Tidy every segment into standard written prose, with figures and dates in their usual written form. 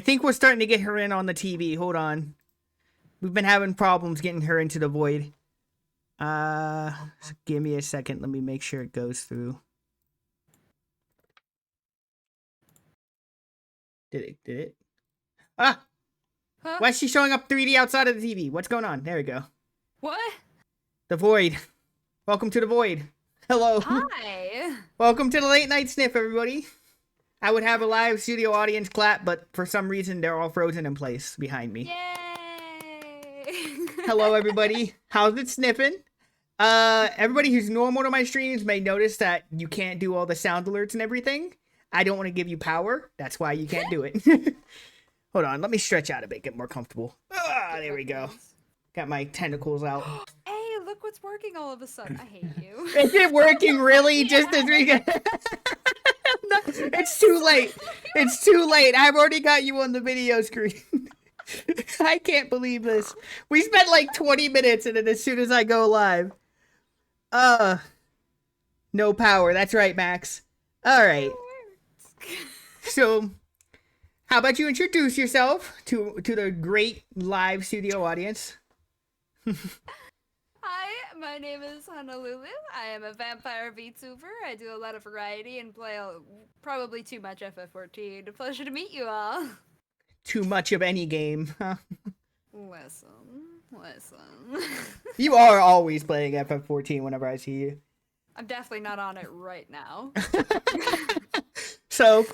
think we're starting to get her in on the TV. Hold on. We've been having problems getting her into the void. Give me a second. Let me make sure it goes through. Did it? Ah! Huh? Why is she showing up 3D outside of the TV? What's going on? There we go. What? The void. Welcome to the void. Hello. Hi. Welcome to the late night sniff, everybody. I would have a live studio audience clap, but for some reason they're all frozen in place behind me. Yay. Hello, everybody. How's it sniffing? Everybody who's normal to my streams may notice that you can't do all the sound alerts and everything. I don't want to give you power. That's why you can't do it. Hold on. Let me stretch out a bit, get more comfortable. There we go. Got my tentacles out. Hey, look what's working all of a sudden. I hate you. Is it working really? Just as we get... It's too late. It's too late. I've already got you on the video screen. I can't believe this. We spent like 20 minutes and then as soon as I go live. No power. That's right, Max. All right. So, how about you introduce yourself to the great live studio audience? Hi, my name is Honolulu. I am a vampire VTuber. I do a lot of variety and play probably too much FF14. A pleasure to meet you all. Too much of any game, huh? Listen. You are always playing FF14 whenever I see you. I'm definitely not on it right now. So,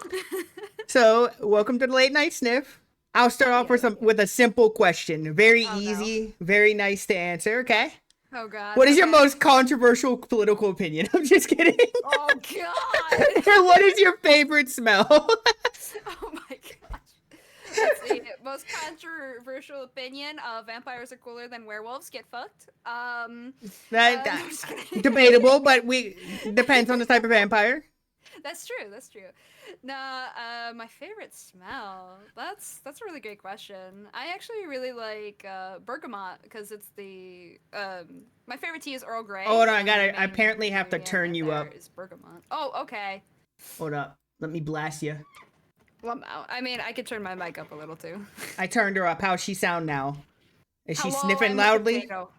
welcome to the late night sniff. I'll start off with a simple question. Very easy, very nice to answer, okay? Oh god. What is your most controversial political opinion? I'm just kidding. Oh god. What is your favorite smell? Oh my gosh. Let's see. Most controversial opinion of vampires are cooler than werewolves. Get fucked. That's debatable, but depends on the type of vampire. That's true. Nah, my favorite smell. That's a really great question. I actually really like bergamot because it's the my favorite tea is Earl Grey. Oh, hold on, I apparently have to turn you up. Is bergamot. Oh, okay. Hold up. Let me blast you. Well, I mean, I could turn my mic up a little too. I turned her up. How's she sound now? Is she Hello, sniffing I'm a loudly? potato.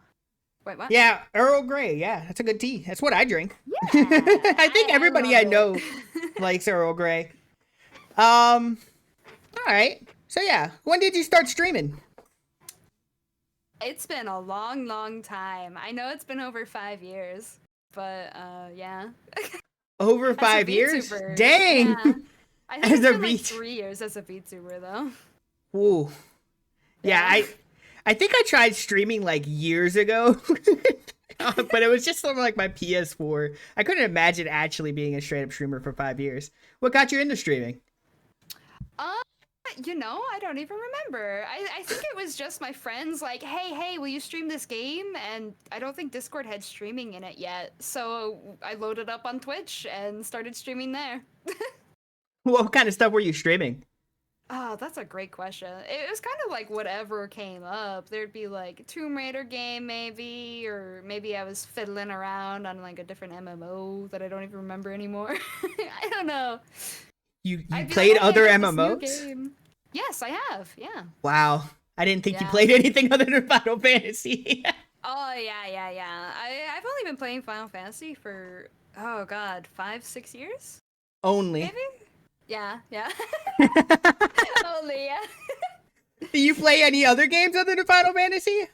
Wait, what? Yeah, Earl Grey. Yeah, that's a good tea. That's what I drink. Yeah, I think everybody I love know it. likes Earl Grey. All right. So yeah, when did you start streaming? It's been a long time. I know it's been over 5 years, but yeah. Over 5 years? VTuber. Dang! Yeah. I think As it's a been like VT 3 years as a VTuber though. Ooh. Yeah, I think I tried streaming like years ago. But it was just on like my PS4. I couldn't imagine actually being a straight up streamer for 5 years. What got you into streaming? I don't even remember. I think it was just my friends like, hey, will you stream this game? And I don't think Discord had streaming in it yet. So I loaded up on Twitch and started streaming there. What kind of stuff were you streaming? Oh, that's a great question. It was kind of like whatever came up. There'd be like a Tomb Raider game maybe, or maybe I was fiddling around on like a different MMO that I don't even remember anymore. I don't know. You played other MMOs? Yes, I have. Yeah. Wow. I didn't think you played anything other than Final Fantasy. Oh, yeah. I've only been playing Final Fantasy for, oh god, 5-6 years? Only. Maybe? Yeah. Only, yeah. Do you play any other games other than Final Fantasy?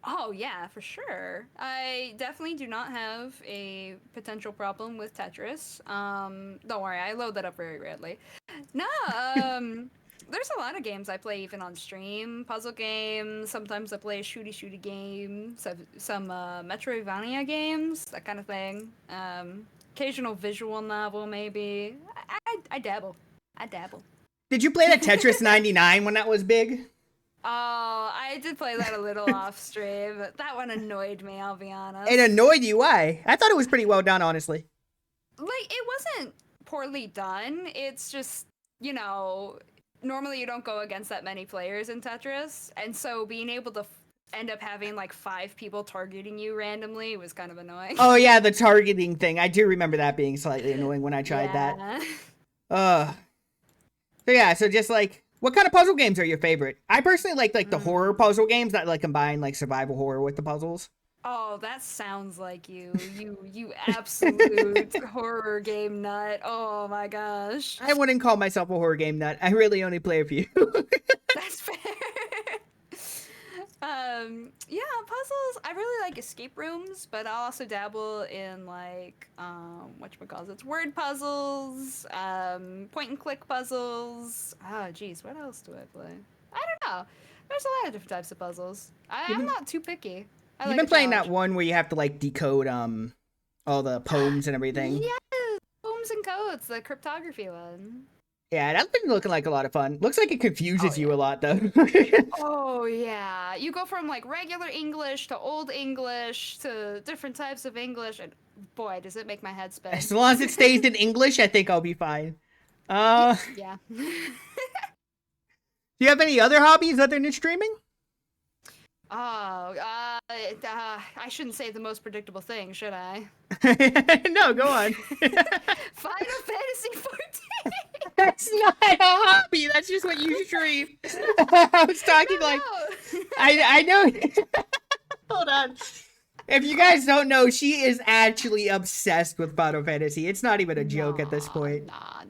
Oh, yeah, for sure. I definitely do not have a potential problem with Tetris. Don't worry, I load that up very rarely. No, there's a lot of games I play even on stream. Puzzle games, sometimes I play a shooty game, some Metroidvania games, that kind of thing. Occasional visual novel, maybe. I dabble. Did you play that Tetris 99 when that was big? Oh, I did play that a little off stream, but that one annoyed me, I'll be honest. It annoyed you? Why? I thought it was pretty well done, honestly. Like, it wasn't poorly done. It's just, normally you don't go against that many players in Tetris, and so being able to end up having like 5 people targeting you randomly was kind of annoying. Oh yeah, the targeting thing. I do remember that being slightly annoying when I tried that. So yeah, so just like What kind of puzzle games are your favorite? I personally like the horror puzzle games that like combine like survival horror with the puzzles. Oh, that sounds like you. You absolute horror game nut. Oh my gosh. I wouldn't call myself a horror game nut. I really only play a few. That's fair. Yeah, puzzles. I really like escape rooms, but I'll also dabble in like whatchamacallits, word puzzles, point and click puzzles. Oh geez, what else do I play? I don't know. There's a lot of different types of puzzles. You've I'm been, not too picky. I you've like been a playing that challenge. one where you have to like decode all the poems and everything. Yes, poems and codes, the cryptography one. Yeah, that's been looking like a lot of fun. Looks like it Oh confuses you a yeah. lot though. Oh yeah. You go from like regular English to old English to different types of English, and boy, does it make my head As spin. long as it stays in English, I think I'll be fine. Yeah, Do yeah. you have any other hobbies other than streaming? Oh, I shouldn't say the most predictable thing, should I? No, go on. Final Fantasy 14. That's not a hobby. That's just what you stream. I was talking like No, no. I know. Hold on. If you guys don't know, she is actually obsessed with Final Fantasy. It's not even a joke at this point. Nah.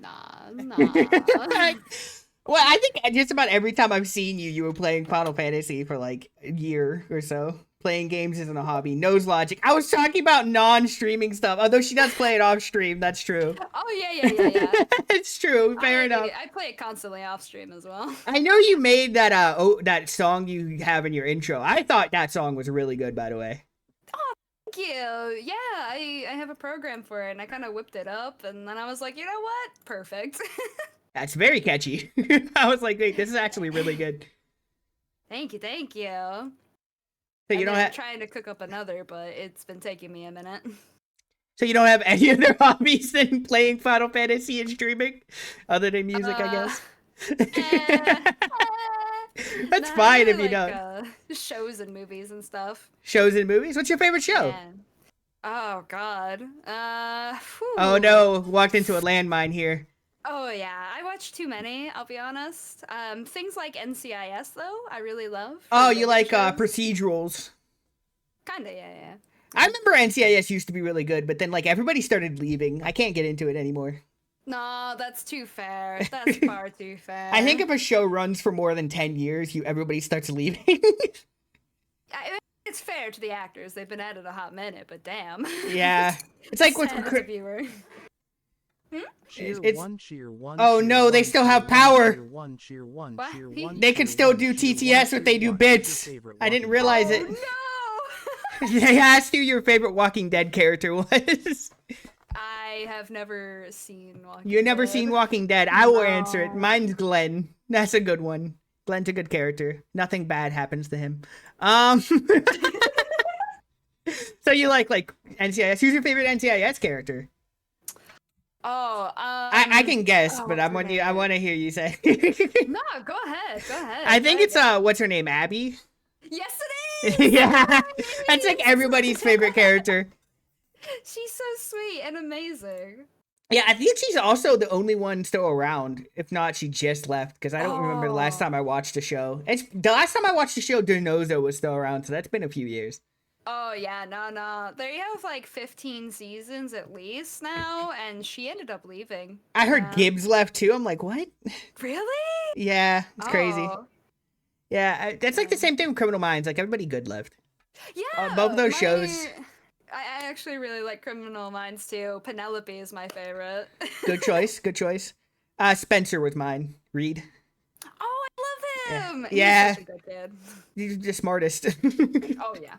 Well, I think just about every time I've seen you, you were playing Final Fantasy for like a year or so. Playing games isn't a hobby. Knows logic. I was talking about non-streaming stuff, although she does play it off stream. That's true. Oh yeah. It's true. Fair enough. I play it constantly off stream as well. I know you made that that song you have in your intro. I thought that song was really good, by the way. Thank you. Yeah, I have a program for it, and I kind of whipped it up, and then I was like, you know what? Perfect. That's very catchy. I was like, wait, this is actually really good. Thank you, thank you. So I've you don't been have trying to cook up another, but it's been taking me a minute. so you don't have any other hobbies than playing Final Fantasy and streaming, other than music, I guess. Eh, That's nah, I fine really if you like, don't. shows and movies and stuff. Shows and movies. What's your favorite show? Yeah. Oh God. Oh Whew. no, walked into a landmine here. Oh yeah, I watch too many. I'll be honest. Things like NCIS though, I really love. Oh, for you radio like shows. procedurals. Kinda, yeah. I remember NCIS used to be really good, but then like everybody started leaving. I can't get into it anymore. No, that's too fair. That's far too fair. I think if a show runs for more than 10 years, everybody starts leaving. It's fair to the actors. They've been at it a hot minute, but damn. Yeah. It's like with Sad as a viewer. Cheer It's- one, cheer one. Oh, cheer no, they one, still cheer have one, power. Cheer one, cheer one, What? cheer one. They can cheer still one, do cheer TTS one, if they cheer do one. What's your bits. favorite I didn't Walking realize Dead? it. Oh no! They asked who your favorite Walking Dead character was. I have never seen Walking You never Dead. seen Walking Dead. I will answer it. No. Mine's Glenn. That's a good one. Glenn's a good character. Nothing bad happens to him. So you like NCIS? Who's your favorite NCIS character? Oh, I can guess, but I what's her name? want to hear you say. No, go ahead. Go ahead. I think Go it's ahead. what's her name? Abby? Yes, it is. Yeah. That's like everybody's favorite character. She's so sweet and amazing. Yeah, I think she's also the only one still around. If not, she just left because I don't remember the last Oh. time I watched the show. It's the last time I watched the show, Denozo was still around, so that's been a few years. Oh yeah, no. They have like 15 seasons at least now, and she ended up leaving. I heard Yeah. Gibbs left too. I'm like, what? Really? Yeah, it's crazy. Oh. Yeah, that's like the same thing with Criminal Minds. Like everybody good left. Yeah. both of those shows. I actually really like Criminal Minds too. Penelope is my favorite. Good choice. Good choice. Spencer was mine. Reed. Oh, I love him. Yeah. He's such a good kid. He's the smartest. Do Oh yeah.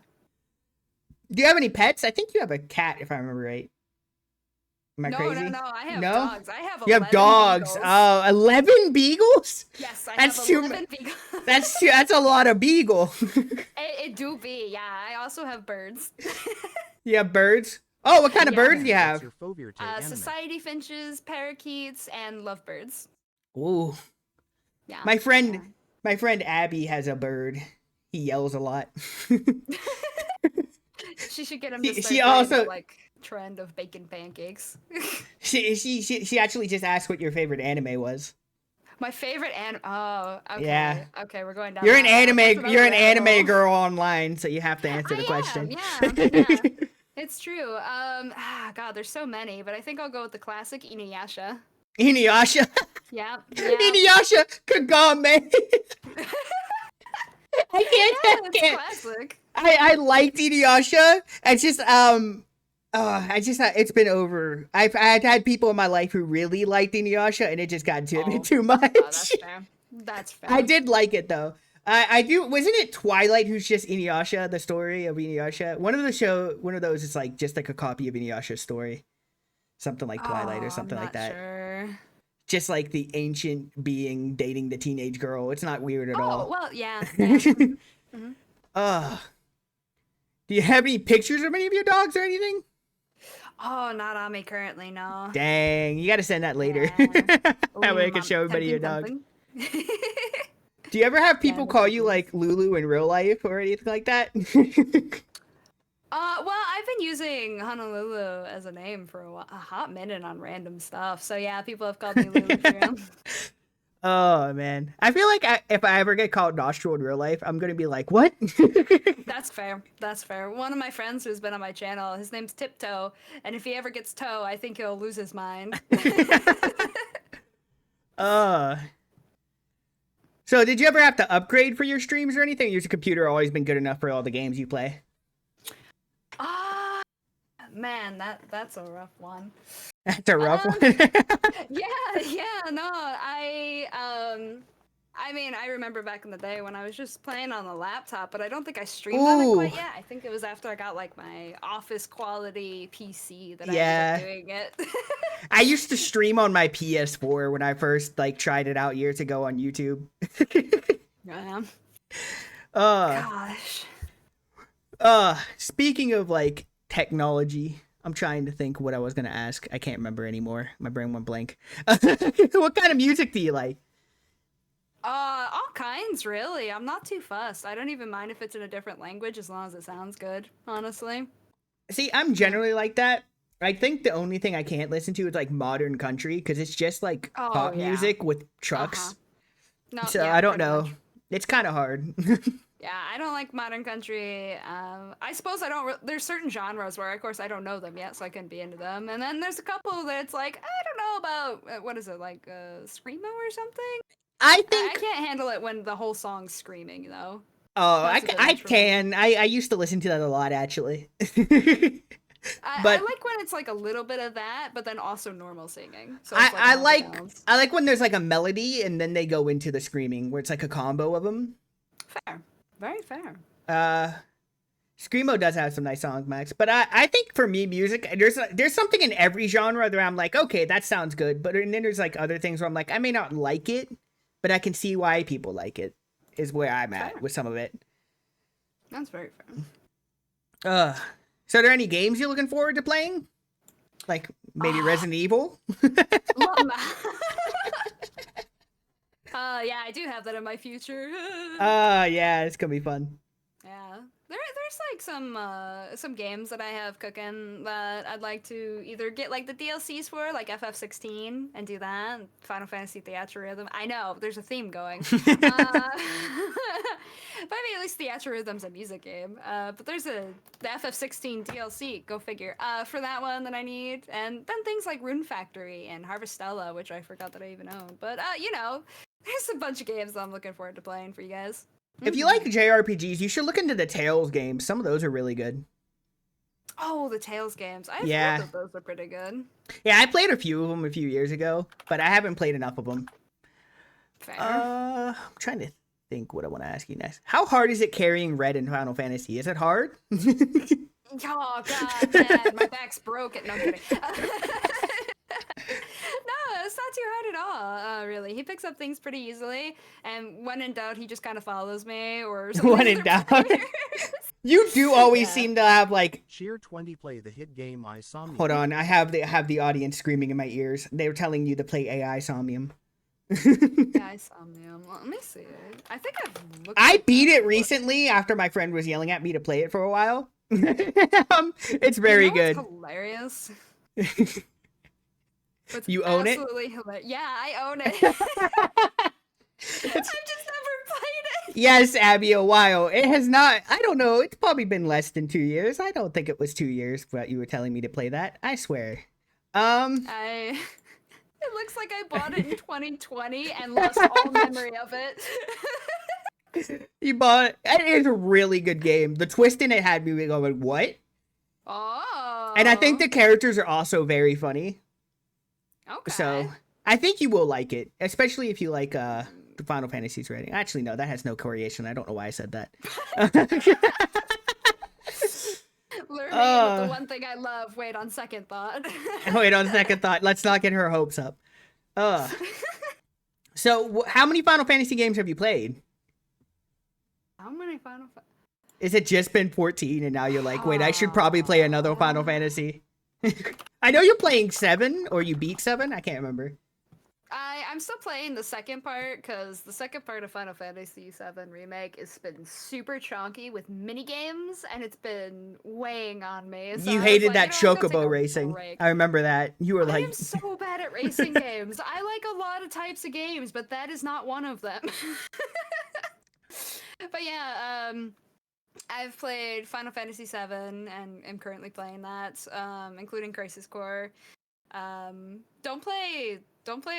you have any pets? I think you have a cat, if I remember right. Am I No, crazy? no. I have No? dogs. I have. You have 11 dogs. beagles. Oh, 11 beagles? Yes, I That's have too 11 beagles. That's a lot of beagle. It do be, yeah. I also have birds. You have birds? Oh, what kind of Yeah. birds do you What's have? your favorite anime? Society finches, parakeets, and lovebirds. Ooh. Yeah. My friend Abby has a bird. He yells a lot. She should get him She- to start she doing also- the, like trend of bacon pancakes. She actually just asked what your favorite anime was. My favorite anime. Oh, okay. Yeah. Okay, we're going down. You're an that road. What's anime. another You're an rabbit hole? anime girl online, so you have to answer the I am. question. Yeah. It's true. God, there's so many, but I think I'll go with the classic Inuyasha. Inuyasha. Yeah. Inuyasha Kagame. I can't. I It's can't. classic. I liked Inuyasha. It's just it's been over. I've had people in my life who really liked Inuyasha, and it just got too much. That's fair. That's fair. I did like it though. I do. Wasn't it Twilight who's just Inuyasha? The story of Inuyasha. One of those is like just like a copy of Inuyasha's story, something like Twilight or something I'm like not that. Sure. Just like the ancient being dating the teenage girl. It's not weird at all. Oh well, yeah. Mm-hmm. Do you have any pictures of any of your dogs or anything? Oh, not on me currently, no. Dang, you got to send that later. Yeah. That way I can I'm show everybody your tempting, dog. tempting. Do you ever have people no call you pictures. like Lulu in real life or anything like that? Well, I've been using Honolulu as a name for a hot minute on random stuff. So yeah, people have called me Lulu for real. Oh man, I feel like if I ever get called Nostril in real life, I'm gonna be like, what? That's fair. That's fair. One of my friends who's been on my channel, his name's Tiptoe, and if he ever gets toe, I think he'll lose his mind. So did you ever have to upgrade for your streams or anything? Or your computer always been good enough for all the games you play? Man, that's a rough one. That's a rough one. Yeah, no, I mean, I remember back in the day when I was just playing on the laptop, but I don't think I streamed on it quite Ooh. yet. I think it was after I got like my office quality PC that I Yeah. ended up doing it. I used to stream on my PS4 when I first like tried it out years ago on YouTube. Yeah. Gosh. Speaking of like technology, I'm trying to think what I was gonna ask. I can't remember anymore. My brain went blank. What kind of music do you like? All kinds, really. I'm not too fussed. I don't even mind if it's in a different language as long as it sounds good, honestly. See, I'm generally like that. I think the only thing I can't listen to is like modern country because it's just like pop yeah. music with trucks. No, So yeah, I don't pretty know. much. It's kind of hard. Yeah, I don't like modern country. I suppose I don't. There's certain genres where, of course, I don't know them yet, so I couldn't be into them. And then there's a couple that it's like I don't know about. What is it like? Screamo or something? I I think. can't handle it when the whole song's screaming, you know. Oh, That's a bit I much for me. can. I used to listen to that a lot actually. I But like when it's like a little bit of that, but then also normal singing. So I it's I a like healthy balance. I like when there's like a melody and then they go into the screaming where it's like a combo of them. Fair, very fair. Screamo does have some nice songs, Max. But I think for me, music there's something in every genre that I'm like, okay, that sounds good. But and then there's like other things where I'm like, I may not like it, but I can see why people like it. Is where I'm at Fair. with some of it. That's very fair. So are there any games you're looking forward to playing? Like maybe Resident Evil? Yeah, I do have that in my future. Yeah, it's gonna be fun. Yeah, there's like some games that I have cooking that I'd like to either get like the DLCs for, like FF16, and do that. Final Fantasy Theatrhythm. I know there's a theme going. But I mean, at least Theatrhythm's a music game. But there's the FF16 DLC. Go figure. For that one that I need, and then things like Rune Factory and Harvestella, which I forgot that I even owned. But you know, there's a bunch of games that I'm looking forward to playing for you guys. If you like JRPGs, you should look into the Tales games. Some of those are really good. Oh, the Tales games. I've Yeah. heard that those are pretty good. Yeah, I played a few of them a few years ago, but I haven't played enough of them. Fair. I'm trying to think what I want to ask you next. How hard is it carrying red in Final Fantasy? Is it hard? Oh god, Dad, my back's broken. No, I'm kidding. No, it's not too hard at all. Really, he picks up things pretty easily, and when in doubt, he just kind of follows me or something. When in doubt. You do always Yeah. seem to have like. Cheer 20 play the hit game I Somnium. Hold on, I have the audience screaming in my ears. They were telling you to play AI Somnium. Yeah, I saw him. Let me see. I think I've looked. I at beat that it before. recently after my friend was yelling at me to play it for a while. It's very You know good. what's hilarious. It's You own it? absolutely hilarious. Yeah, I own it. I've just never played it. Yes, Abby, a while. It has not. I don't know. It's probably been less than 2 years. I don't think it was 2 years, but you were telling me to play that. I swear. I. It looks like I bought it in 2020 and lost all memory of it. You bought. It is a really good game. The twist in it had me going, "What?" Oh. And I think the characters are also very funny. Okay. So I think you will like it, especially if you like the Final Fantasy's rating. Actually, no, that has no correlation. I don't know why I said that. Lure me in with the one thing I love. Wait, on second thought. Wait, on second thought, let's not get her hopes up. So how many Final Fantasy games have you played? How many Final Fantasy? Is it just been 14 and now you're like, wait, I should probably play another Final Fantasy? I know you're playing 7, or you beat 7. I can't remember. I'm still playing the second part because the second part of Final Fantasy VII Remake has been super chunky with mini games, and it's been weighing on me. So You I was hated like, that you know, I'm gonna Chocobo take a racing. break. I remember that. You were I like, am so bad at racing games. I like a lot of types of games, but that is not one of them. But yeah, I've played Final Fantasy VII and am currently playing that, including Crisis Core. Don't play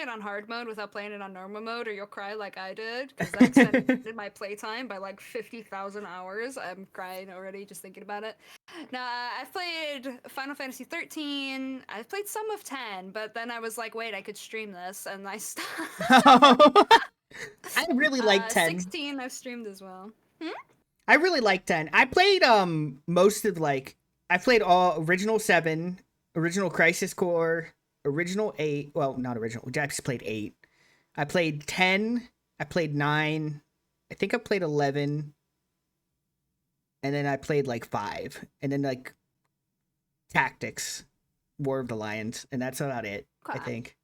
it on hard mode without playing it on normal mode, or you'll cry like I did, because that extended my playtime by like 50,000 hours. I'm crying already just thinking about it. Now, I've played Final Fantasy 13. I've played some of 10, but then I was like, wait, I could stream this, and I stopped. I really like 10. 16 I've streamed as well. I really like 10. I played most of I played all original 7, original Crisis Core, original 8. Well, not original. I just played 8. I played 10. I played 9. I think I played 11. And then I played like 5. And then like Tactics, War of the Lions, and that's about it. I Okay. think.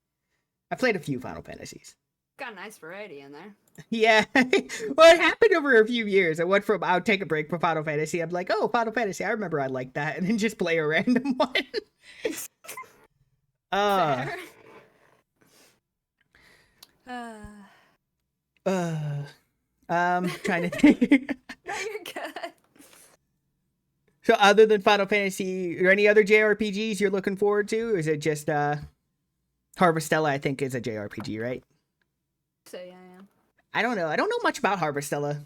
I played a few Final Fantasies. Got a nice variety in there. Yeah. Well, it happened over a few years. I went from, I would take a break from Final Fantasy. I'm like, oh, Final Fantasy, I remember I liked that. And then just play a random one. Fair. Trying to think. No, you're good. So other than Final Fantasy, or any other JRPGs you're looking forward to? Or is it just, Harvestella, I think, is a JRPG, right? So yeah. I don't know. I don't know much about Harvestella.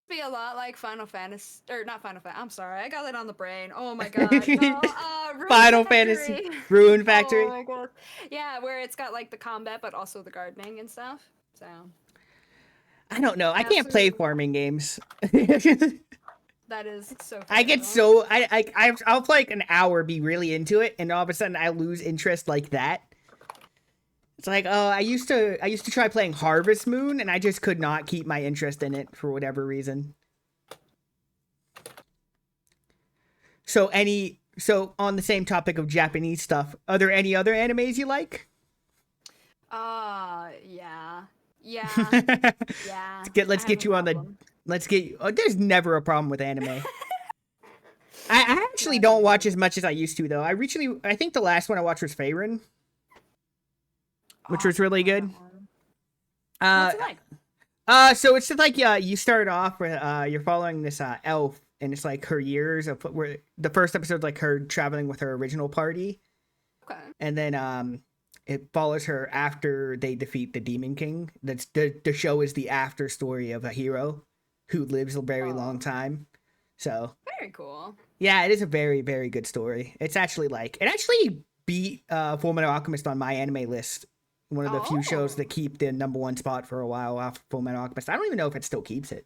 Be a lot like Final Fantasy, or not Final Fantasy. I'm sorry, I got it on the brain. Oh my god. No, Rune Final Factory. Fantasy, Ruin Factory. Oh my god. Yeah, where it's got like the combat, but also the gardening and stuff. So. I don't know. I can't play Absolutely. farming games. That is so. I get terrible. so I'll play like an hour, be really into it, and all of a sudden I lose interest like that. It's like, oh, I used to try playing Harvest Moon, and I just could not keep my interest in it for whatever reason. So on the same topic of Japanese stuff, are there any other animes you like? Yeah. Yeah. Yeah. Let's get you on the. Let's get. Oh, there's never a problem with anime. I actually don't watch as much as I used to though. I think the last one I watched was Faerun, which was really good. What's it like? So it's just like you start off with you're following this elf, and it's like her years of where the first episode's like her traveling with her original party, Okay. and then it follows her after they defeat the Demon King. That's the show is the after story of a hero who lives a very long time. So Very cool. yeah, it is a very, very good story. It actually beat Full Metal Alchemist on my anime list. One of the few shows that keep the #1 spot for a while off Full Metal Alchemist. I don't even know if it still keeps it,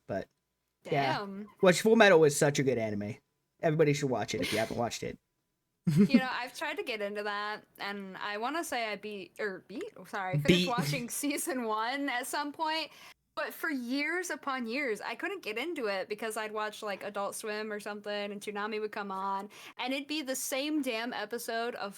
but yeah. Damn. Which Full Metal is such a good anime. Everybody should watch it if you haven't watched it. You know, I've tried to get into that, and I want to say I finished watching season 1 at some point. But for years upon years, I couldn't get into it because I'd watch like Adult Swim or something, and Toonami would come on, and it'd be the same damn episode of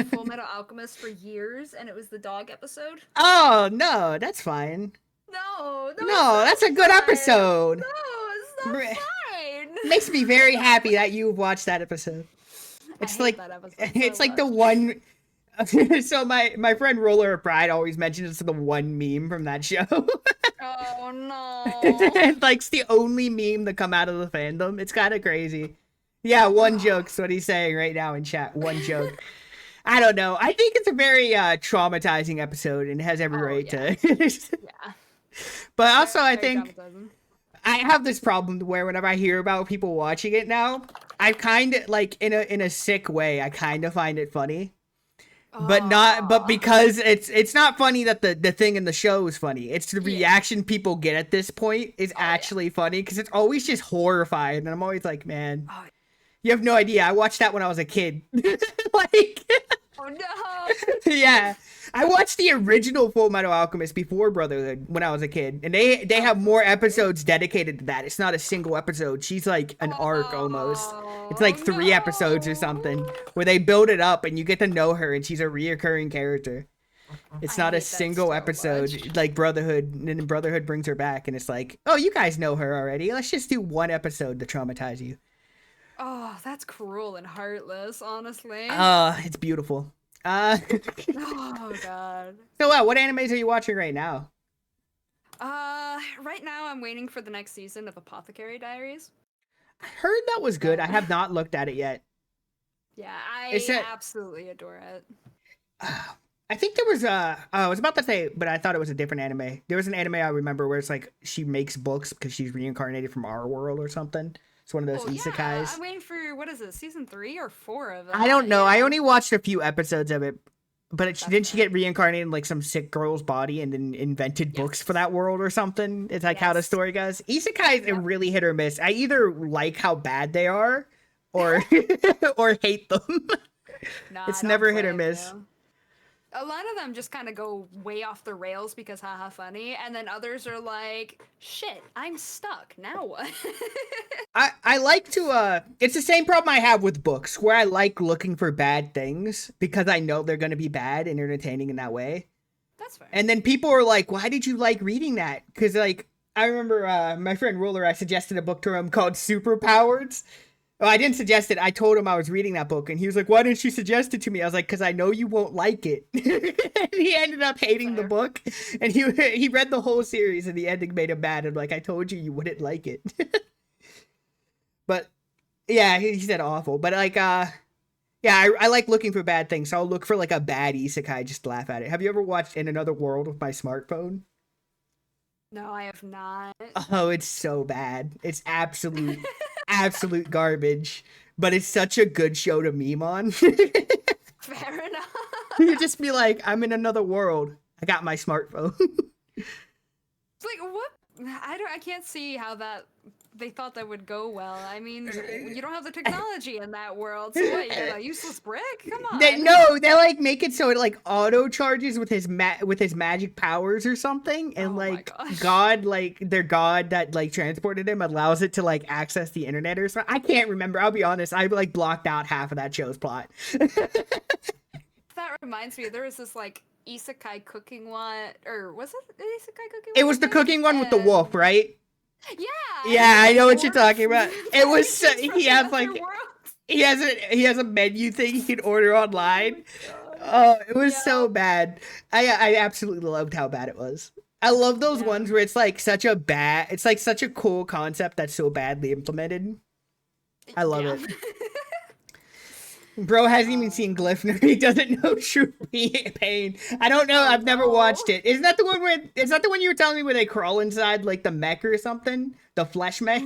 Full Metal Alchemist for years, and it was the dog episode. Oh no, that's fine. No, No, that's a good episode. No, it's not fine. Makes me very happy that you watched that episode. It's I hate like that episode it's so like the much. one. So my friend Roller of Pride always mentions it's the one meme from that show. Oh no. And like it's the only meme that come out of the fandom. It's kind of crazy. Yeah, one joke's what he's saying right now in chat. One joke. I don't know. I think it's a very traumatizing episode and it has every Oh right yeah. to. Yeah. But also, I Very think traumatizing. I have this problem where whenever I hear about people watching it now, I kind of like in a sick way. I kind of find it funny, but not. But Oh. because it's not funny that the thing in the show is funny. It's the Yeah. reaction people get at this point is Oh, yeah. actually funny because it's always just horrified, and I'm always like, man, Oh, you have no idea. I watched that when I was a kid. Like, oh no. yeah. I watched the original Full Metal Alchemist before Brotherhood when I was a kid, and they have so more sorry. episodes dedicated to that. It's not a single episode. She's like an arc almost. It's like 3 episodes or something No. where they build it up and you get to know her, and she's a reoccurring character. It's I not a hate that single so episode much. like Brotherhood, and then Brotherhood brings her back, and it's like, oh, you guys know her already. Let's just do one episode to traumatize you. Oh, that's cruel and heartless, honestly. It's beautiful. Uh, Oh god. so what animes are you watching right now? Right now I'm waiting for the next season of Apothecary Diaries. I heard that was good. I Yeah. have not looked at it yet. Yeah, Is I that- absolutely adore it. I think there was I was about to say, but I thought it was a different anime. There was an anime I remember where it's like she makes books because she's reincarnated from our world or something. It's one of those Oh, yeah, isekais. I'm waiting for, what is it, season 3 or 4 of it? I don't know. I Yeah. only watched a few episodes of it, but That's didn't she fair. get reincarnated in like some sick girl's body and then invented books for Yes. that world or something? It's like how the Yes. story goes. Isekais are Yep. really hit or miss. I either like how bad they are or or hate them. No, It's I don't never hit or blame miss. you. A lot of them just kind of go way off the rails because haha funny, and then others are like, shit, I'm stuck. Now what? I like to it's the same problem I have with books where I like looking for bad things because I know they're gonna be bad and entertaining in that way. That's fair. And then people are like, why did you like reading that? Because like I remember my friend Ruler, I suggested a book to him called Superpowers. Well, I didn't suggest it. I told him I was reading that book, and he was like, "Why didn't you suggest it to me?" I was like, "Cause I know you won't like it." And he ended up hating the Fair. book, and he read the whole series, and the ending made him mad. I'm like, "I told you you wouldn't like it." But yeah, he said awful. But like, yeah, I like looking for bad things, so I'll look for like a bad isekai just to laugh at it. Have you ever watched In Another World with my smartphone? No, I have not. Oh, it's so bad. It's absolute garbage. But it's such a good show to meme on. Fair enough. You just be like, I'm in another world. I got my smartphone. It's like, what? I can't see how that they thought that would go well. I mean, you don't have the technology in that world. So what, you got a useless brick? Come on. they like make it so it like auto charges with his magic powers or something, and Oh my like gosh. God, like their God that like transported him allows it to like access the internet or something. I can't remember. I'll be honest. I like blocked out half of that show's plot. That reminds me, there was this like isekai cooking one, or was it an isekai cooking one? It was the cooking one with the wolf, right? Yeah. Yeah, I know what you're Dwarf talking about. It was so, from he has another like world. he has a menu thing you can order online. God. Oh, it was Yeah. so bad. I absolutely loved how bad it was. I love those Yeah. ones where it's like such a cool concept that's so badly implemented. I love Yeah. it. Bro hasn't even seen Glyphner. He doesn't know true pain. I don't know. Oh, I've never no. watched it. Isn't that the one where? Is that the one you were telling me where they crawl inside like the mech or something? The flesh mech.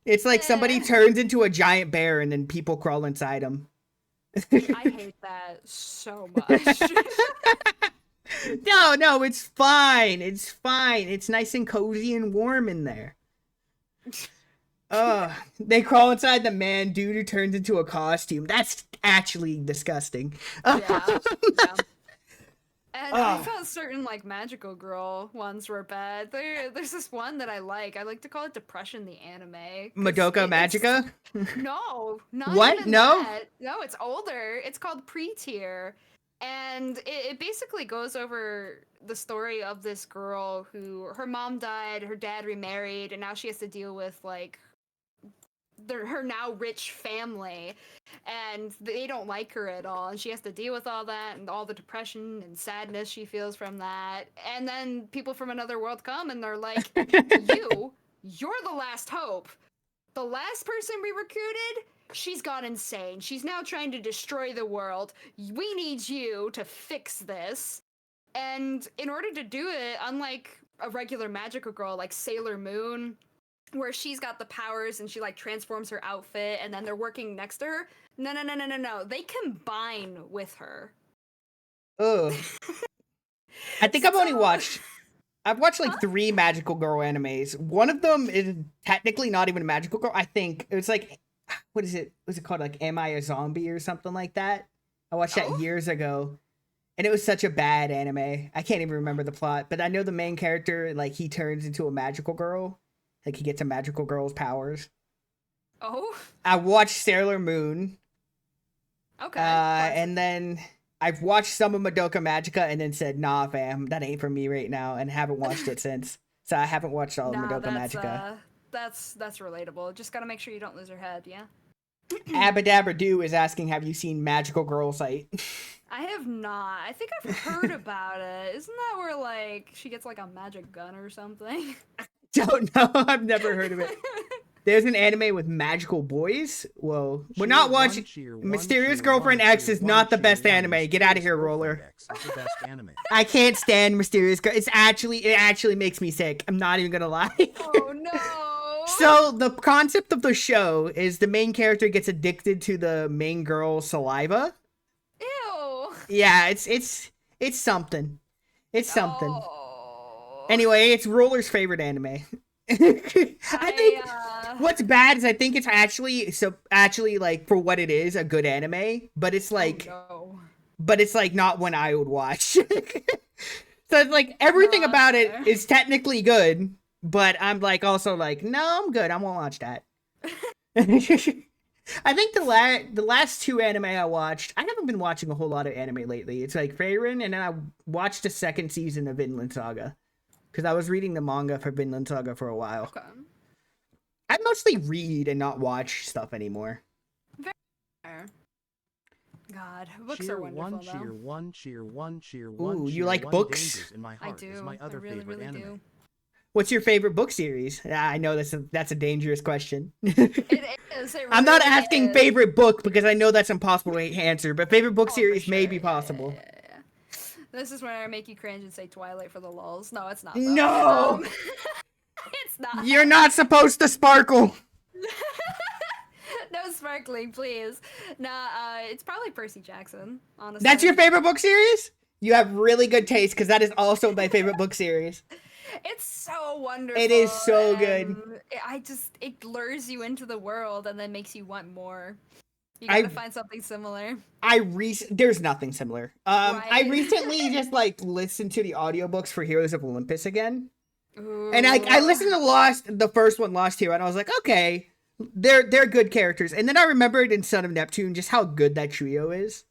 It's like somebody Yeah. turns into a giant bear and then people crawl inside him. I hate that so much. No, it's fine. It's fine. It's nice and cozy and warm in there. They crawl inside the man dude who turns into a costume. That's actually disgusting. Yeah. Yeah. And I Ugh. found certain like magical girl ones were bad. There's this one that I like. I like to call it Depression the anime. 'cause Madoka it's- Magica? No, not What? even No? that. No, it's older. It's called Pre-Tier. And it basically goes over the story of this girl who her mom died, her dad remarried, and now she has to deal with like her now rich family, and they don't like her at all, and she has to deal with all that and all the depression and sadness she feels from that. And then people from another world come and they're like, you're the last hope. The last person we recruited, she's gone insane. She's now trying to destroy the world. We need you to fix this. And in order to do it, unlike a regular magical girl like Sailor Moon, where she's got the powers and she like transforms her outfit and then they're working next to her. No. They combine with her. Ugh. I think I've watched like 3 magical girl animes. One of them is technically not even a magical girl. I think it was like, what is it? Was it called like Am I a Zombie or something like that? I watched that years ago. And it was such a bad anime. I can't even remember the plot, but I know the main character, like he turns into a magical girl. Like he gets a magical girl's powers. Oh? I watched Sailor Moon. Okay. And then I've watched some of Madoka Magica and then said, nah, fam, that ain't for me right now, and haven't watched it since. So I haven't watched all of Madoka Magica. That's relatable. Just gotta make sure you don't lose your head, yeah? Abadabadoo is asking, have you seen Magical Girl Site? I have not. I think I've heard about it. Isn't that where, like, she gets, like, a magic gun or something? Don't know. I've never heard of it. There's an anime with magical boys. Whoa. We're not watching. Mysterious Girlfriend X is not the best anime. Get out of here, Roller. I can't stand Mysterious Girl. It actually makes me sick. I'm not even gonna lie. Oh no. So the concept of the show is the main character gets addicted to the main girl's saliva. Ew. Yeah, it's something. It's something. Oh. Anyway, it's Roller's favorite anime. I think what's bad is I think it's actually like for what it is a good anime, but it's like but it's like not one I would watch. So it's like everything about it is technically good, but I'm like also like no, I'm good. I won't watch that. I think the last 2 anime I watched, I haven't been watching a whole lot of anime lately. It's like Frieren, and then I watched the 2nd season of Vinland Saga. Because I was reading the manga for Vinland Saga for a while. Okay. I mostly read and not watch stuff anymore. Fair. God, books are wonderful, Ooh, you like books? I do. I really do. What's your favorite book series? I know that's a dangerous question. It is. I'm not asking favorite book because I know that's impossible to answer, but favorite book series may be possible. Yeah. This is where I make you cringe and say Twilight for the lulz. No, it's not. Though. No! It's not. You're not supposed to sparkle! No sparkling, please. Nah, it's probably Percy Jackson, honestly. That's your favorite book series? You have really good taste, because that is also my favorite book series. It's so wonderful. It is so good. It lures you into the world and then makes you want more. You gotta find something similar. There's nothing similar. Right? I recently just like listened to the audiobooks for Heroes of Olympus again. Ooh. And I listened to the first one, Lost Hero, and I was like, okay, they're good characters. And then I remembered in Son of Neptune just how good that trio is.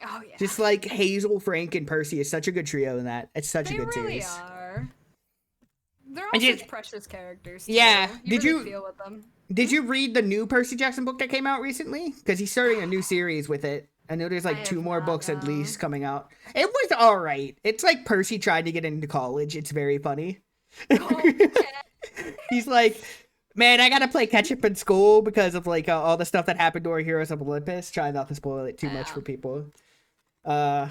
Oh yeah. Just like Hazel, Frank, and Percy is such a good trio in that. It's such a good series. They really are. They're all such precious characters. Too. Yeah. Did you feel with them? Did you read the new Percy Jackson book that came out recently? Because he's starting a new series with it. I know there's like 2 more books at least coming out. It was alright. It's like Percy tried to get into college. It's very funny. He's like, man, I gotta play catch up in school because of like all the stuff that happened to our Heroes of Olympus. Try not to spoil it too much for people. But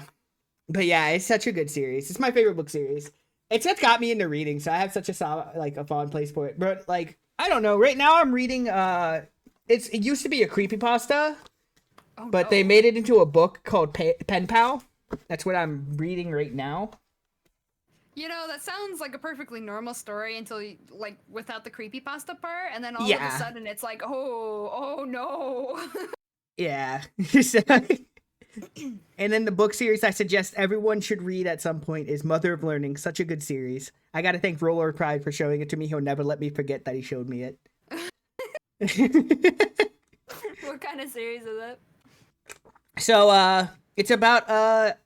yeah, it's such a good series. It's my favorite book series. It's what got me into reading, so I have such a fond place for it. But like, I don't know. Right now, I'm reading. It used to be a creepypasta, but they made it into a book called Pen Pal. That's what I'm reading right now. You know, that sounds like a perfectly normal story until you, like, without the creepypasta part, and then all of a sudden it's like, oh no. Yeah. And then the book series I suggest everyone should read at some point is Mother of Learning. Such a good series. I gotta thank Roller Pride for showing it to me. He'll never let me forget that he showed me it. What kind of series is it? So, it's about a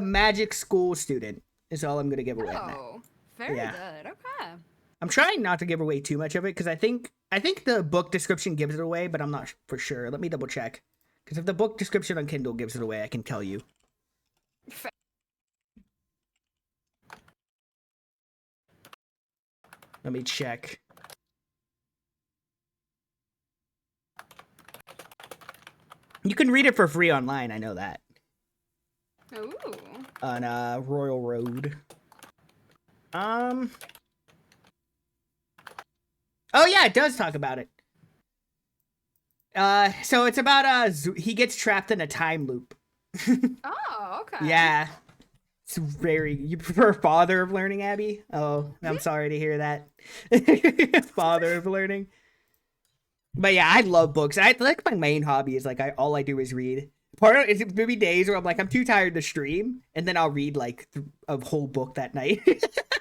magic school student is all I'm gonna give away. Oh, very good. Okay. I'm trying not to give away too much of it because I think I think the book description gives it away, but I'm not for sure. Let me double check. Because if the book description on Kindle gives it away, I can tell you. Let me check. You can read it for free online, I know that. Ooh. On Royal Road. Oh yeah, it does talk about it. So it's about he gets trapped in a time loop. Oh, okay. Yeah. It's very. You prefer Father of Learning, Abby? Oh, I'm sorry to hear that. Father of Learning. But yeah, I love books. I like my main hobby is like all I do is read. Part of it's maybe days where I'm like I'm too tired to stream, and then I'll read like a whole book that night.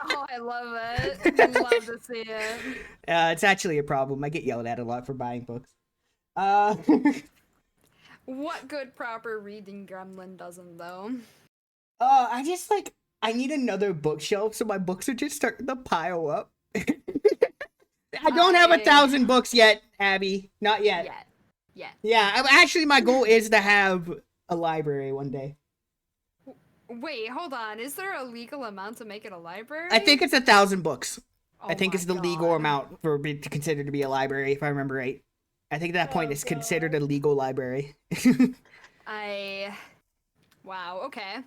Oh, I love it. Love to see it. It's actually a problem. I get yelled at a lot for buying books. What good proper reading gremlin doesn't though? I just like I need another bookshelf so my books are just starting to pile up. I don't have 1,000 books yet, Abby. Not yet. Yeah. Yeah, actually, my goal is to have a library one day. Wait, hold on. Is there a legal amount to make it a library? I think it's 1,000 books. Oh I think my it's the God. legal amount for it to consider to be a library, if I remember right. I think at that point it's considered a legal library. Wow. Okay.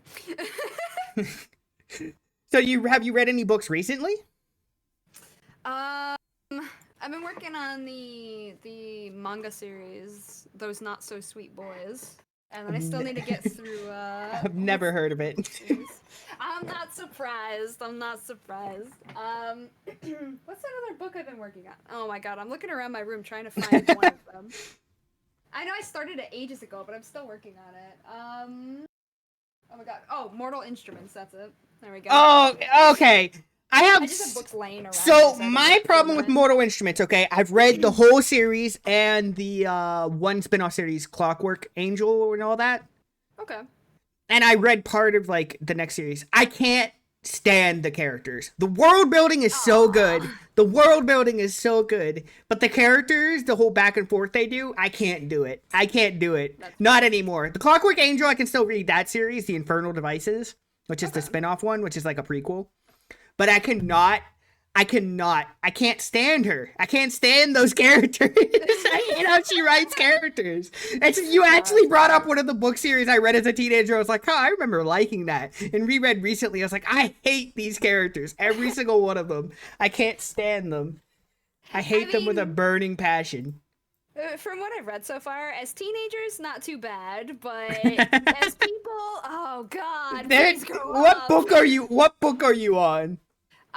So have you read any books recently? I've been working on the manga series, Those Not So Sweet Boys, and then I still need to get through. I've never heard of it. I'm not surprised. What's that other book I've been working on? Oh my god, I'm looking around my room trying to find one of them. I know I started it ages ago, but I'm still working on it. Oh my god. Oh, Mortal Instruments. That's it. There we go. Oh, okay. I just have books laying around. So my problem with Mortal Instruments, okay, I've read the whole series and the one spin-off series, Clockwork Angel and all that. Okay. And I read part of like the next series. I can't stand the characters. The world building is so good. The world building is so good. But the characters, the whole back and forth they do, I can't do it. Not anymore. The Clockwork Angel, I can still read that series, The Infernal Devices, which is the spin-off one, which is like a prequel. But I can't stand her. I can't stand those characters. I hate how she writes characters. You actually brought up one of the book series I read as a teenager. I was like, I remember liking that. And reread recently, I was like, I hate these characters. Every single one of them. I can't stand them. I hate them with a burning passion. From what I've read so far, as teenagers, not too bad, but as people, oh god, please grow up. What book are you on?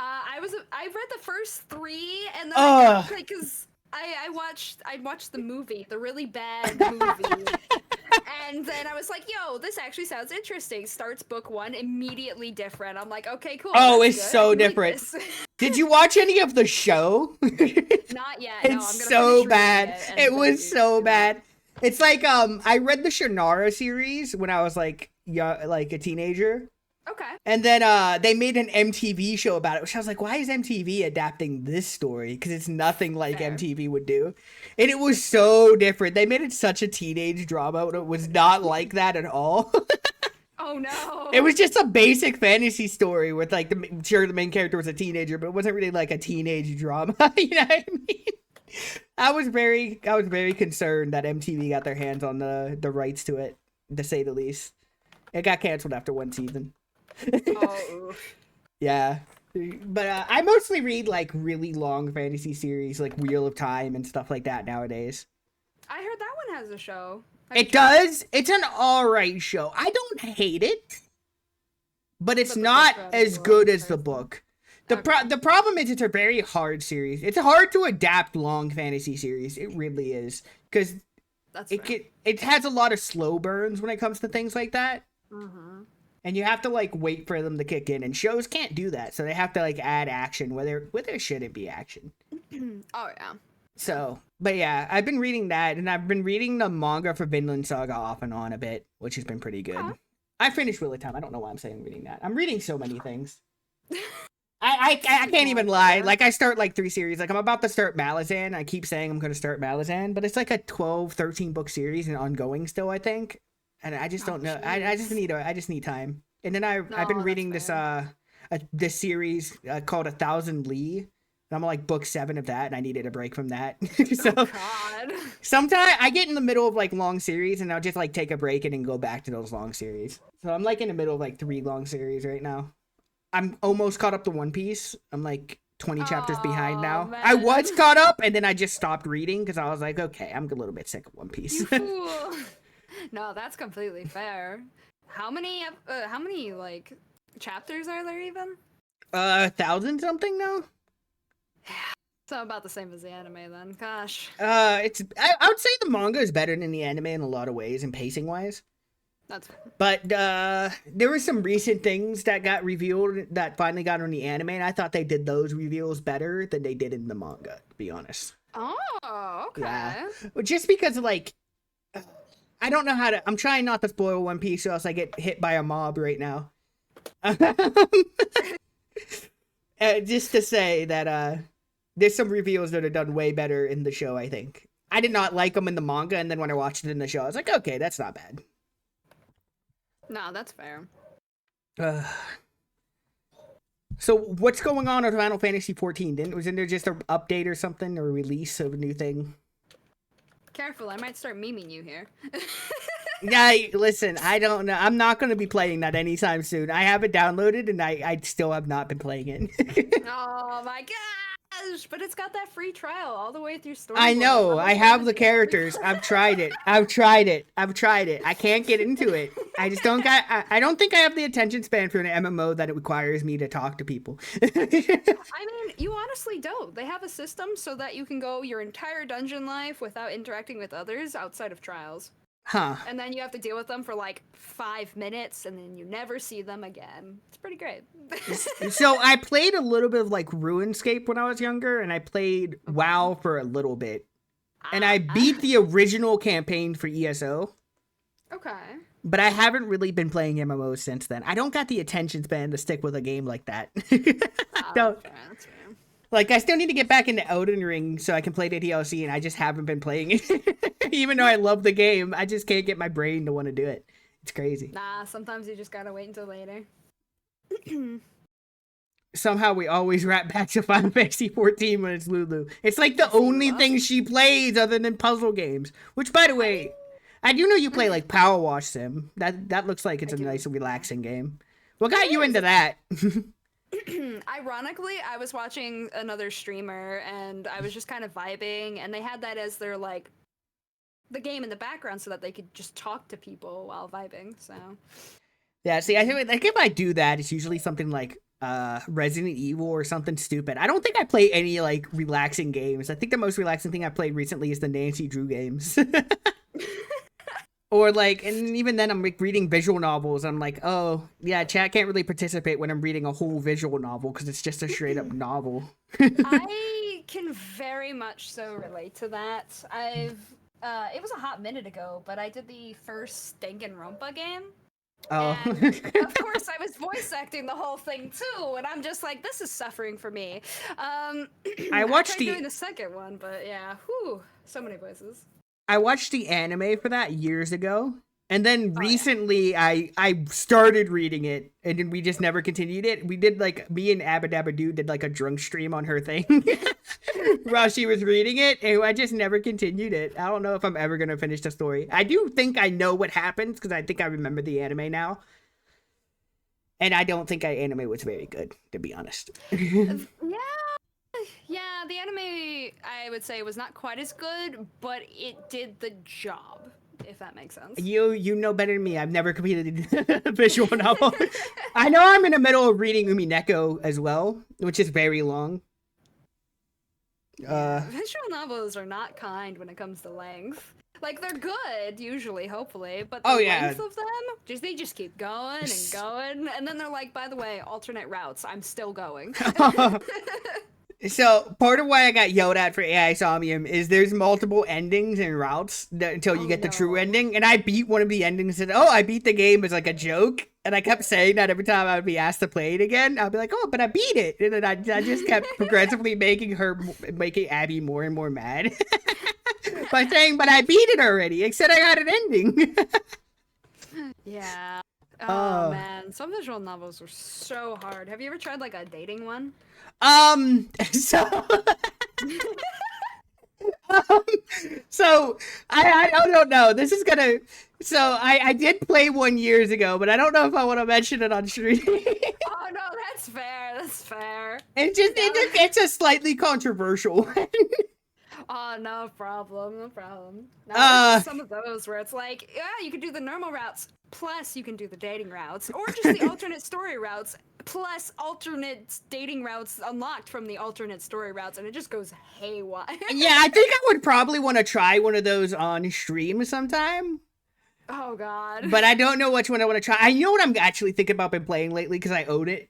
I read the first 3, and then I got, like, cause I watched the movie, the really bad movie, and then I was like, yo, this actually sounds interesting. Starts book 1, immediately different. I'm like, okay, cool. Oh, it's so different. Did you watch any of the show? Not yet. No, It's so bad. It was so bad. It's like I read the Shannara series when I was like young, like a teenager. Okay. And then they made an MTV show about it, which I was like, why is MTV adapting this story? Because it's nothing like MTV would do. And it was so different. They made it such a teenage drama, and it was not like that at all. Oh no. It was just a basic fantasy story with like the main character was a teenager, but it wasn't really like a teenage drama. You know what I mean? I was very concerned that MTV got their hands on the rights to it, to say the least. It got canceled after 1 season. Oh. Yeah. But I mostly read like really long fantasy series like Wheel of Time and stuff like that nowadays. I heard that one has a show. It does. It's an alright show. I don't hate it, but it's not as good as the book. The problem is it's a very hard series. It's hard to adapt long fantasy series. It really is, because it has a lot of slow burns when it comes to things like that. Mm-hmm. And you have to like wait for them to kick in, and shows can't do that, so they have to like add action where there shouldn't be action. Oh yeah. So, but yeah, I've been reading that, and I've been reading the manga for Vinland Saga off and on a bit, which has been pretty good. I finished Wheel of Time. I don't know why I'm saying reading that. I'm reading so many things. I can't even lie. Like, I start like 3 series. Like, I'm about to start Malazan. I keep saying I'm going to start Malazan, but it's like a 12, 13 book series and ongoing still, I think. And I just don't know. I just need time. And then I've been No, reading that's this series called 1,000 Li. And I'm like book 7 of that, and I needed a break from that. So Oh God. sometimes I get in the middle of like long series, and I'll just like take a break and then go back to those long series. So I'm like in the middle of like 3 long series right now. I'm almost caught up to One Piece. I'm like 20 chapters behind now. Man. I was caught up, and then I just stopped reading because I was like, okay, I'm a little bit sick of One Piece. You fool. No, that's completely fair. How many like chapters are there even? 1,000 something now. So about the same as the anime then. Gosh. I would say the manga is better than the anime in a lot of ways and pacing wise. That's fair. But there were some recent things that got revealed that finally got on the anime, and I thought they did those reveals better than they did in the manga, to be honest. Oh, okay. Yeah. Just because, like, I don't know how to... I'm trying not to spoil One Piece or else I get hit by a mob right now. Just to say that there's some reveals that are done way better in the show, I think. I did not like them in the manga, and then when I watched it in the show, I was like, okay, that's not bad. No, that's fair. So what's going on with Final Fantasy 14? Wasn't there just an update or something, or a release of a new thing? Careful, I might start memeing you here. Yeah, listen, I don't know. I'm not going to be playing that anytime soon. I have it downloaded, and I still have not been playing it. Oh my gosh! But it's got that free trial all the way through story. I know. mode. I have the characters. I've tried it. I can't get into it. I just don't got. I don't think I have the attention span for an MMO that it requires me to talk to people. I mean, you honestly don't. They have a system so that you can go your entire dungeon life without interacting with others outside of trials. Huh. And then you have to deal with them for like 5 minutes and then you never see them again. It's pretty great. So I played a little bit of like RuneScape when I was younger, and I played WoW for a little bit. And I beat the original campaign for ESO. Okay. But I haven't really been playing MMOs since then. I don't got the attention span to stick with a game like that. That's fair. Like, I still need to get back into Elden Ring so I can play the DLC, and I just haven't been playing it. Even though I love the game, I just can't get my brain to want to do it. It's crazy. Nah, sometimes you just gotta wait until later. Somehow we always wrap back to Final Fantasy 14 when it's Lulu. It's like the only thing she plays other than puzzle games. Which, by the way, I do know you play like Power Wash Sim. That looks like it's a nice, relaxing game. What got you into that? Ironically, I was watching another streamer and I was just kind of vibing, and they had that as their like the game in the background so that they could just talk to people while vibing. So Yeah, see, I think like if I do that, it's usually something like Resident Evil or something stupid. I don't think I play any like relaxing games. I think the most relaxing thing I played recently is the Nancy Drew games. Or like, and even then I'm like reading visual novels. I'm like, oh yeah, chat can't really participate when I'm reading a whole visual novel because it's just a straight up novel. I can very much so relate to that. It was a hot minute ago, but I did the first Danganronpa game. Oh. And of course, I was voice acting the whole thing too, and I'm just like, this is suffering for me. I watched tried doing the second one, but yeah, whew, so many voices. I watched the anime for that years ago, and then recently I started reading it, and then we just never continued it. We did like, me and Abadabadoo did like a drunk stream on her thing while she was reading it, and I just never continued it. I don't know if I'm ever gonna finish the story. I do think I know what happens because I think I remember the anime now, and I don't think anime was very good, to be honest. Yeah, the anime, I would say, was not quite as good, but it did the job, if that makes sense. You know better than me. I've never completed a visual novel. I know I'm in the middle of reading Umineko as well, which is very long. Visual novels are not kind when it comes to length. Like, they're good, usually, hopefully, but the length of them, they just keep going and going, and then they're like, by the way, alternate routes, I'm still going. So part of why I got yelled at for AI Somnium is there's multiple endings and routes until you get the true ending, and I beat one of the endings and I beat the game as like a joke, and I kept saying that every time I would be asked to play it again. I'd be like, oh, but I beat it, and then I just kept progressively making Abby more and more mad by saying, but I beat it already. It said I got an ending. Yeah. Oh man, some visual novels are so hard. Have you ever tried like a dating one? So so I don't know. This is gonna. So I did play one years ago, but I don't know if I want to mention it on stream. Oh no, that's fair. That's fair. It's a slightly controversial one. Oh, no problem. No problem. Now, there's some of those where it's like, yeah, you can do the normal routes, plus you can do the dating routes, or just the alternate story routes, plus alternate dating routes unlocked from the alternate story routes, and it just goes haywire. Yeah, I think I would probably want to try one of those on stream sometime. Oh god. But I don't know which one I want to try. I know what I'm actually thinking about been playing lately because I own it.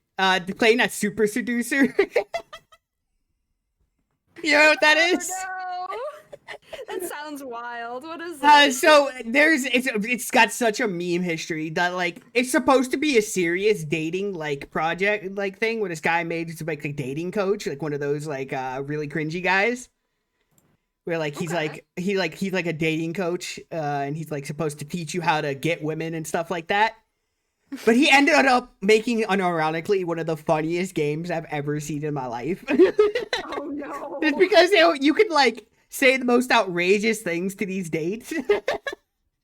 Playing that Super Seducer. You know what that is? No. That sounds wild. What is that? So it's got such a meme history that like it's supposed to be a serious dating like project like thing where this guy made like a dating coach, like one of those like really cringy guys. Where like he's like he's like a dating coach, and he's like supposed to teach you how to get women and stuff like that. But he ended up making, unironically, one of the funniest games I've ever seen in my life. Oh no! It's because you can like say the most outrageous things to these dates,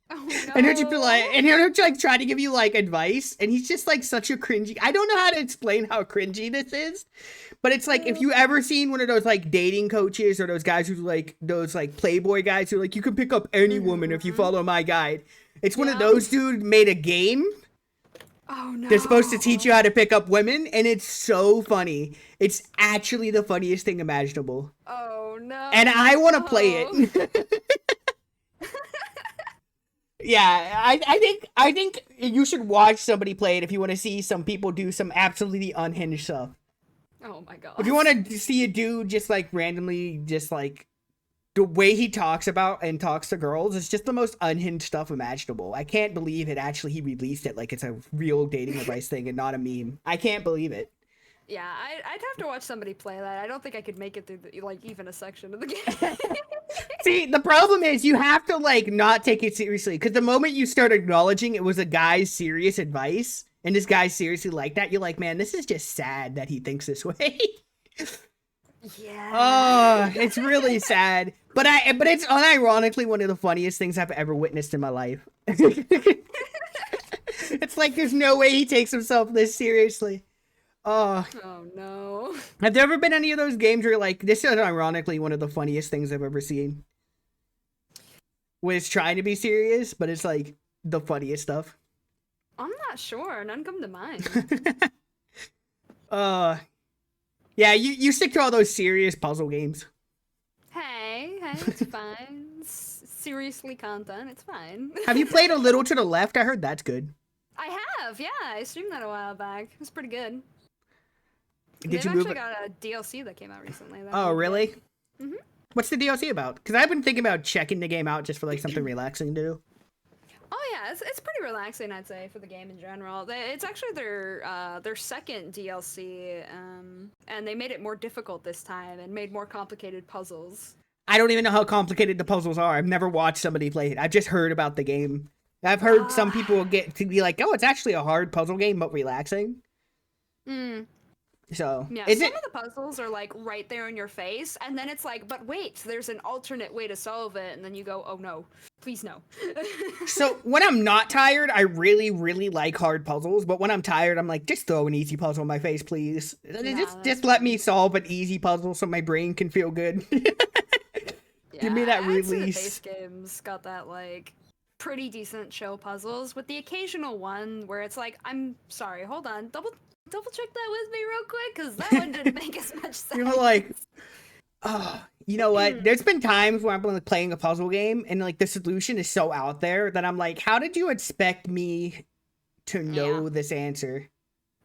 Oh no! and he'll just be like, try to give you like advice, and he's just like such a cringy. I don't know how to explain how cringy this is, but it's like if you ever seen one of those like dating coaches or those guys who like those like Playboy guys who like you can pick up any woman if you follow my guide. It's one of those dudes made a game. Oh no! They're supposed to teach you how to pick up women, and it's so funny. It's actually the funniest thing imaginable. Oh no! And I want to play it. Yeah, I think you should watch somebody play it if you want to see some people do some absolutely unhinged stuff. Oh my god! If you want to see a dude just like randomly, just like the way he talks about and talks to girls is just the most unhinged stuff imaginable. I can't believe it actually he released it like it's a real dating advice thing and not a meme. I can't believe it. Yeah, I'd have to watch somebody play that. I don't think I could make it through like even a section of the game. See, the problem is you have to like not take it seriously because the moment you start acknowledging it was a guy's serious advice and this guy's seriously like that, you're like, man, this is just sad that he thinks this way. Yeah. Oh, it's really sad. But it's unironically one of the funniest things I've ever witnessed in my life. It's like there's no way he takes himself this seriously. Oh No. Have there ever been any of those games where like this is ironically one of the funniest things I've ever seen? Where it's trying to be serious, but it's like the funniest stuff. I'm not sure. None come to mind. Yeah, you stick to all those serious puzzle games. Hey, it's fine. Seriously content, it's fine. Have you played A Little to the Left? I heard that's good. I have, yeah. I streamed that a while back. It was pretty good. Did you actually got a DLC that came out recently. Oh, really? Mm-hmm. What's the DLC about? Because I've been thinking about checking the game out just for like something relaxing to do. Oh yeah, it's pretty relaxing, I'd say, for the game in general. It's actually their second DLC, and they made it more difficult this time and made more complicated puzzles. I don't even know how complicated the puzzles are. I've never watched somebody play it. I've just heard about the game. I've heard some people get to be like, oh, it's actually a hard puzzle game, but relaxing. So, yeah, of the puzzles are like right there in your face, and then it's like, but wait, there's an alternate way to solve it, and then you go, oh no, please no. So when I'm not tired, I really, really like hard puzzles, but when I'm tired, I'm like, just throw an easy puzzle in my face, please. Just let me solve an easy puzzle so my brain can feel good. Give me that release. The base game's got that like pretty decent chill puzzles with the occasional one where it's like, I'm sorry, hold on, double check that with me real quick, because that one didn't make as much sense. You're like, oh, you know what? There's been times where I'm like playing a puzzle game and like the solution is so out there that I'm like, how did you expect me to know this answer?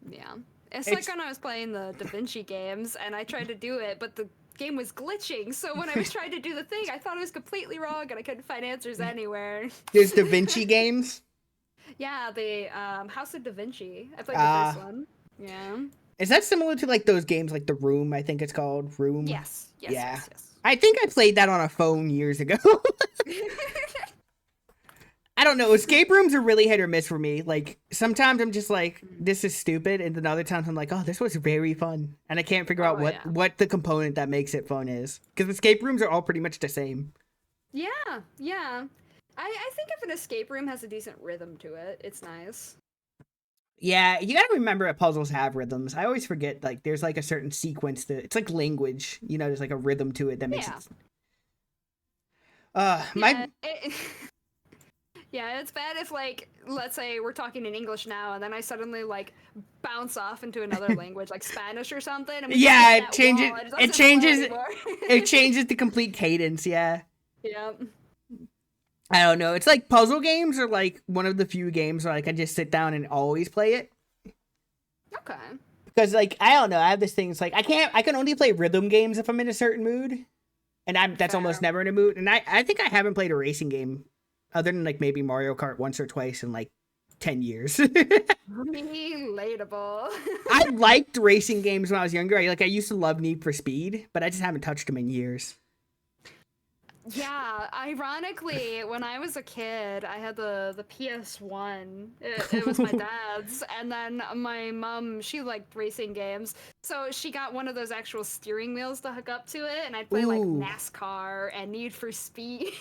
Yeah. It's like when I was playing the Da Vinci games and I tried to do it, but the game was glitching. So when I was trying to do the thing, I thought it was completely wrong and I couldn't find answers anywhere. There's Da Vinci games. Yeah, the House of Da Vinci. I played the first one. Yeah. Is that similar to like those games like The Room? I think it's called Room. Yes. Yes. Yeah. Yes. I think I played that on a phone years ago. I don't know. Escape rooms are really hit or miss for me. Like sometimes I'm just like, this is stupid, and then other times I'm like, oh, this was very fun, and I can't figure out what the component that makes it fun is. Because escape rooms are all pretty much the same. Yeah. Yeah. I think if an escape room has a decent rhythm to it, it's nice. Yeah, you gotta remember that puzzles have rhythms. I always forget, like, there's like a certain sequence that it's like language, you know, there's like a rhythm to it that makes it. Yeah, it's bad if, like, let's say we're talking in English now, and then I suddenly, like, bounce off into another language, like Spanish or something. And yeah, it changes. It changes. It changes the complete cadence. Yeah. Yeah. I don't know. It's like puzzle games are like one of the few games where like I just sit down and always play it. Okay. Because like I don't know, I have this thing. It's like I can only play rhythm games if I'm in a certain mood, and that's almost never in a mood. And I think I haven't played a racing game other than like maybe Mario Kart once or twice in like 10 years. Relatable. I liked racing games when I was younger. I used to love Need for Speed, but I just haven't touched them in years. Yeah, ironically, when I was a kid, I had the PS1. It was my dad's, and then my mom, she liked racing games, so she got one of those actual steering wheels to hook up to it, and I'd play like NASCAR and Need for Speed.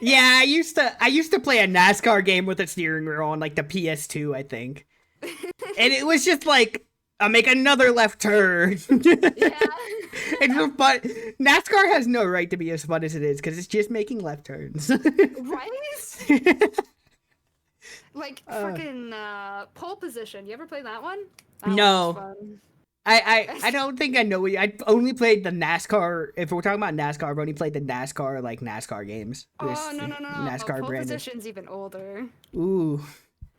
Yeah, I used to play a NASCAR game with a steering wheel on like the PS2, I think, and it was just like, I'll make another left turn. Yeah. It's so fun. NASCAR has no right to be as fun as it is because it's just making left turns. Right? Like fucking pole position. You ever play that one? No. I don't think I know. I only played the NASCAR. If we're talking about NASCAR, I've only played the NASCAR like NASCAR games. Oh no. NASCAR Pole branded. position's even older. Ooh.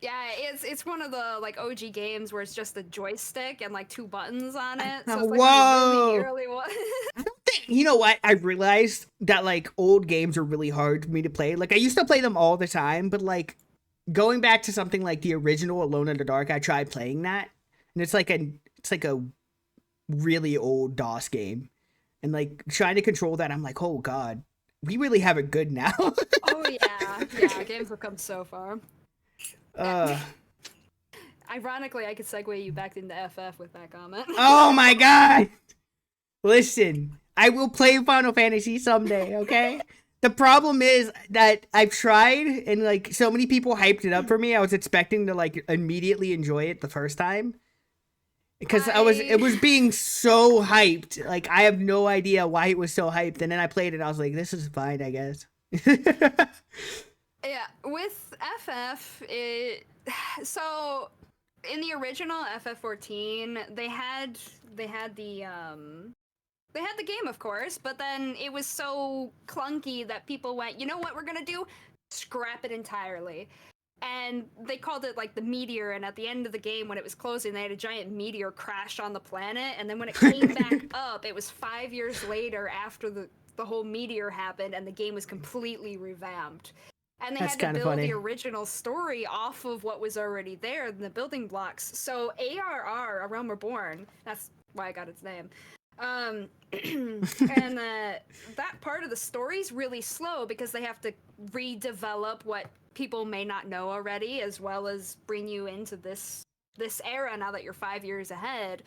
Yeah, it's one of the like OG games where it's just a joystick and like 2 buttons on it. So it's like whoa! Really early one. I don't think, you know what? I realized that like old games are really hard for me to play. Like I used to play them all the time, but like going back to something like the original Alone in the Dark, I tried playing that, and it's like a really old DOS game, and like trying to control that, I'm like, oh god, we really have it good now. Oh yeah, games have come so far. Ironically, I could segue you back into FF with that comment. Oh my god! Listen, I will play Final Fantasy someday, okay? The problem is that I've tried, and like so many people hyped it up for me. I was expecting to like immediately enjoy it the first time, because it was being so hyped. Like I have no idea why it was so hyped, and then I played it. And I was like, this is fine, I guess. Yeah, with FF, so in the original FF14, they had the game, of course, but then it was so clunky that people went, you know what we're gonna do? Scrap it entirely. And they called it like the meteor, and at the end of the game when it was closing, they had a giant meteor crash on the planet, and then when it came back up, it was 5 years later after the whole meteor happened, and the game was completely revamped. And they had to build the original story off of what was already there in the building blocks. So ARR, A Realm Reborn, that's why I got its name. And that part of the story is really slow because they have to redevelop what people may not know already, as well as bring you into this era now that you're 5 years ahead.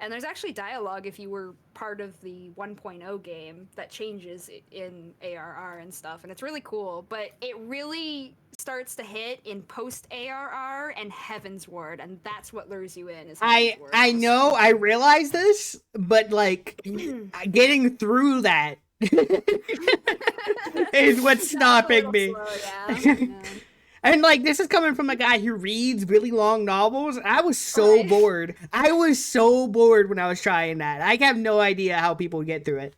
And there's actually dialogue if you were part of the 1.0 game that changes in ARR and stuff, and it's really cool. But it really starts to hit in post ARR and Heavensward, and that's what lures you in. Is I know, I realize this, but like getting through that is what's stopping me. Slow, yeah. And like this is coming from a guy who reads really long novels. I was so bored. I was so bored when I was trying that. I have no idea how people get through it.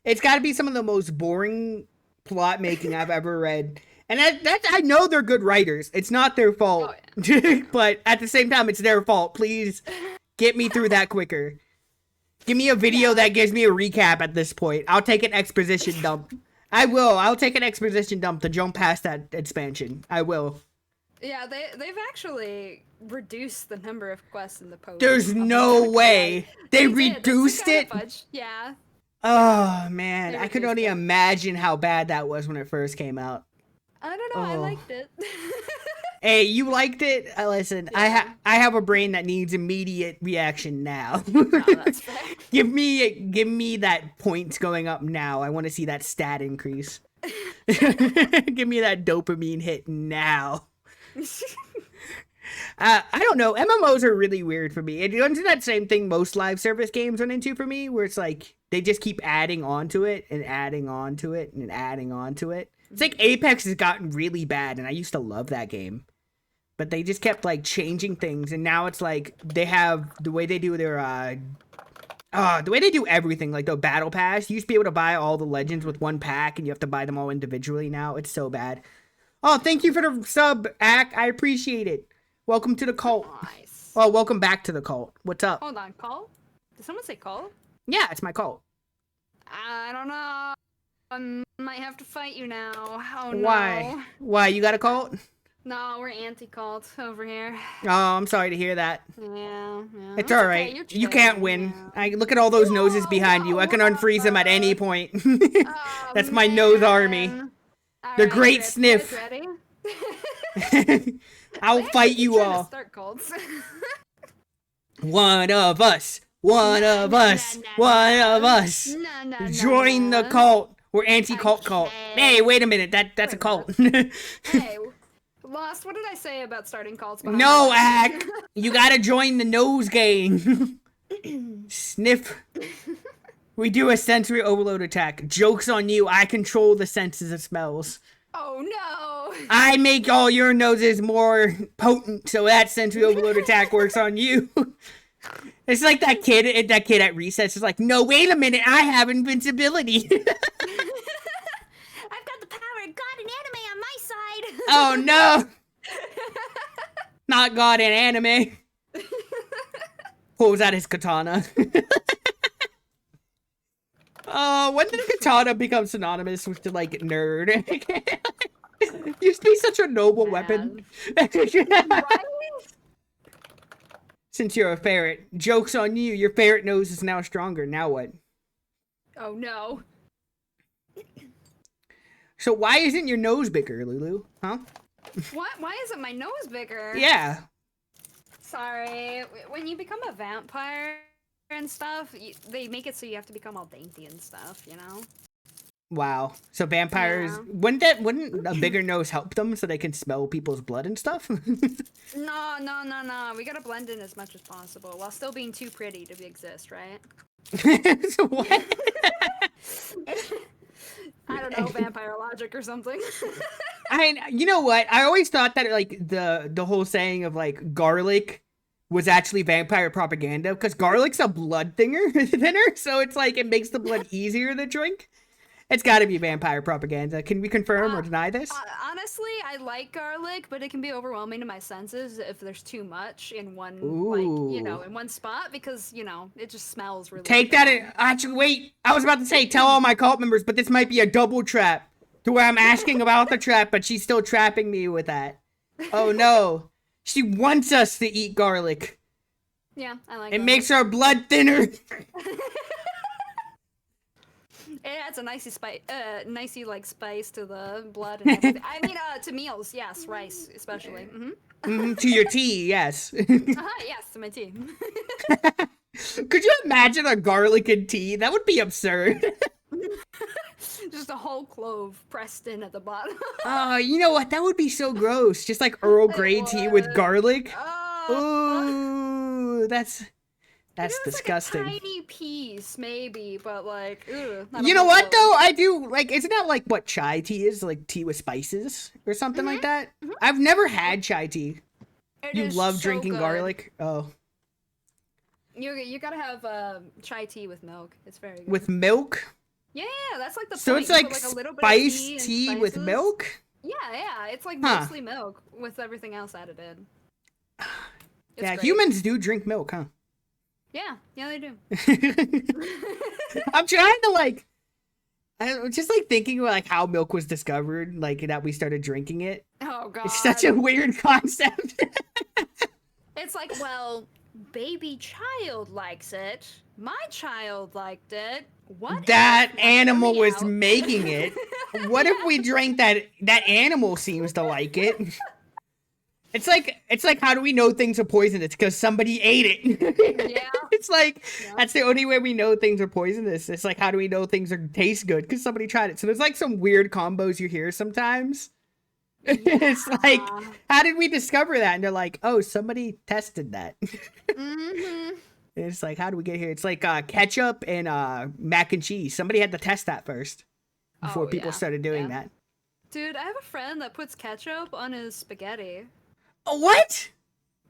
It's got to be some of the most boring plot making I've ever read. And that I know they're good writers. It's not their fault. Oh, yeah. But at the same time, it's their fault. Please Get me through that quicker. Give me a video that gives me a recap at this point. I'll take an exposition dump. I will. I'll take an exposition dump to jump past that expansion. I will. Yeah, they've actually reduced the number of quests in the post. There's no way. They reduced it? Yeah. Oh, man. I could reduced only it. imagine how bad that was when it first came out. I don't know, I Oh. liked it. Hey, you liked it? Listen, Yeah. I have a brain that needs immediate reaction now. Oh, that's fair. Give me that points going up now. I want to see that stat increase. Give me that dopamine hit now. I don't know. MMOs are really weird for me. It runs into that same thing most live service games run into for me, where it's like they just keep adding on to it and adding on to it and adding on to it. It's like Apex has gotten really bad, and I used to love that game. But they just kept like changing things, and now it's like they have the way they do their the way they do everything, like the battle pass. You used to be able to buy all the legends with one pack, and you have to buy them all individually now. It's so bad. Oh, thank you for the sub, Ack. I appreciate it. Welcome to the cult. Nice. Oh, welcome back to the cult. What's up? Hold on, call? Did someone say call? Yeah, it's my cult. I don't know. I might have to fight you now. Oh Why? no. Why? You got a cult? No, we're anti-cult over here. Oh, I'm sorry to hear that. Yeah. It's okay, alright. you're You can't chill, win. yeah. I look at all those noses Whoa, behind you. I can whoa, unfreeze them at any point. Oh, That's my nose army. man. The Alright, Great Rip, Sniff. you guys ready? I'll They fight actually you trying to all. start cults. One of us. One of us. One of us. Join the cult. We're anti-cult cult. Okay. Hey, wait a minute. That's a Wait a cult. Hey, Lost, what did I say about starting cults? behind No, my back? Ack. You gotta join the nose gang. Sniff. We do a sensory overload attack. Joke's on you. I control the senses of smells. Oh no! I make all your noses more potent, so that sensory overload attack works on you. It's like that kid at recess is like, no, wait a minute, I have invincibility. I've got the power of God and anime on my side. Oh no! Not God in anime. Pulls out his katana. Oh, when did katana become synonymous with the like nerd? Used to be such a noble weapon. Right? Since you're a ferret, joke's on you. Your ferret nose is now stronger. Now what? Oh no. So why isn't your nose bigger, Lulu? Huh? What? Why isn't my nose bigger? Yeah. Sorry. When you become a vampire and stuff, they make it so you have to become all dainty and stuff, you know? Wow. So vampires, Yeah. wouldn't a bigger nose help them so they can smell people's blood and stuff? No. We gotta blend in as much as possible while still being too pretty to exist, right? So what? I don't know, vampire logic or something. I mean, you know what? I always thought that like the whole saying of like garlic was actually vampire propaganda because garlic's a blood thinner, so it's like it makes the blood easier to drink. It's got to be vampire propaganda. Can we confirm or deny this? Honestly, I like garlic, but it can be overwhelming to my senses if there's too much in one, in one spot because, it just smells really Take that in. Actually, wait. I was about to say, tell all my cult members, but this might be a double trap to where I'm asking about the trap, but she's still trapping me with that. Oh no. She wants us to eat garlic. Yeah, I like It garlic. makes our blood thinner. It adds a nicey spice to the blood and everything. I mean, to meals, yes, rice especially. To your tea, yes. Yes, to my tea. Could you imagine a garlic and tea? That would be absurd. Just a whole clove pressed in at the bottom. Oh, you know what? That would be so gross. Just like Earl Grey tea with garlic. Ooh, that's disgusting. Like a tiny piece, maybe, but like, You know what though? I do like. Isn't that like what chai tea is? Like tea with spices or something like that. I've never had chai tea. You love so drinking good. garlic? Oh, You gotta have chai tea with milk. It's very good. with milk. Yeah, that's like the So point. it's You like put, a little bit of spiced and tea with spices. milk. Yeah, it's like Huh. mostly milk with everything else added in. It's Yeah, great. humans do drink milk, huh? Yeah, they do. I'm trying to like, I'm just like thinking about like how milk was discovered, like that we started drinking it. Oh god. It's such a weird concept. It's like, well, baby child likes it. My child liked it. What That if? Now, animal hear me was out. making it. What if we drank that animal seems to like it? It's like how do we know things are poisonous? Because somebody ate it. Yeah. It's like Yeah. that's the only way we know things are poisonous. It's like how do we know things are taste good? Because somebody tried it. So there's like some weird combos you hear sometimes. It's like Yeah. how did we discover that? And they're like, oh, somebody tested that. Mm-hmm. And it's like how do we get here? It's like ketchup and mac and cheese. Somebody had to test that first before Oh, people yeah. started doing Yeah. that. Dude, I have a friend that puts ketchup on his spaghetti. Oh, what?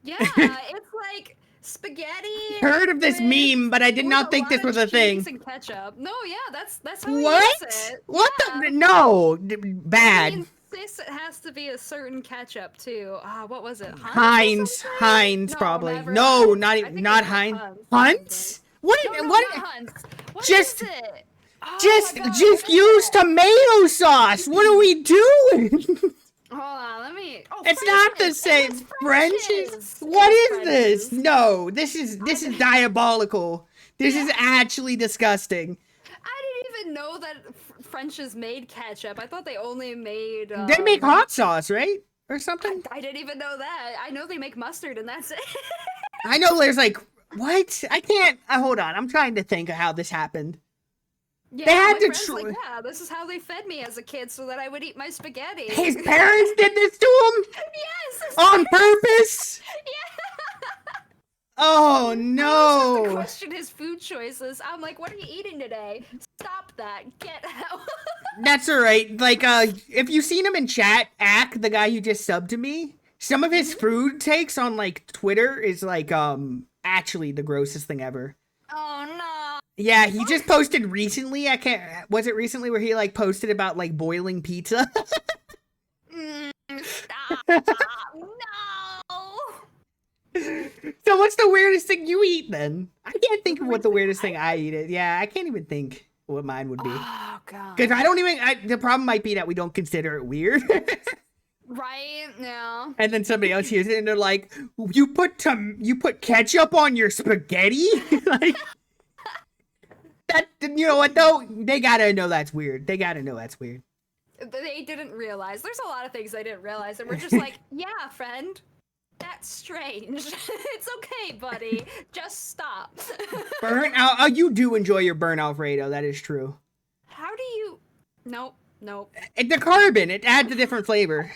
Yeah, it's like spaghetti. Heard of this with- meme, but I did with not think lot this of was a thing. cheese and ketchup. No, yeah, that's how he What? eats it. What Yeah. the? No, bad. He insists it has to be a certain ketchup too. What was it? Heinz, or something? Heinz, No, probably. never No, Heinz. not I even, think not it was Heinz. Hunt's. Hunts? What? No, What? not Hunt's. What Just- is it? Oh Just, my God, just what is use it? tomato sauce. What are we doing? Hold on, let me. Oh, It's not the French's. same. It was French's. French's. What It is was this? French's. No, this is diabolical. This is actually disgusting. I didn't even know that French's made ketchup. I thought they only made. They make hot sauce, right? Or something? I didn't even know that. I know they make mustard, and that's it. I know there's like, what? I can't. Hold on. I'm trying to think of how this happened. Yeah, They had my to friend's tr- like, yeah, this is how they fed me as a kid, so that I would eat my spaghetti. His parents did this to him Yes. on purpose? Yeah. Oh I always have to no. question his food choices. I'm like, what are you eating today? Stop that. Get out. That's alright. Like, if you've seen him in chat, Ack, the guy who just subbed to me, some of his food takes on like Twitter is like actually the grossest thing ever. Oh no. Yeah, he just posted recently. I can't. Was it recently where he like posted about like boiling pizza? Stop. No. So what's the weirdest thing you eat then? I can't think of what the weirdest thing I eat is. Yeah, I can't even think what mine would be. Oh god. Because I don't even. The problem might be that we don't consider it weird. Right? Yeah. And then somebody else hears it and they're like, "You put ketchup on your spaghetti?" Like that. You know what though? They gotta know that's weird. They gotta know that's weird. They didn't realize. There's a lot of things they didn't realize, and we're just like, yeah, friend. That's strange. It's okay, buddy. Just stop. Burnt out. Oh, you do enjoy your burnt Alfredo. That is true. How do you? Nope. Nope. The carbon, it adds a different flavor.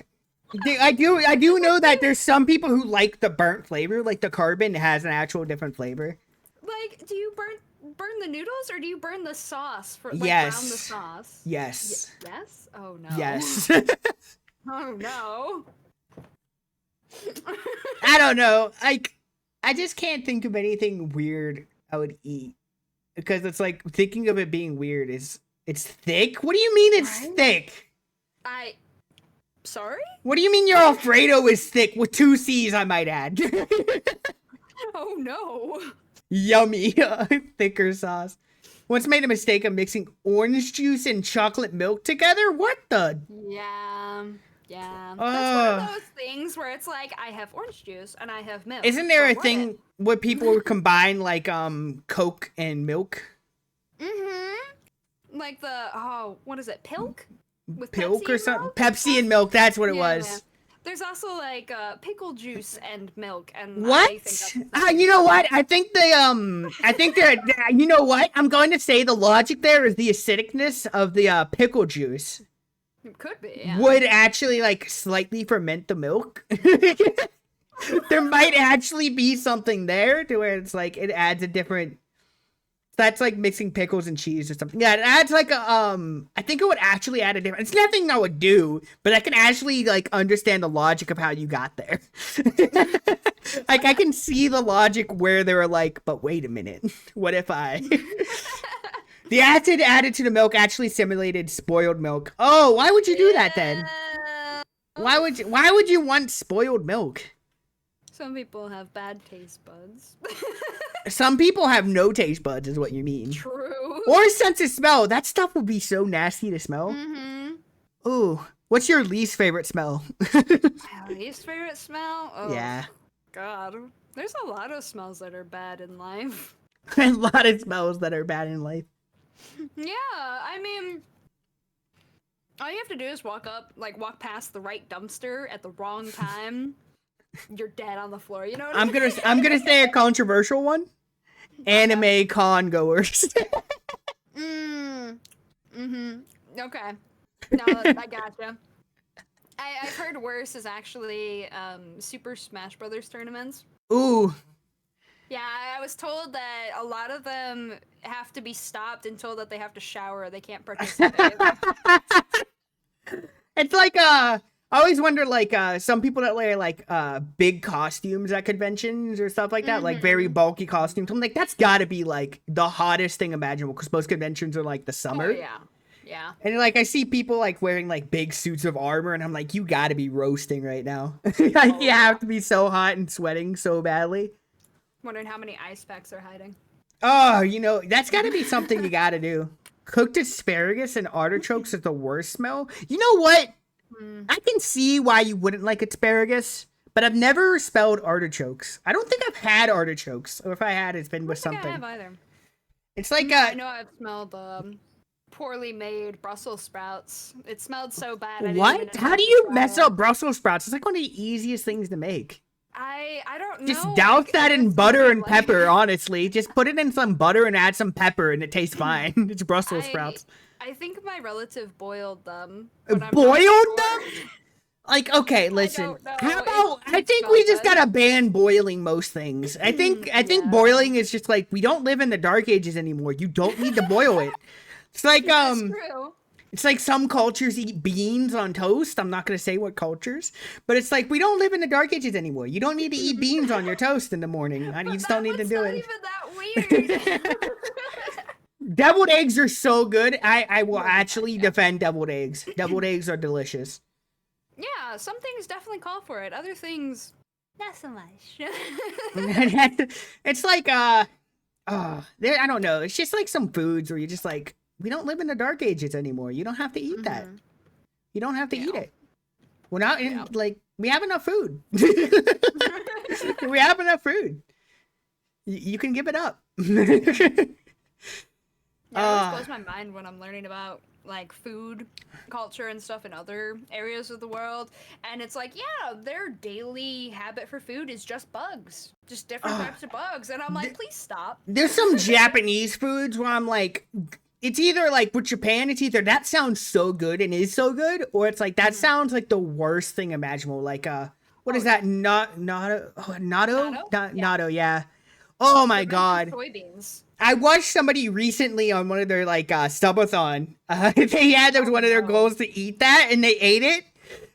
I do know that there's some people who like the burnt flavor, like the carbon has an actual different flavor. Like, do you burn the noodles, or do you burn the sauce for like Yes. brown the sauce? Yes. Yes. Oh no. Yes. Oh no. I don't know. Like, I just can't think of anything weird I would eat. Because it's like, thinking of it being weird is, it's thick? What do you mean it's Right? thick? Sorry? What do you mean your Alfredo is thick with 2 C's, I might add? Oh no. Yummy. Thicker sauce. Once made a mistake of mixing orange juice and chocolate milk together? What the? Yeah. Yeah. That's one Ugh. of those things where it's like, I have orange juice and I have milk. Isn't there a but thing where people would combine like Coke and milk? Mm-hmm. Like what is it? Pilk? With Pilk Pepsi or and something? milk? Pepsi and milk, that's what it Yeah. was. There's also like pickle juice and milk, and What? I think that's You know what? I think you know what? I'm going to say the logic there is the acidicness of the pickle juice it could be. Yeah. would actually like slightly ferment the milk. There might actually be something there to where it's like it adds a different. That's like mixing pickles and cheese or something. Yeah, it adds like a I think it would actually add a different. It's nothing I would do, but I can actually like understand the logic of how you got there. Like I can see the logic where they were like, but wait a minute, what if I? The acid added to the milk actually simulated spoiled milk. Oh, why would you do that then? Why would you want spoiled milk? Some people have bad taste buds. Some people have no taste buds, is what you mean. True. Or sense of smell. That stuff would be so nasty to smell. Mm-hmm. Ooh. What's your least favorite smell? My least favorite smell? Oh, Yeah. God. There's a lot of smells that are bad in life. A lot of smells that are bad in life. Yeah, I mean, all you have to do is walk past the right dumpster at the wrong time. You're dead on the floor. You know what I mean? I'm gonna say a controversial one. Anime con goers. Mm-hmm. Okay. No, I gotcha. I've heard worse is actually Super Smash Brothers tournaments. Ooh. Yeah, I was told that a lot of them have to be stopped and told that they have to shower. They can't participate. It's like I always wonder like some people that wear like big costumes at conventions or stuff like that, like very bulky costumes. I'm like, that's gotta be like the hottest thing imaginable because most conventions are like the summer. Oh, yeah. Yeah. And like I see people like wearing like big suits of armor and I'm like, you gotta be roasting right now. Like you have to be so hot and sweating so badly. Wondering how many ice packs are hiding. Oh, you know, that's gotta be something you gotta do. Cooked asparagus and artichokes is the worst smell. You know what? I can see why you wouldn't like asparagus, but I've never smelled artichokes. I don't think I've had artichokes, or if I had, it's been with I don't think I something. have either. It's like I know I've smelled poorly made Brussels sprouts. It smelled so bad. I didn't what? even How do attempt you to try mess it. up Brussels sprouts? It's like one of the easiest things to make. I don't know. Just douse like, that it in was butter and like- pepper, honestly. Just put it in some butter and add some pepper and it tastes fine. It's Brussels sprouts. I think my relative boiled them. but I'm not Boiled sure. them? Like, okay, listen. don't know. How It about I didn't think smell we just good. gotta ban boiling most things. I think Yeah. boiling is just like we don't live in the dark ages anymore. You don't need to boil it. It's like That's true. it's like some cultures eat beans on toast. I'm not gonna say what cultures, but it's like we don't live in the dark ages anymore. You don't need to eat beans on your toast in the morning. You just don't need to do it. It's not even that weird. Deviled eggs are so good. I will Oh, actually yeah. defend deviled eggs. Deviled eggs are delicious. Yeah, some things definitely call for it. Other things, not so much. It's like I don't know. It's just like some foods where you're just like, we don't live in the dark ages anymore. You don't have to eat that. You don't have to eat Yeah. it. We're not in Yeah. like we have enough food. We have enough food. You can give it up. Yeah, it always blows my mind when I'm learning about like food culture and stuff in other areas of the world, and it's like, yeah, their daily habit for food is just bugs, just different types of bugs, and I'm like, please stop. There's some Japanese foods where I'm like, it's either like with Japan, it's either that sounds so good and is so good, or it's like that sounds like the worst thing imaginable. Like what is that? Natto? Natto, yeah. Oh my god. Soybeans. I watched somebody recently on one of their like subathon. They had as one of their goals to eat that, and they ate it,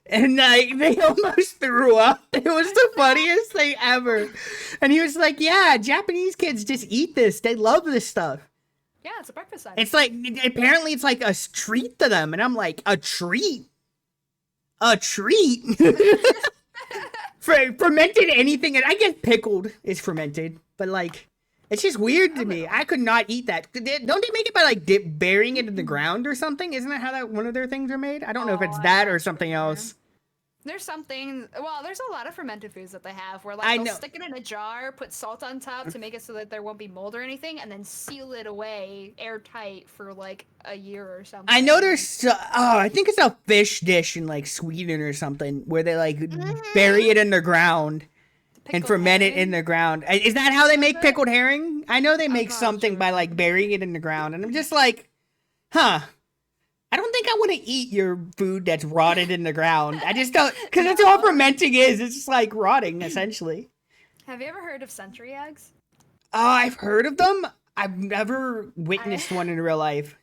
and like they almost threw up. It was the funniest thing ever. And he was like, "Yeah, Japanese kids just eat this. They love this stuff. Yeah, it's a breakfast item. It's like apparently it's like a treat to them." And I'm like, "A treat? A treat?" Fermented anything, and I guess pickled is fermented, but like. It's just weird to me. I could not eat that. Don't they make it by like burying it in the ground or something? Isn't that how that one of their things are made? I don't know if it's I'm that not or something sure. else. There's something. Well, there's a lot of fermented foods that they have where I like they'll know. stick it in a jar, put salt on top to make it so that there won't be mold or anything, and then seal it away airtight for like a year or something. I know there's. I think it's a fish dish in like Sweden or something where they like bury it in the ground and Pickled ferment it in herring. the ground. Is that how they make pickled herring? I know they make not something by sure. like burying it in the ground, and I'm just like, huh. I don't think I want to eat your food that's rotted in the ground. I just don't, because that's all fermenting is. It's just like rotting, essentially. Have you ever heard of century eggs? Oh, I've heard of them. I've never witnessed one in real life.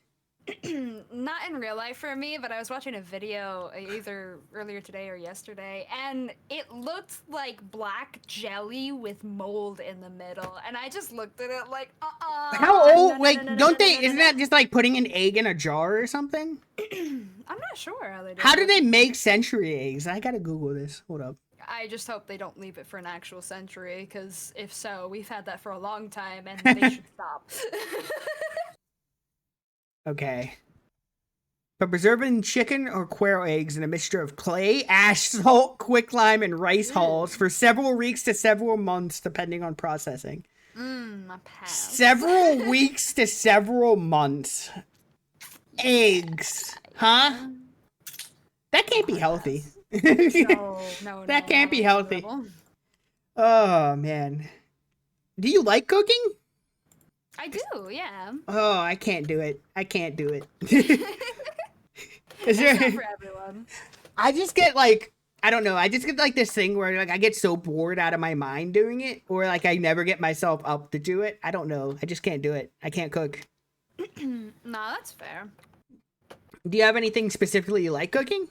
Not in real life for me, but I was watching a video either earlier today or yesterday, and it looked like black jelly with mold in the middle, and I just looked at it like, How old? no, Like, no, no, don't no, they? no, no, Isn't no. that just like putting an egg in a jar or something? I'm not sure how they do How do it. they make century eggs? I gotta Google this. Hold up. I just hope they don't leave it for an actual century, because if so, we've had that for a long time, and they should stop. Okay. But preserving chicken or quail eggs in a mixture of clay, ash, salt, quicklime, and rice hulls for several weeks to several months, depending on processing. I pass. Several weeks to several months. Eggs. Huh? That can't be healthy. No, That can't be no, healthy. no. Oh, man. Do you like cooking? I do, yeah. Oh, I can't do it. I can't do it. It's not for everyone. I just get like, I don't know. I just get like this thing where like I get so bored out of my mind doing it, or like I never get myself up to do it. I don't know. I just can't do it. I can't cook. No, that's fair. Do you have anything specifically you like cooking?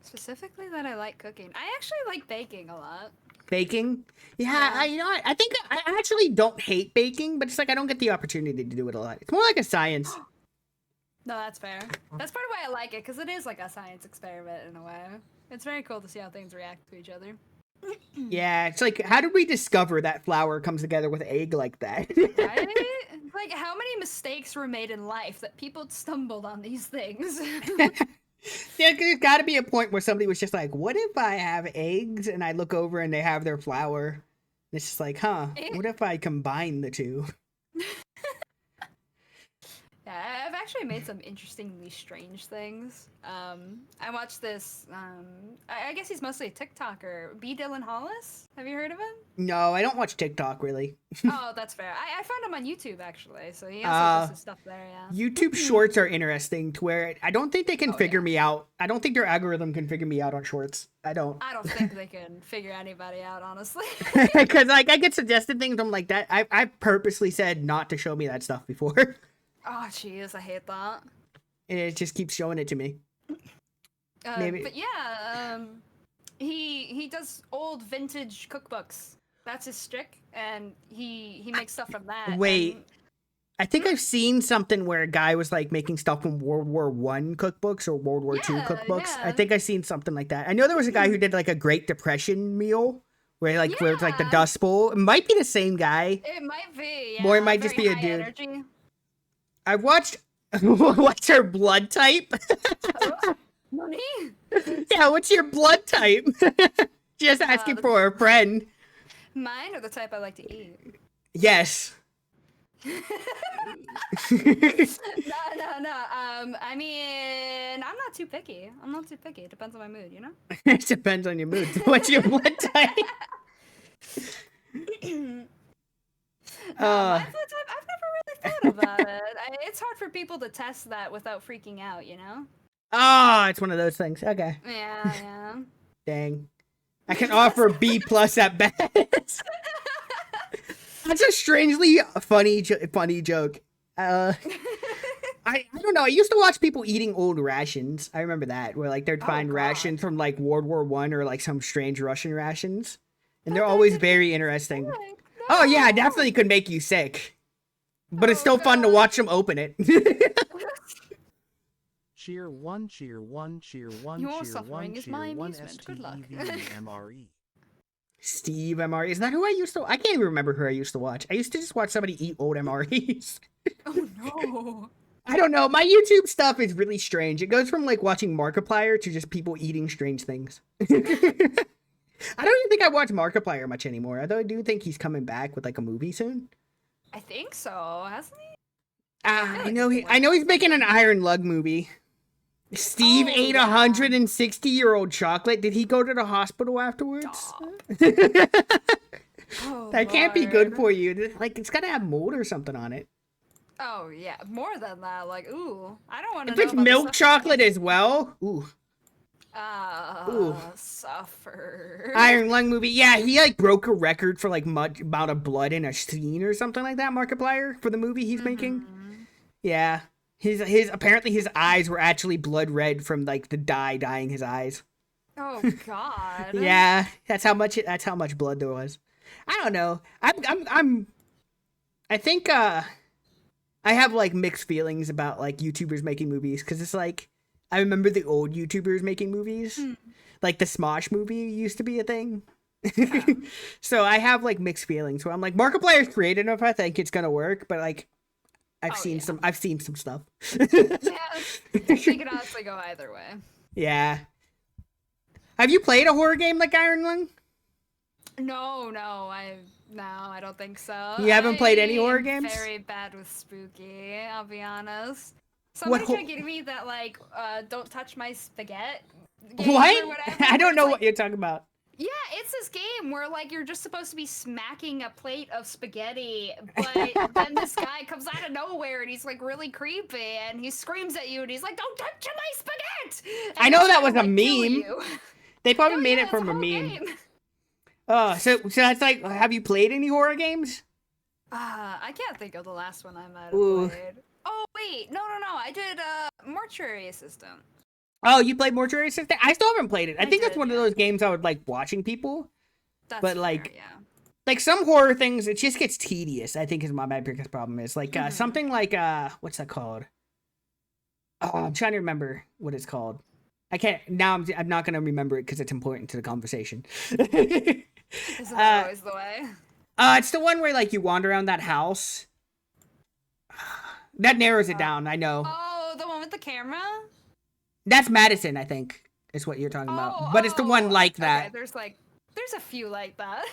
Specifically that I like cooking. I actually like baking a lot. Baking? Yeah, Yeah. you know what? I think I actually don't hate baking, but it's like I don't get the opportunity to do it a lot. It's more like a science. No, that's fair. That's part of why I like it, because it is like a science experiment in a way. It's very cool to see how things react to each other. Yeah, it's like, how did we discover that flour comes together with egg like that? Right? Like, how many mistakes were made in life that people stumbled on these things? Yeah, there's got to be a point where somebody was just like, what if I have eggs and I look over and they have their flour? And it's just like, huh, what if I combine the two? Yeah, I've actually made some interestingly strange things. I watched this, I guess he's mostly a TikToker, B. Dylan Hollis. Have you heard of him? No, I don't watch TikTok really. Oh, that's fair. I found him on YouTube, actually, so he also does his stuff there, yeah. YouTube shorts are interesting to where I don't think they can figure me out. I don't think their algorithm can figure me out on shorts. I don't. I don't think they can figure anybody out, honestly. Because like I get suggested things, I'm like that. I purposely said not to show me that stuff before. Oh, jeez, I hate that. And it just keeps showing it to me. Maybe. But yeah, he does old vintage cookbooks. That's his shtick, and he makes stuff from that. Wait. and- I think I've seen something where a guy was like making stuff from World War One cookbooks or World War Two Yeah, cookbooks. I yeah. think I've seen something like that. I know there was a guy who did like a Great Depression meal where like where it's like the Yeah. Dust Bowl. It might be the same guy. It might be, Or it yeah, might just very be a high dude. Energy. I've watched. What's her blood type? Money? Yeah, what's your blood type? Just asking for a friend. Mine are the type I like to eat. Yes. No. I mean, I'm not too picky. It depends on my mood, you know? It depends on your mood. What's your blood type? My blood type, I've never really thought about it. It's hard for people to test that without freaking out, you know? Oh, it's one of those things. Okay. Yeah. Dang. I can offer B plus at best. That's a strangely funny joke. I don't know. I used to watch people eating old rations. I remember that, where like they'd find God. rations from like World War One or like some strange Russian rations, and they're always very interesting. Oh yeah, it definitely could make you sick, but it's still fun to watch them open it. Cheer one, cheer one, cheer one, Your cheer suffering one, is cheer my one, amusement. Good luck. STEVMRE. Steve MRE. Is that who I used to? I can't even remember who I used to watch. I used to just watch somebody eat old MREs. Oh no. I don't know. My YouTube stuff is really strange. It goes from like watching Markiplier to just people eating strange things. I don't even think I watch Markiplier much anymore. Although I do think he's coming back with like a movie soon. I think so, hasn't he? I know he's making an Iron Lug movie. Steve Oh, ate yeah. 160-year-old chocolate. Did he go to the hospital afterwards? Stop. Oh, That can't be good Lord. for you. Like it's gotta have mold or something on it. Oh yeah, more than that. Like, ooh, I don't want to If know it's about the milk stuff- chocolate as well, ooh. Ooh. Suffer. Iron Lung movie. Yeah, he like broke a record for like much amount of blood in a scene or something like that. Markiplier for the movie he's making. Mhm. Yeah, his apparently his eyes were actually blood red from like the dyeing his eyes. Oh God. Yeah, that's how much blood there was. I don't know. I think I have like mixed feelings about like YouTubers making movies because it's like I remember the old YouTubers making movies. Hmm. Like the Smosh movie used to be a thing. Yeah. So I have like mixed feelings where I'm like, Markiplier's creative enough, I think it's gonna work, but like I've Oh, seen yeah. I've seen some stuff. Yeah, they could honestly go either way. Yeah. Have you played a horror game like Iron Lung? No, I don't think so. You haven't played any horror I'm games? very bad with spooky, I'll be honest. What Somebody ho- tried getting me that like don't touch my spaghetti game or What? whatever. I don't it's know like, what you're talking about. yeah, it's this game where like you're just supposed to be smacking a plate of spaghetti, but then this guy comes out of nowhere and he's like really creepy and he screams at you and he's like, "Don't touch my spaghetti!" And I know he's that trying was to, a like, kill meme. you. They probably No, made yeah, it it's from a whole meme. game. Oh, so that's like, have you played any horror games? I can't think of the last one I might have Ooh. played. Oh wait, no, I did Mortuary Assistant. Oh, you played Mortuary Assistant? I still haven't played it. I I think that's did, one of yeah. those games I would like watching people. That's But, fair, like, yeah. Like some horror things, it just gets tedious. I think is my biggest problem. Is like Mhm. something like what's that called? Oh, I'm trying to remember what it's called. I can't now. I'm not gonna remember it because it's important to the conversation. Isn't that always the way? It's the one where like you wander around that house. That narrows it down. I know. Oh, the one with the camera? That's Madison. I think is what you're talking about. But it's the one like that. Okay, there's a few like that.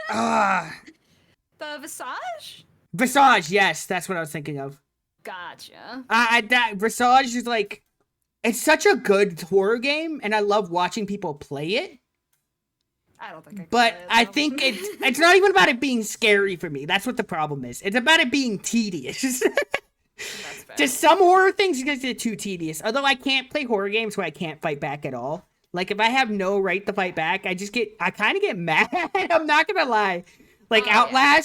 Ah, The Visage? Visage. Yes, that's what I was thinking of. Gotcha. That Visage is like, it's such a good horror game, and I love watching people play it. I don't think I could But play it, I though. think it's not even about it being scary for me. That's what the problem is. It's about it being tedious. That's fair. Just some horror things just get too tedious. Although I can't play horror games where I can't fight back at all. Like if I have no right to fight back, I kind of get mad. I'm not gonna lie. Like Oh, yeah.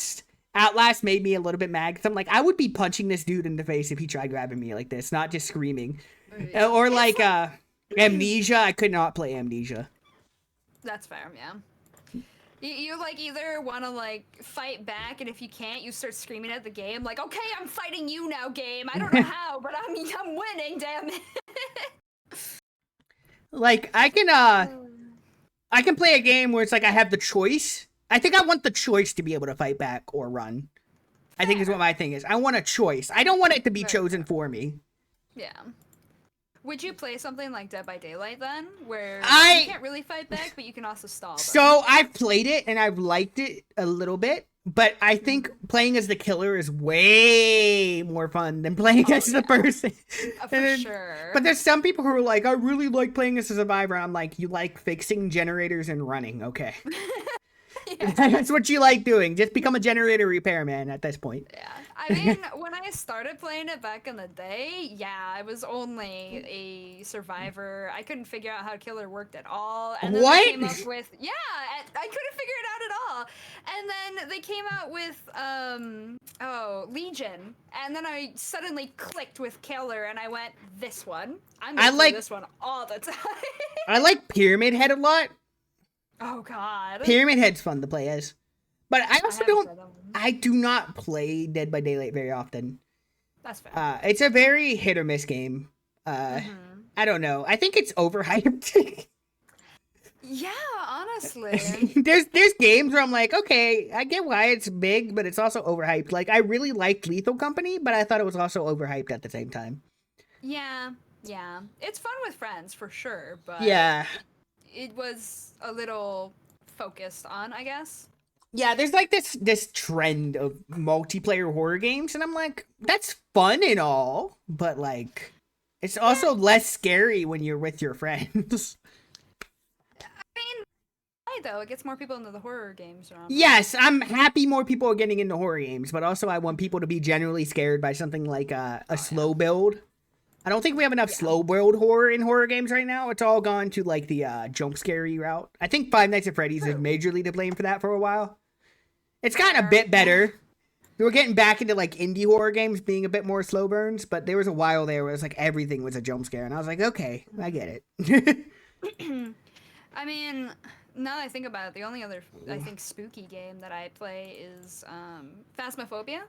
Outlast made me a little bit mad because I'm like, I would be punching this dude in the face if he tried grabbing me like this, not just screaming. Or like Amnesia, I could not play Amnesia. That's fair, yeah. You like either want to like fight back, and if you can't, you start screaming at the game, like, "Okay, I'm fighting you now, game. I don't know how, but I'm winning, damn it." Like I can play a game where it's like I have the choice. I think I want the choice to be able to fight back or run. I think is what my thing is. I want a choice. I don't want it to be Fair, chosen for me. Yeah. Would you play something like Dead by Daylight then, where I- you can't really fight back, but you can also stall them? So I've played it and I've liked it a little bit, but I think playing as the killer is way more fun than playing as the person. For And then- sure. But there's some people who are like, I really like playing as a survivor. I'm like, you like fixing generators and running, okay? That's what you like doing. Just become a generator repairman at this point. Yeah. I mean, when I started playing it back in the day, yeah, I was only a survivor. I couldn't figure out how killer worked at all. And then What? they came up with I couldn't figure it out at all. And then they came out with Legion. And then I suddenly clicked with killer and I went, this one. I'm gonna play this one all the time. I like Pyramid Head a lot. Oh god. Pyramid Head's fun to play as. But I also haven't don't. played that one. I do not play Dead by Daylight very often. That's fair. It's a very hit or miss game. Mhm. I don't know. I think it's overhyped. Yeah, honestly. there's games where I'm like, okay, I get why it's big, but it's also overhyped. Like I really liked Lethal Company, but I thought it was also overhyped at the same time. Yeah. It's fun with friends for sure, but Yeah. it was a little focused on, I guess. Yeah, there's like this trend of multiplayer horror games, and I'm like, that's fun and all, but like, it's also less scary when you're with your friends. I mean, why though? It gets more people into the horror games around. Yes, I'm happy more people are getting into horror games, but also I want people to be generally scared by something like a slow build. I don't think we have enough slow build horror in horror games right now. It's all gone to like the jump scary route. I think Five Nights at Freddy's is majorly to blame for that for a while. It's gotten a bit better. We're getting back into like indie horror games being a bit more slow burns, but there was a while there where it was like everything was a jump scare, and I was like, okay, I get it. I mean, now that I think about it, the only other I think spooky game that I play is Phasmophobia.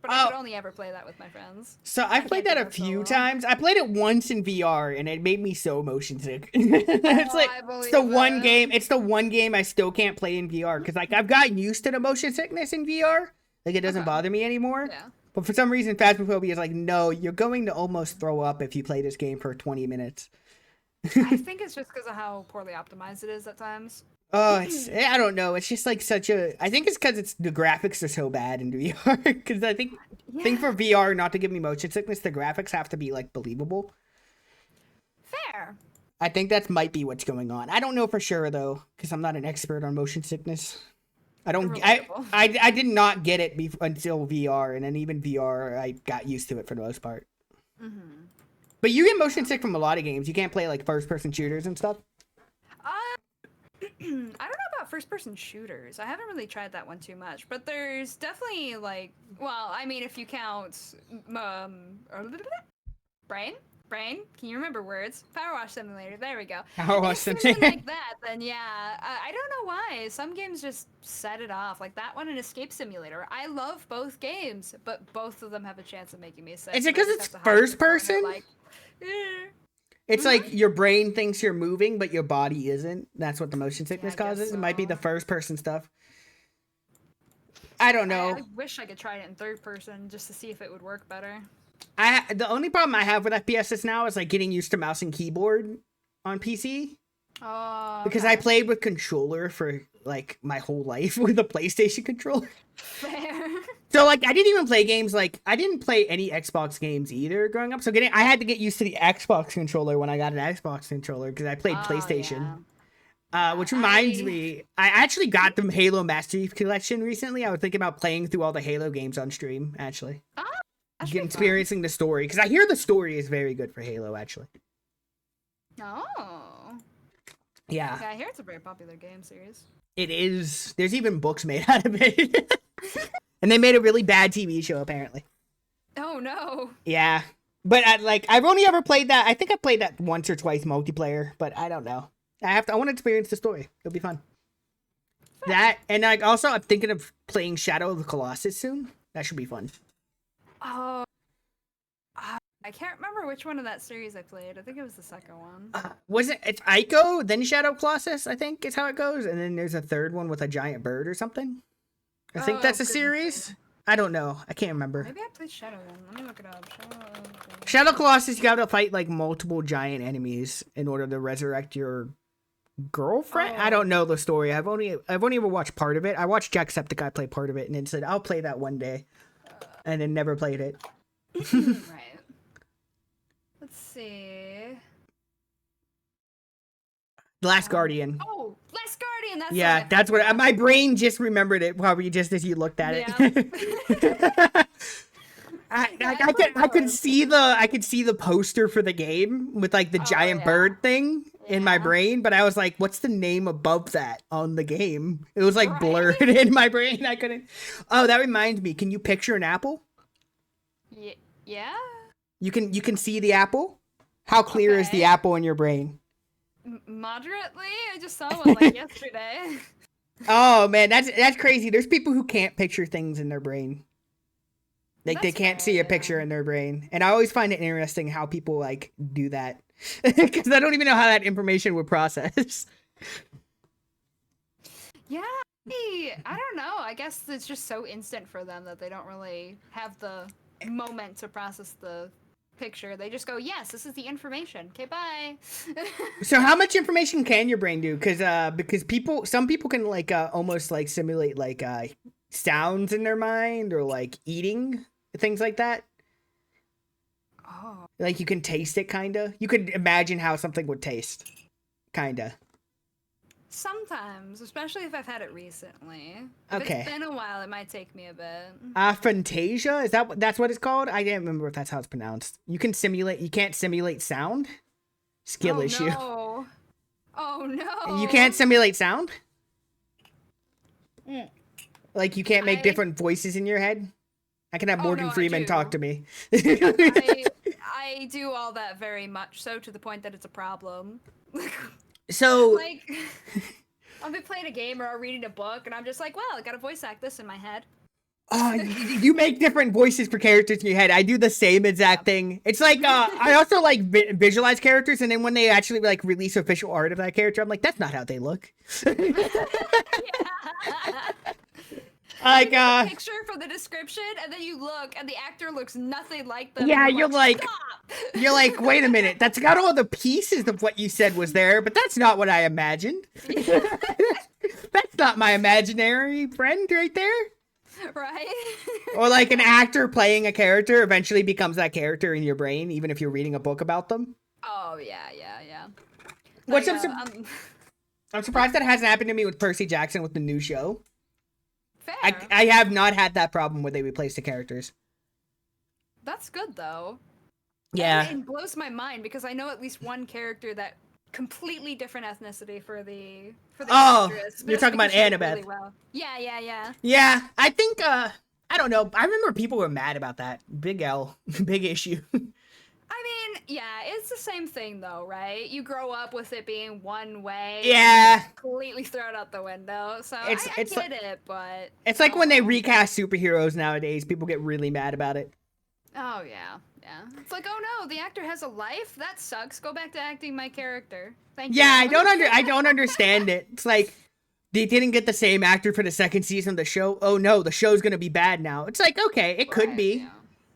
but I could only ever play that with my friends. So I I've played can't that do a few solo. times. I played it once in VR, and it made me so motion sick. It's Oh, like I it's the believe one game. it. It's the one game I still can't play in VR because like I've gotten used to the motion sickness in VR. Like it doesn't Okay. bother me anymore. Yeah. But for some reason, Phasmophobia is like, no, you're going to almost throw up if you play this game for 20 minutes. I think it's just because of how poorly optimized it is at times. Oh, I don't know. It's just like such a. I think it's because it's the graphics are so bad in VR. Because I think for VR not to give me motion sickness, the graphics have to be like believable. Fair. I think that might be what's going on. I don't know for sure though, because I'm not an expert on motion sickness. I don't. Relatable. I did not get it until VR, and then even VR, I got used to it for the most part. Mm-hmm. But you get motion sick from a lot of games. You can't play like first person shooters and stuff. I don't know about first-person shooters. I haven't really tried that one too much, but there's definitely like, well, I mean, if you count, brain. Can you remember words? Power Wash Simulator. There we go. Power Wash If it's something Simulator. like that, then yeah. I don't know why. Some games just set it off. Like that one and Escape Simulator. I love both games, but both of them have a chance of making me sick. Is it and I 'cause just it's have to hide in first the corner, person? Like, eh. It's like your brain thinks you're moving, but your body isn't. That's what the motion sickness I guess causes. It might be so. the first person stuff. I don't know. I wish I could try it in third person just to see if it would work better. The only problem I have with FPSs now is like getting used to mouse and keyboard on PC Oh, because okay. I played with controller for like my whole life with a PlayStation controller. Fair. So like I didn't even play games like I didn't play any Xbox games either growing up. So I had to get used to the Xbox controller when I got an Xbox controller because I played Oh, PlayStation. yeah. Which reminds I- me, I actually got the Halo Master Chief Collection recently. I was thinking about playing through all the Halo games on stream, actually. That should be fun. Experiencing the story. Because I hear the story is very good for Halo, actually. Oh. Yeah, Yeah, I hear it's a very popular game series. it is. There's even books made out of it. And they made a really bad TV show, apparently. Oh no. Yeah. But I've only ever played that. I think I played that once or twice multiplayer, but I don't know. I want to experience the story. It'll be fun. That, and like also I'm thinking of playing Shadow of the Colossus soon. That should be fun. Oh. I can't remember which one of that series I played. I think it was the second one. It's Ico, then Shadow Colossus, I think is how it goes, and then there's a third one with a giant bird or something. I think Oh, that's a goodness series. me. I don't know. I can't remember. Maybe I played Shadow then. Let me look it up. Shadow Colossus, you gotta fight like multiple giant enemies in order to resurrect your girlfriend. I Oh. don't know the story. I've only ever watched part of it. I watched Jacksepticeye play part of it, and then said I'll play that one day, and then never played it. Right. Let's see. The Last Guardian. Oh, Last Guardian. That's Yeah, what that's what my brain just remembered it probably just as you looked at it. I could see the poster for the game with like the giant yeah. bird thing in my Yeah. brain, but I was like, what's the name above that on the game? It was like Right. blurred in my brain. I couldn't. Oh, that reminds me. Can you picture an apple? Yeah. You can see the apple. How clear is the Okay. apple in your brain? Moderately. I just saw one like yesterday. Oh man, that's crazy. There's people who can't picture things in their brain. Like they That's can't fair, see a yeah. picture in their brain. And I always find it interesting how people like do that. Cuz I don't even know how that information would process. Yeah. I don't know. I guess it's just so instant for them that they don't really have the moment to process the picture. They just go, "Yes, this is the information. Okay, bye." So how much information can your brain do? Cuz because some people can like almost like simulate like sounds in their mind or like eating things like that. Oh. Like you can taste it kinda. You could imagine how something would taste. Kinda. Sometimes, especially if I've had it recently. If Okay. it's been a while, it might take me a bit. Aphantasia? Is that's what it's called? I can't remember if that's how it's pronounced. You can't simulate sound? Skill oh, issue. No. Oh no. You can't simulate sound? Mm. Like you can't make I- different voices in your head? I can have Oh, Morgan no, I Freeman talk do. to me. I do all that very much so to the point that it's a problem. So Like, I'll be playing a game or reading a book, and I'm just like, well, I gotta voice act this in my head. You make different voices for characters in your head. I do the same exact thing. It's like I also like visualize characters, and then when they actually like release official art of that character, I'm like, that's not how they look. Like Picture from the description, and then you look, and the actor looks nothing like them. yeah, and you're like, stop! you're like, wait a minute, that's got all the pieces of what you said was there, but that's not what I imagined. That's not my imaginary friend right there. Right? Or like an actor playing a character eventually becomes that character in your brain, even if you're reading a book about them. Oh yeah. Which Like, I'm surprised that hasn't happened to me with Percy Jackson with the new show. fair. I have not had that problem where they replace the characters. That's good though. Yeah. And it blows my mind because I know at least one character that completely different ethnicity for the Oh, actress, but you're it's talking about because she did Annabeth. really well. Yeah. Yeah, I think, I don't know. I remember people were mad about that. Big L. Big issue. I mean, yeah, it's the same thing though, right? You grow up with it being one way. Yeah. And completely throw it out the window. So I It's get it, but It's like when they recast superheroes nowadays, people get really mad about it. oh yeah. It's like, oh no, the actor has a life? That sucks. Go back to acting my character. Thank you. Yeah, I don't understand it. It's like they didn't get the same actor for the second season of the show. Oh no, the show's gonna be bad now. It's like, okay, it could Right, be. yeah.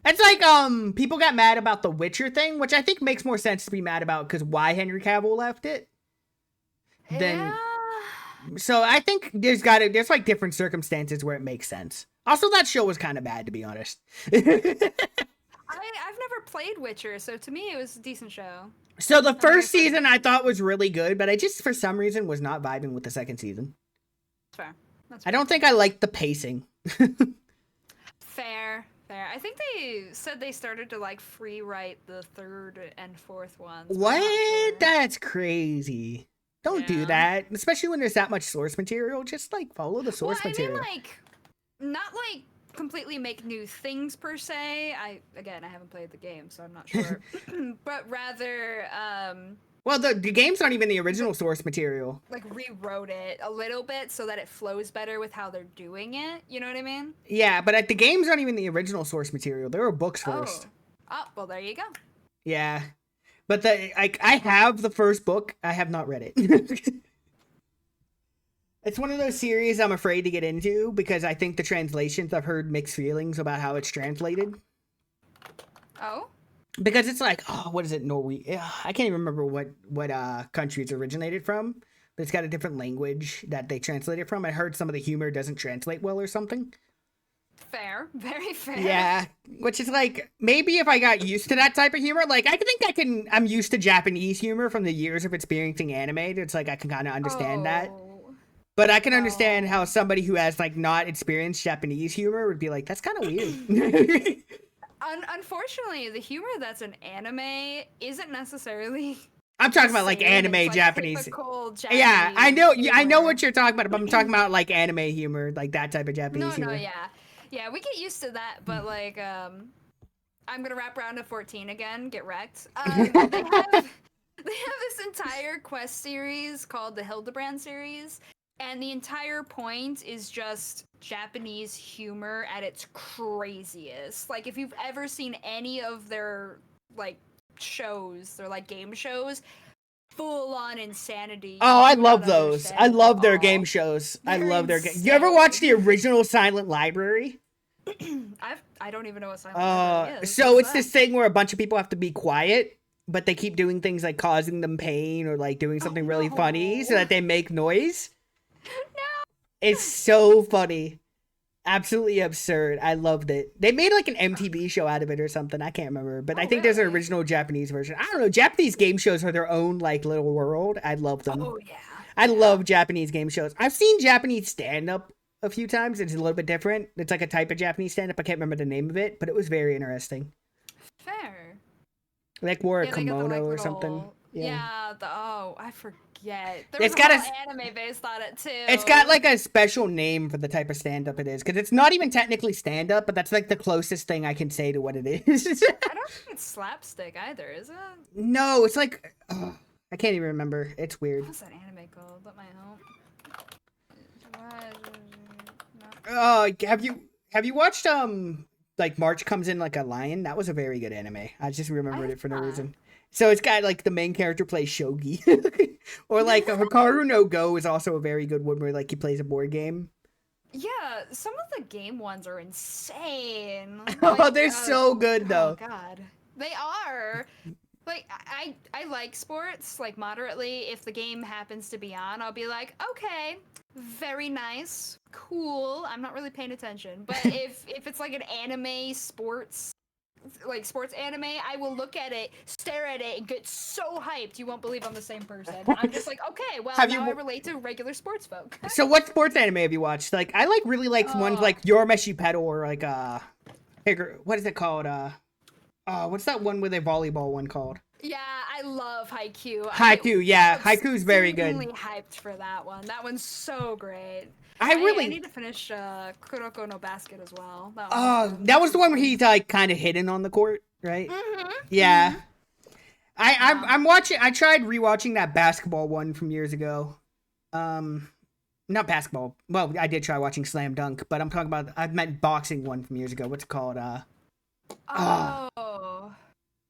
It's like people got mad about the Witcher thing, which I think makes more sense to be mad about because why Henry Cavill left it. Then Yeah. so I think there's like different circumstances where it makes sense. Also, that show was kind of bad to be honest. I've never played Witcher, so to me it was a decent show. So the first season I thought was really good, but I just for some reason was not vibing with the second season. Fair. That's I don't think I liked the pacing. fair. I think they said they started to like free write the third and fourth ones. but I'm not sure. What? That's crazy. Don't do Yeah. that, especially when there's that much source material. Just like follow the source Well, I material. mean, like, not like completely make new things per se. I haven't played the game, so I'm not sure. But rather, Well, the games aren't even the original source material. like rewrote it a little bit so that it flows better with how they're doing it. You know what I mean? Yeah, but the games aren't even the original source material. There were books first. Oh, well, there you go. Yeah, but I have the first book. I have not read it. It's one of those series I'm afraid to get into because I think the translations, I've heard mixed feelings about how it's translated. Oh, Because it's like, oh, what is it, Norway? I can't even remember what country it's originated from, but it's got a different language that they translate it from. I heard some of the humor doesn't translate well or something. fair, very fair. Yeah, which is like, maybe if I got used to that type of humor, like I'm used to Japanese humor from the years of experiencing anime. It's like I can kind of understand that. Oh. But I can understand how somebody who has like not experienced Japanese humor would be like, that's kind of weird. Unfortunately, the humor that's in anime isn't necessarily. I'm talking about like same. anime It's, like, Japanese. typical Japanese. Yeah, I know humor. what you're talking about, but I'm talking about like anime humor, like that type of Japanese humor. Yeah, we get used to that, but like, I'm gonna wrap around to 14 again, get wrecked. They have this entire quest series called the Hildebrand series, and the entire point is just Japanese humor at its craziest. Like, if you've ever seen any of their like shows, their like game shows, full on insanity. Oh, I You love don't those. I understand love their at game all. shows. I They're love their game. You ever watch the original Silent Library? I don't even know what silent library is. So What's it's this thing where a bunch of people have to be quiet, but they keep doing things like causing them pain or like doing something really funny so no. that they make noise. No. It's so funny. Absolutely absurd. I loved it. They made like an MTV show out of it or something. I can't remember, but I think there's an really? original Japanese version. I don't know. Japanese game shows are their own like little world. I love them. Oh yeah. I love Japanese game shows. I've seen Japanese stand up a few times. It's a little bit different. It's like a type of Japanese stand up. I can't remember the name of it, but it was very interesting. Fair. Like wore a Yeah, they got the, kimono like, or little- something. Yeah. I forget. There It's was got a a- whole anime based on it too. It's got like a special name for the type of stand up it is because it's not even technically stand up, but that's like the closest thing I can say to what it is. I don't think it's slapstick either, is it? No, it's like I can't even remember. It's weird. What's that anime called? That might help. Oh, have you Have you watched like March Comes in Like a Lion? That was a very good anime. I just remembered have it for no not. reason. So it's got like the main character plays Shogi, or like Hikaru no Go is also a very good one where like he plays a board game. Yeah, some of the game ones are insane. Oh, they're so good Oh though. god. They are. Like I like sports like moderately. If the game happens to be on, I'll be like, "Okay, very nice. Cool. I'm not really paying attention." But if it's like an anime sports like sports anime, I will look at it, stare at it, and get so hyped. You won't believe I'm the same person. I'm just like, okay, well, Have now you- I relate to regular sports folk. So what sports anime have you watched? Like I like really like ones Oh. like Yorameshi Pedal or like what is it called? What's that one with a volleyball one called? Yeah, I love Haikyuu. Haikyuu, yeah, Haiku's very good. Extremely hyped for that one. That one's so great. I really I need to finish Kuroko no Basket as well. that was the one where he's like kind of hidden on the court, right? Mm-hmm. Yeah. I'm watching. I tried rewatching that basketball one from years ago. Not basketball. Well, I did try watching Slam Dunk, but I'm talking about. I meant boxing one from years ago. What's it called? Oh.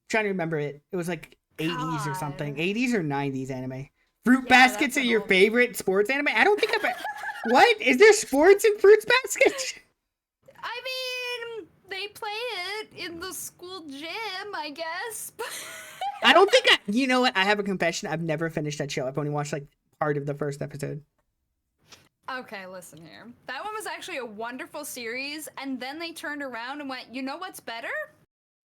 Trying to remember it. It was like 80s or God. something. 80s or 90s anime. Fruit Yeah, Baskets that's are an your old- favorite sports anime? I don't think I've. What is there sports in Fruits Basket? I mean, they play it in the school gym, I guess. I don't think I. You know what? I have a confession. I've never finished that show. I've only watched like part of the first episode. Okay, listen here. That one was actually a wonderful series, and then they turned around and went, you know what's better?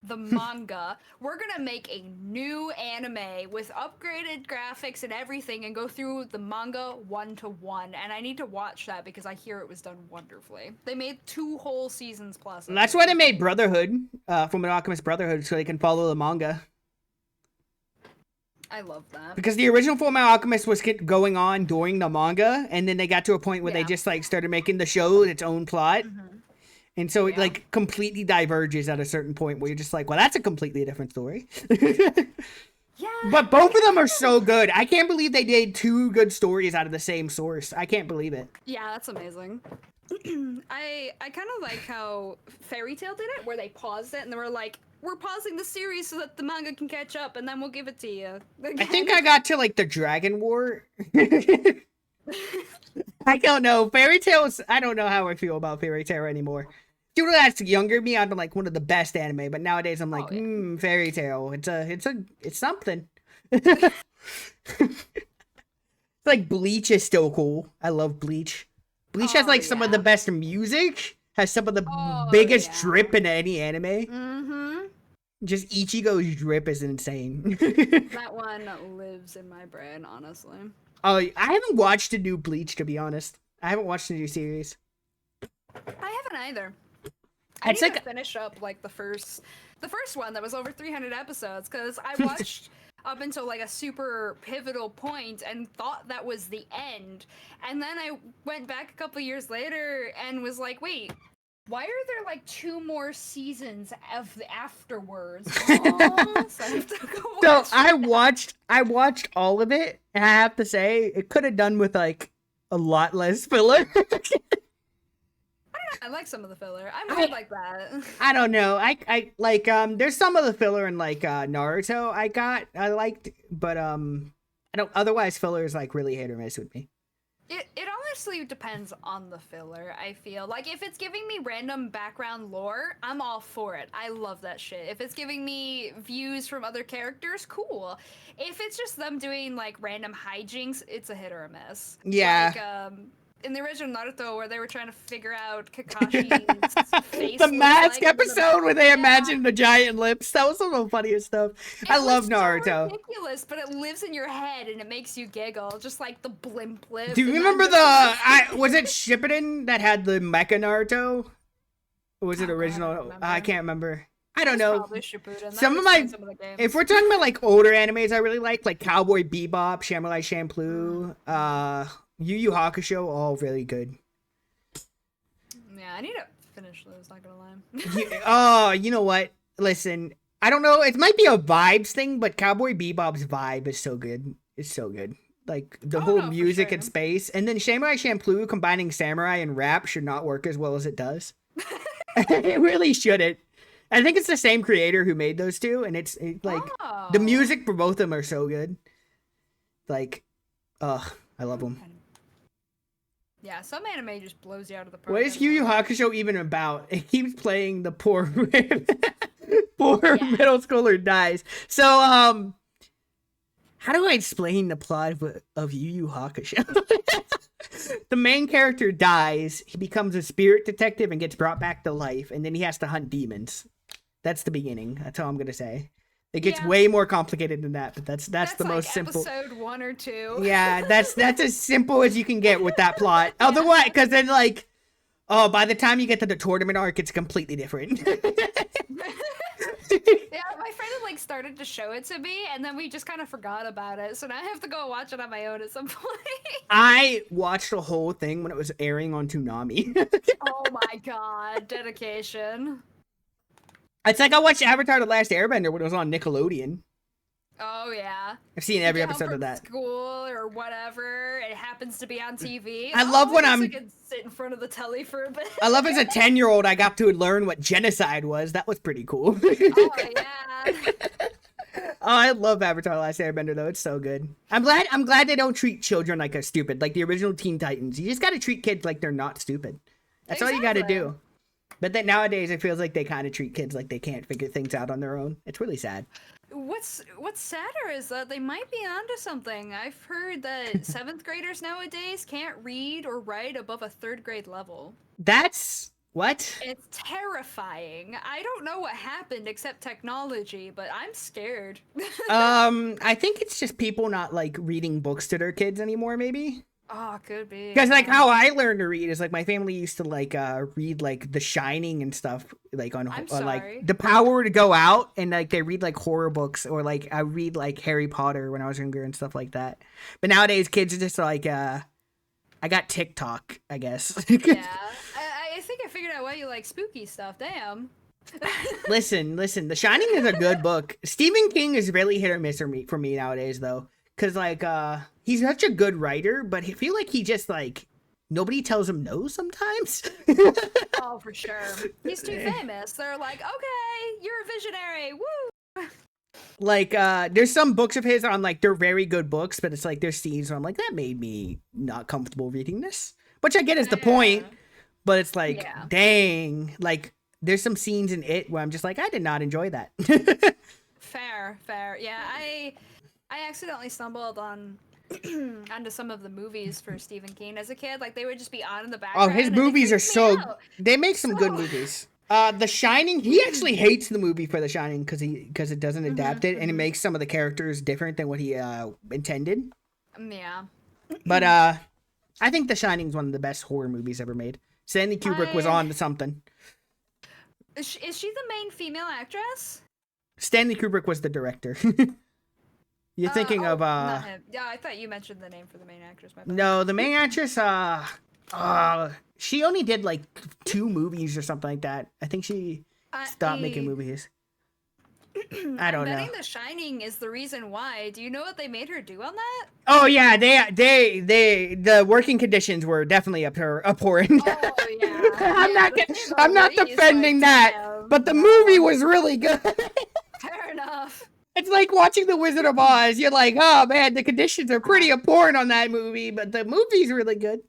The manga. We're gonna make a new anime with upgraded graphics and everything and go through the manga 1-to-1. And I need to watch that because I hear it was done wonderfully. They made 2 whole seasons plus. And that's why they made Brotherhood, from an Alchemist Brotherhood, so they can follow the manga. I love that. Because the original Fullmetal Alchemist was going on during the manga, and then they got to a point where they Yeah. just like started making the show its own plot. Mhm. And so it Yeah. like completely diverges at a certain point where you're just like, well, that's a completely different story. Yeah. But both of them are so good. I can't believe they did 2 good stories out of the same source. I can't believe it. Yeah, that's amazing. I kind of like how Fairy Tail did it, where they paused it and they were like, "We're pausing the series so that the manga can catch up, and then we'll give it to you." I think I got to like the Dragon War. I don't know. Fairy Tales, I don't know how I feel about Fairy Tail anymore. People that's younger me, I'd be like one of the best anime, but nowadays I'm like, Oh, yeah. Fairy Tail. It's something. It's like Bleach is still cool. I love Bleach. Bleach has Oh, like some of the yeah. best music, has some of the Oh, biggest yeah. drip in any anime. Mm-hmm. Just Ichigo's drip is insane. That one lives in my brain, honestly. Oh, I haven't watched a new Bleach, to be honest. I haven't watched a new series. I haven't either. I It's need like- to finish up like the first one that was over 300 episodes because I watched up until like a super pivotal point and thought that was the end, and then I went back a couple years later and was like, wait. Why are there like 2 more seasons of the afterwards? Oh, so I have to go So watch I watched all of it, and I have to say it could have done with like a lot less filler. I like some of the filler. I'm good like that. I don't know. I like there's some of the filler in like Naruto I liked, but I don't, otherwise filler is like really hit or miss with me. It honestly depends on the filler, I feel. Like, if it's giving me random background lore, I'm all for it. I love that shit. If it's giving me views from other characters, cool. If it's just them doing, like, random hijinks, it's a hit or a miss. Yeah. Like, in the original Naruto, where they were trying to figure out Kakashi's face. The looked mask like, episode where they Yeah. imagined the giant lips. That was some of the funniest stuff. I It love was so Naruto. ridiculous, but it lives in your head and it makes you giggle, just like the blimp lip. Do you and remember then was it Shippuden that had the Mecha Naruto? Or was it Oh, God, I original? don't I remember. can't remember. I don't It's know. probably Shippuden. That Some of was my- in some of the games. If we're talking about like older animes I really like Cowboy Bebop, Samurai Champloo, Yu Yu Hakusho, all really good. Yeah, I need to finish those, not gonna lie. You know what? Listen, I don't know. It might be a vibes thing, but Cowboy Bebop's vibe is so good. It's so good. Like the Oh, whole no, for music and sure. space, and then Samurai Champloo combining samurai and rap should not work as well as it does. It really shouldn't. I think it's the same creator who made those two, and it's like the Oh. music for both of them are so good. Like, ugh, I love them. Yeah, some anime just blows you out of the park. What is Yu Yu Hakusho even about? It keeps playing the poor poor Yeah. middle schooler dies. So how do I explain the plot of Yu Yu Hakusho? The main character dies, he becomes a spirit detective and gets brought back to life, and then he has to hunt demons. That's the beginning. That's all I'm gonna say. It gets Yeah. way more complicated than that, but that's the like most simple. Episode 1 or 2. Yeah, that's as simple as you can get with that plot. Otherwise, because then like, oh, by the time you get to the tournament arc, it's completely different. Yeah, my friend had like started to show it to me, and then we just kind of forgot about it. So now I have to go watch it on my own at some point. I watched the whole thing when it was airing on Toonami. Oh my god, dedication. It's like I watched Avatar: The Last Airbender when it was on Nickelodeon. Oh yeah. I've seen every You get home episode of from that. School or whatever, it happens to be on TV. I love when I guess I'm- I could sit in front of the telly for a bit. I love as a 10-year-old I got to learn what genocide was. That was pretty cool. Oh yeah. Oh, I love Avatar: The Last Airbender though. It's so good. I'm glad they don't treat children like a stupid, like the original Teen Titans. You just got to treat kids like they're not stupid. That's all you got to Exactly. do. But then nowadays it feels like they kind of treat kids like they can't figure things out on their own. It's really sad. What's sadder is that they might be onto something. I've heard that 7th graders nowadays can't read or write above a 3rd grade level. That's what? It's terrifying. I don't know what happened except technology, but I'm scared. I think it's just people not like reading books to their kids anymore, maybe. Oh, could be. Because like yeah. how I learned to read is like my family used to like read like The Shining and stuff like on I'm like sorry. The Power to Go Out, and like they read like horror books, or like I read like Harry Potter when I was younger and stuff like that. But nowadays kids are just like I got TikTok, I guess. Yeah. I think I figured out why you like spooky stuff. Damn. Listen, The Shining is a good book. Stephen King is really hit or miss for me nowadays though. Cause like he's such a good writer, but I feel like he just like nobody tells him no sometimes. Oh, for sure. He's too famous. They're like, okay, you're a visionary. Woo. Like there's some books of his on like they're very good books, but it's like there's scenes where I'm like that made me not comfortable reading this, which I get is the point, but it's like Yeah. dang, like there's some scenes in it where I'm just like I did not enjoy that. Fair. Yeah, I accidentally stumbled on onto some of the movies for Stephen King as a kid. Like they would just be on in the Oh, background. his and it movies are creeped me so out. they make some good So- movies. The Shining, he actually hates the movie for The Shining because it doesn't adapt it and it makes some of the characters different than what he intended. Yeah. But I think The Shining is one of the best horror movies ever made. Stanley Kubrick was I- on to something. Is she the main female actress? Stanley Kubrick was the director. You're thinking of not him. Yeah, I thought you mentioned the name for the main actress. My bad. no, the main actress she only did like 2 movies or something like that. I think she stopped making movies. I don't know. betting The Shining is the reason why. Do you know what they made her do on that? Oh yeah, they the working conditions were definitely abhorrent. Oh yeah. I'm not defending that, but the movie was really good. Fair enough. It's like watching The Wizard of Oz. You're like, oh man, the conditions are pretty abhorrent on that movie, but the movie's really good.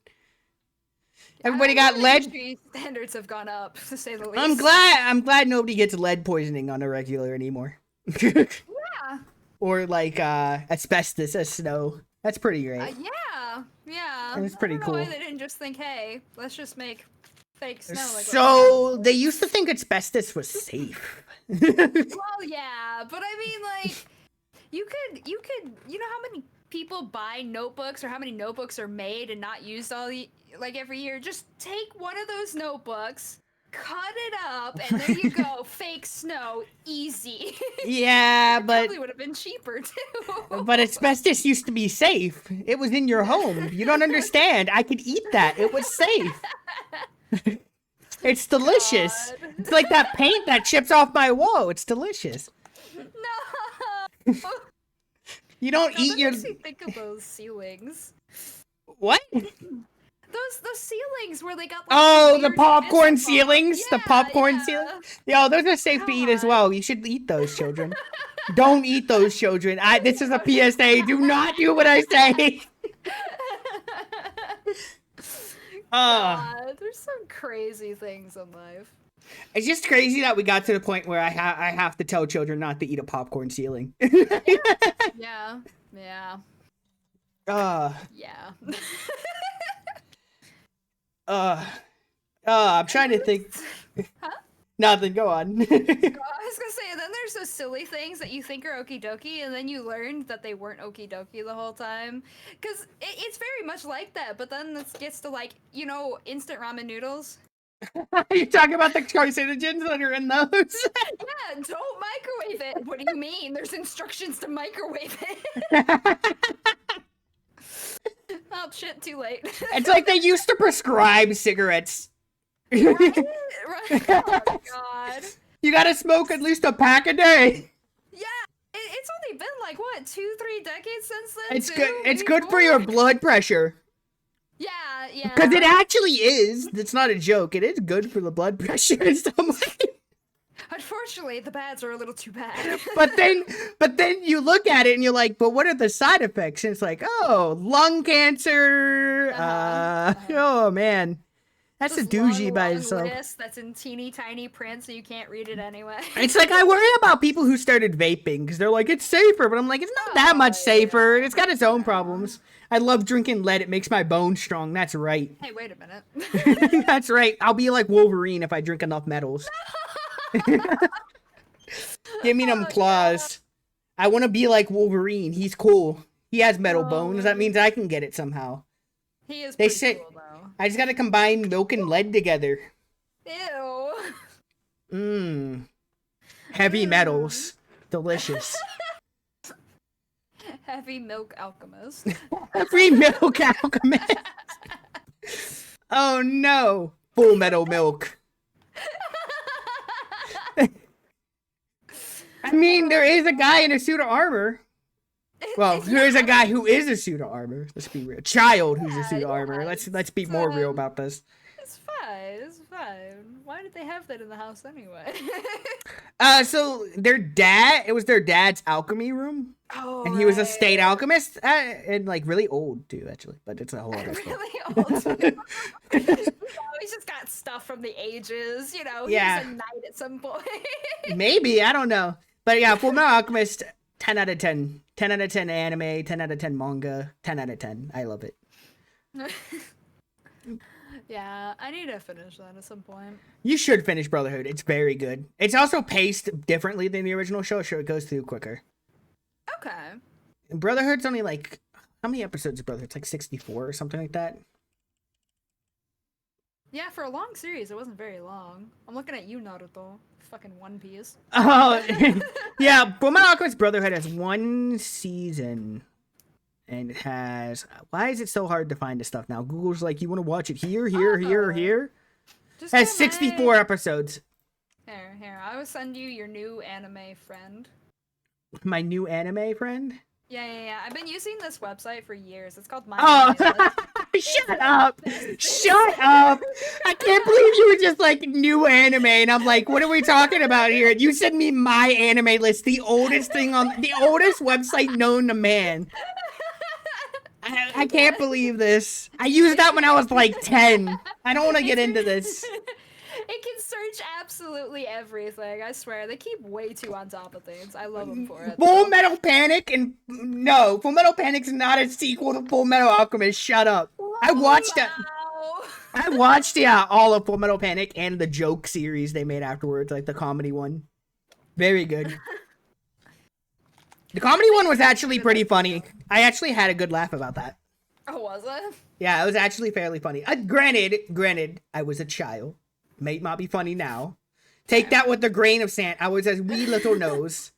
Everybody got The lead. industry standards have gone up, to say the least. I'm glad nobody gets lead poisoning on a regular anymore. Yeah. Or like asbestos as snow. That's pretty great. Yeah. It's pretty I don't know why cool. they didn't just think, hey, let's just make fake snow. Like what So they used to think asbestos was safe. Well, yeah, but I mean, like, you could, you know how many people buy notebooks or how many notebooks are made and not used every year? Just take one of those notebooks, cut it up, and there you go, fake snow, easy. Yeah, but Probably would have been cheaper too. but asbestos used to be safe. It was in your home. You don't understand. I could eat that. It was safe. It's delicious. God. It's like that paint that chips off my wall. It's delicious. No. You don't That eat your makes me think of those ceilings. what? Those ceilings where they got like Oh, the weird popcorn pizza box. ceilings, the Yeah, popcorn yeah. ceiling. Yo, those are safe to eat as God. well. You should eat those, children. Don't eat those, children. This is a PSA. Do not do what I say. God, there's some crazy things in life. It's just crazy that we got to the point where I have to tell children not to eat a popcorn ceiling. Yeah, yeah, uh, yeah. I'm trying to think. Huh? Nothing. Go on. I was gonna say, and then there's those silly things that you think are okie dokie, and then you learned that they weren't okie dokie the whole time. Because it's very much like that, but then it gets to, like, instant ramen noodles. You're talking about the carcinogens that are in those? Yeah, don't microwave it. What do you mean? There's instructions to microwave it. Oh, shit, too late. It's like they used to prescribe cigarettes. Right? Oh, God. You gotta smoke at least a pack a day. Yeah, it's only been like, what, 2-3 decades since then? It's too? good. It's Maybe good for your more? blood pressure. Yeah, yeah. Because it actually is. It's not a joke. It is good for the blood pressure and stuff. Unfortunately, the bads are a little too bad. but then you look at it and you're like, but what are the side effects? And it's like, oh, lung cancer. Oh man, that's This a doozy long, by long itself. list that's in teeny tiny print, so you can't read it anyway. It's like I worry about people who started vaping because they're like, it's safer, but I'm like, it's not that much safer. It's got its own problems. I love drinking lead. It makes my bones strong. That's right. Hey, wait a minute. That's right. I'll be like Wolverine if I drink enough metals. Give me them claws. I want to be like Wolverine. He's cool. He has metal bones. That means I can get it somehow. He is They pretty say cool, though. I just gotta combine milk and lead together. Ew. Mmm. Heavy metals. Delicious. Heavy milk alchemist. Heavy milk alchemist. Oh no. Full metal milk. I mean, there is a guy in a suit of armor. Well, there is a guy who is a suit of armor. Let's be real. Child who's a suit of armor. Let's be more real about this. It's fine. It's fine. Why did they have that in the house anyway? So it was their dad's alchemy room. Oh, And he was a state alchemist, and like really old too, actually. But it's a whole other story. Really old. He's just got stuff from the ages. He Yeah. was a knight at some point. Maybe, I don't know. But yeah, Fullmetal Alchemist, 10 out of 10. 10 out of 10 anime, 10 out of 10 manga, 10 out of 10. I love it. Yeah, I need to finish that at some point. You should finish Brotherhood. It's very good. It's also paced differently than the original show, so it goes through quicker. Okay. And Brotherhood's only like, how many episodes is Brotherhood? It's like 64 or something like that. Yeah, for a long series, it wasn't very long. I'm looking at you, Naruto. Fucking One Piece. Oh, yeah. Fullmetal Alchemist Brotherhood has one season. And it has... Why is it so hard to find this stuff now? Google's like, you want to watch it here, or here? Just It has go 64 episodes. Here. I will send you your new anime friend. My new anime friend? Yeah. I've been using this website for years. It's called My Oh, Anime List. shut up. Shut up. I can't believe you were just like new anime. And I'm like, what are we talking about here? You sent me My Anime List, the oldest website known to man. I can't believe this. I used that when I was like 10. I don't want to get into this. It can search absolutely everything. I swear, they keep way too on top of things. I love them for it. Full Metal Panic and no, Full Metal Panic's not a sequel to Full Metal Alchemist. Shut up. I watched it. Wow. I watched all of Full Metal Panic and the joke series they made afterwards, like the comedy one. Very good. The comedy one was actually pretty funny. I actually had a good laugh about that. Oh, was it? Yeah, it was actually fairly funny. Granted, I was a child. May not be funny now. Take that with a grain of sand. I was a wee little nose.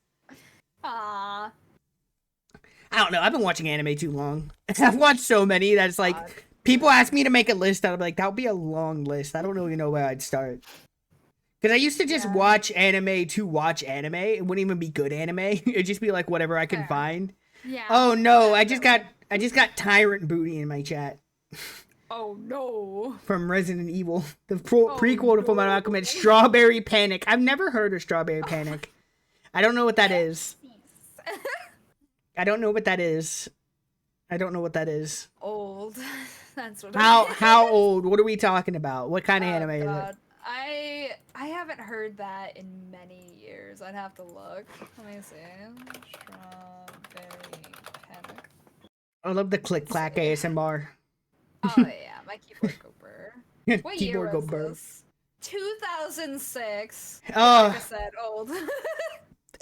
Aww. I don't know. I've been watching anime too long. I've watched so many that it's like, people ask me to make a list, and I'm like, that would be a long list. I don't really know where I'd start. Because I used to just watch anime to watch anime. It wouldn't even be good anime. It'd just be like whatever I can find. Yeah. Oh no, I just got Tyrant Booty in my chat. Oh no. from Resident Evil. The Oh, prequel to Full Metal no. Alchemist, Strawberry Panic. I've never heard of Strawberry Panic. I don't know what that is. I don't know what that is. I don't know what that is. Old. That's what. How old? What are we talking about? What kind of Oh, anime is it? God. I haven't heard that in many years. I'd have to look. Let me see. Strawberry Panic. I love the click clack ASMR. Oh yeah, my keyboard go burr. What year Keyboard go was burr. this? 2006. Oh, Like I said, old.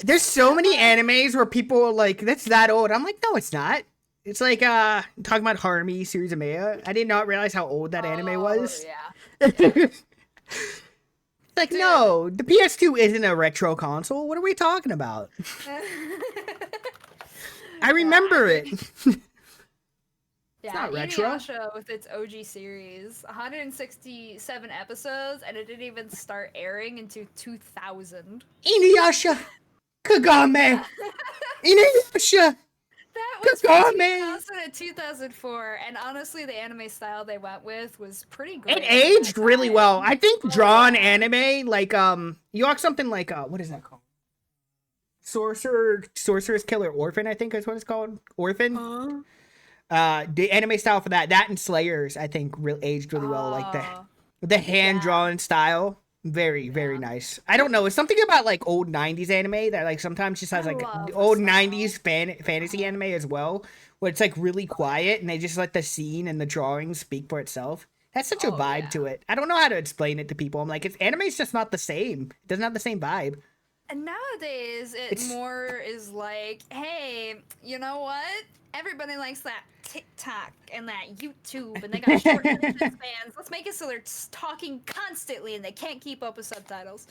there's so many animes where people are like, "That's that old." I'm like, no, it's not. It's like talking about Harmy series of Maya. I did not realize how old that anime was. Yeah. Like, no, the PS2 isn't a retro console. What are we talking about? I remember it. Yeah, not retro. Inuyasha with its OG series, 167 episodes, and it didn't even start airing until 2000. Inuyasha, Kagame, Inuyasha. That was Kagame. from 2000 and 2004, and honestly, the anime style they went with was pretty good. It aged really well. I think Oh, drawn yeah. anime, like you watch something like what is that called? Sorcerer's Killer Orphan, I think is what it's called. Orphan. Huh? The anime style for that and Slayers, I think, aged really well. Like Oh, the hand drawn style, very nice. I don't know, it's something about like old '90s anime that like sometimes just has I like love the old style. '90s fantasy anime as well, where it's like really quiet and they just let the scene and the drawings speak for itself. That's such a Oh, vibe yeah. to it. I don't know how to explain it to people. I'm like, it's anime's just not the same. It doesn't have the same vibe. And nowadays, It's- more is like, hey, you know what? Everybody likes that TikTok and that YouTube, and they got short attention spans. Let's make it so they're talking constantly and they can't keep up with subtitles.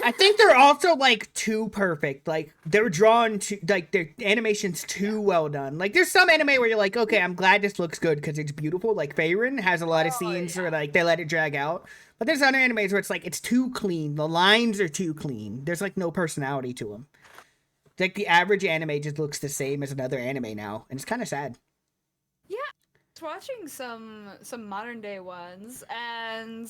I think they're also like too perfect. Like they're drawn to like their animation's too well done. Like there's some anime where you're like, okay, I'm glad this looks good because it's beautiful. Like Feyrin has a lot of Oh, scenes yeah. where like they let it drag out. But there's other animes where it's like it's too clean. The lines are too clean. There's like no personality to them. Like the average anime just looks the same as another anime now, and it's kind of sad. Yeah, I was watching some modern day ones, and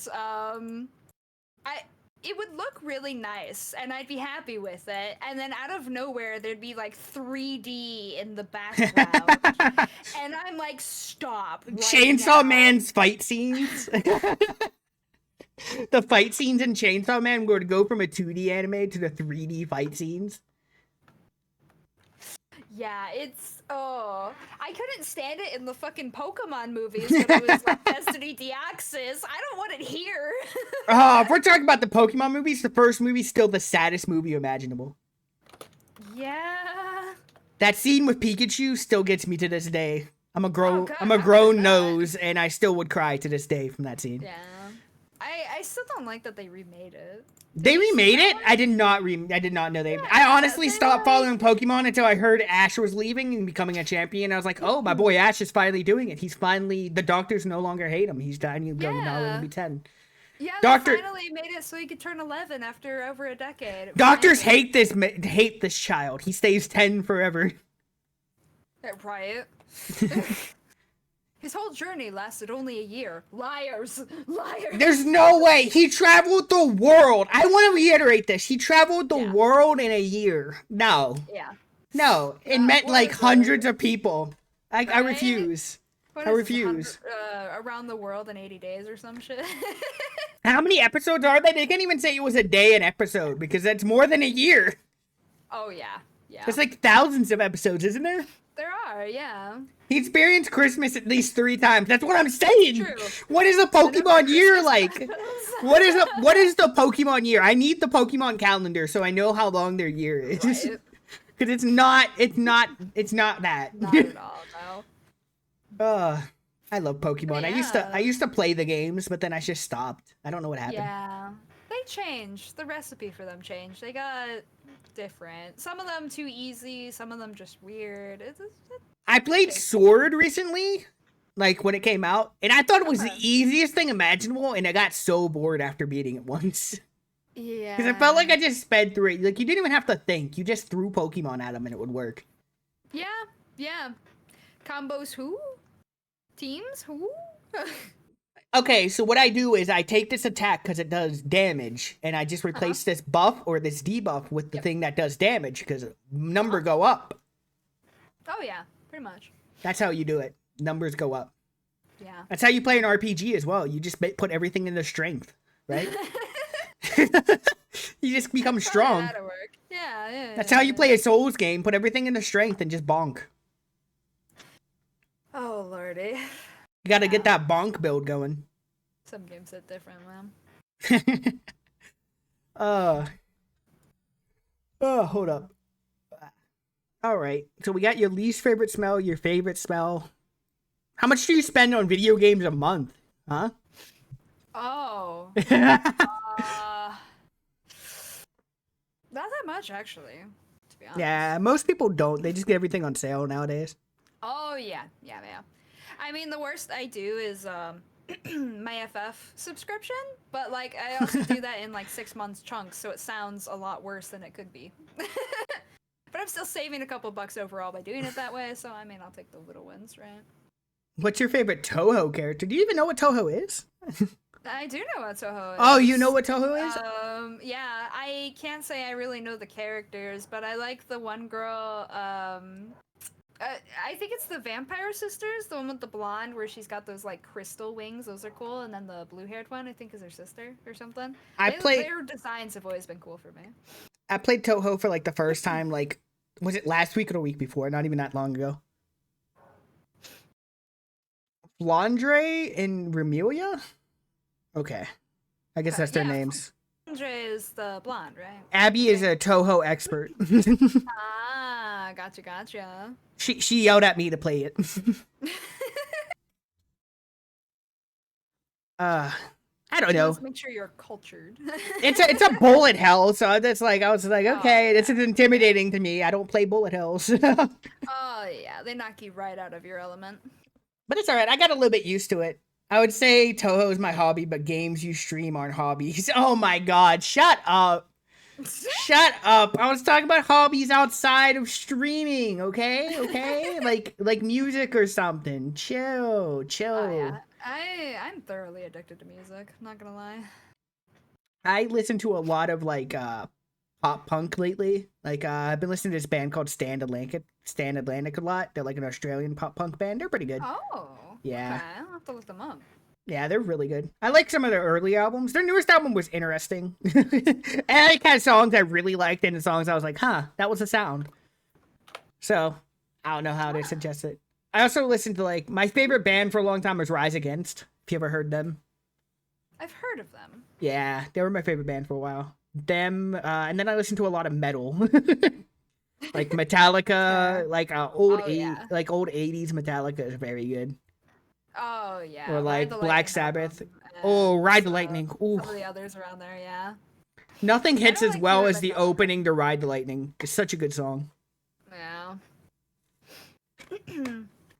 it would look really nice, and I'd be happy with it. And then out of nowhere, there'd be like 3D in the background, and I'm like, stop! Right Chainsaw now. Man's fight scenes. The fight scenes in Chainsaw Man would go from a 2D anime to the 3D fight scenes. Yeah, it's I couldn't stand it in the fucking Pokemon movies when it was like Destiny Deoxys. I don't want it here. If we're talking about the Pokemon movies, the first movie's still the saddest movie imaginable. Yeah. That scene with Pikachu still gets me to this day. I'm a God. grown nose, and I still would cry to this day from that scene. Yeah. I still don't like that they remade it. They remade it. I did not know they. I honestly they stopped like- following Pokemon until I heard Ash was leaving and becoming a champion. I was like, oh, my boy Ash is finally doing it. He's finally the doctors no longer hate him. He's dying young and now Yeah. to be 10. Yeah, Doctor- they finally made it so he could turn 11 after over a decade. Doctors Finally. hate this child. He stays 10 forever. Right. His whole journey lasted only a year. Liars. Liars. There's no way. He traveled the world. I want to reiterate this. He traveled the Yeah. world in a year. No. Yeah. No. It Yeah, met what like is it? hundreds of people. I Right? refuse. What I is it, refuse. 100, around the world in 80 days or some shit. How many episodes are they? They can't even say it was a day an episode because that's more than a year. Oh yeah. Yeah. There's like thousands of episodes, isn't there? There are, yeah. He experienced Christmas at least 3 times. That's what I'm saying. True. What is a Pokemon year like? Christmas. What is the Pokemon year? I need the Pokemon calendar so I know how long their year is. Right. Because it's not that. Not at all, no. I love Pokemon. Yeah. I used to play the games, but then I just stopped. I don't know what happened. Yeah. They changed. The recipe for them changed. They got different. Some of them too easy, some of them just weird. I played Sword recently, like when it came out, and I thought it was the Okay. easiest thing imaginable, and I got so bored after beating it once. Yeah. Because I felt like I just sped through it. Like, you didn't even have to think. You just threw Pokemon at them and it would work. Yeah, yeah. Combos who? Teams who? Okay, so what I do is I take this attack because it does damage, and I just replace this buff or this debuff with the thing that does damage because number go up. Oh yeah, pretty much. That's how you do it. Numbers go up. Yeah. That's how you play an RPG as well. You just put everything into strength, right? You just become strong. That'll work. Yeah. That's how you play a Souls game. Put everything into strength and just bonk. Oh lordy. You got to get that bonk build going. Some games are different, man. Hold up. All right. So we got your least favorite smell, your favorite smell. How much do you spend on video games a month? Huh? Oh. Not that much, actually, to be honest. Yeah, most people don't. They just get everything on sale nowadays. Oh, yeah. I mean, the worst I do is my FF subscription, but, like, I also do that in, like, 6 months chunks, so it sounds a lot worse than it could be. But I'm still saving a couple bucks overall by doing it that way, so, I mean, I'll take the little wins, right? What's your favorite Toho character? Do you even know what Toho is? I do know what Toho is. Oh, you know what Toho is? Yeah, I can't say I really know the characters, but I like the one girl, I think it's the Vampire Sisters, the one with the blonde where she's got those, like, crystal wings. Those are cool. And then the blue-haired one, I think, is her sister or something. Their designs have always been cool for me. I played Toho for, like, the first time, like, was it last week or the week before? Not even that long ago. Flandre and Remelia? Okay. I guess that's their names. Andre is the blonde, right? Abby is a Toho expert. Ah, gotcha. She yelled at me to play it. I don't know. Let's make sure you're cultured. It's a bullet hell, so that's like I was like, okay, this is yeah. intimidating to me. I don't play bullet hells. Oh yeah, they knock you right out of your element. But it's alright, I got a little bit used to it. I would say Toho is my hobby, but games you stream aren't hobbies. Oh my god, shut up. Shut up. I was talking about hobbies outside of streaming, okay? like music or something. Chill. Oh yeah, I'm thoroughly addicted to music. Not gonna lie. I listen to a lot of like pop punk lately. Like I've been listening to this band called Stand Atlantic a lot. They're like an Australian pop punk band. They're pretty good. Oh. Yeah. Okay, I'll have to look them up. Yeah, they're really good. I like some of their early albums. Their newest album was interesting. And I had songs I really liked and the songs I was like, huh, that was a sound. So, I don't know how to suggest it. I also listened to like, my favorite band for a long time was Rise Against. If you ever heard them. I've heard of them. Yeah, they were my favorite band for a while. Them, and then I listened to a lot of metal. Like Metallica, like old 80s Metallica is very good. Oh yeah. Or like Black Sabbath. Oh, Ride the Lightning. Ooh. Some of the others around there, yeah. Nothing hits as like well Pure as the Metallica. opening to Ride the Lightning. It's such a good song. Yeah.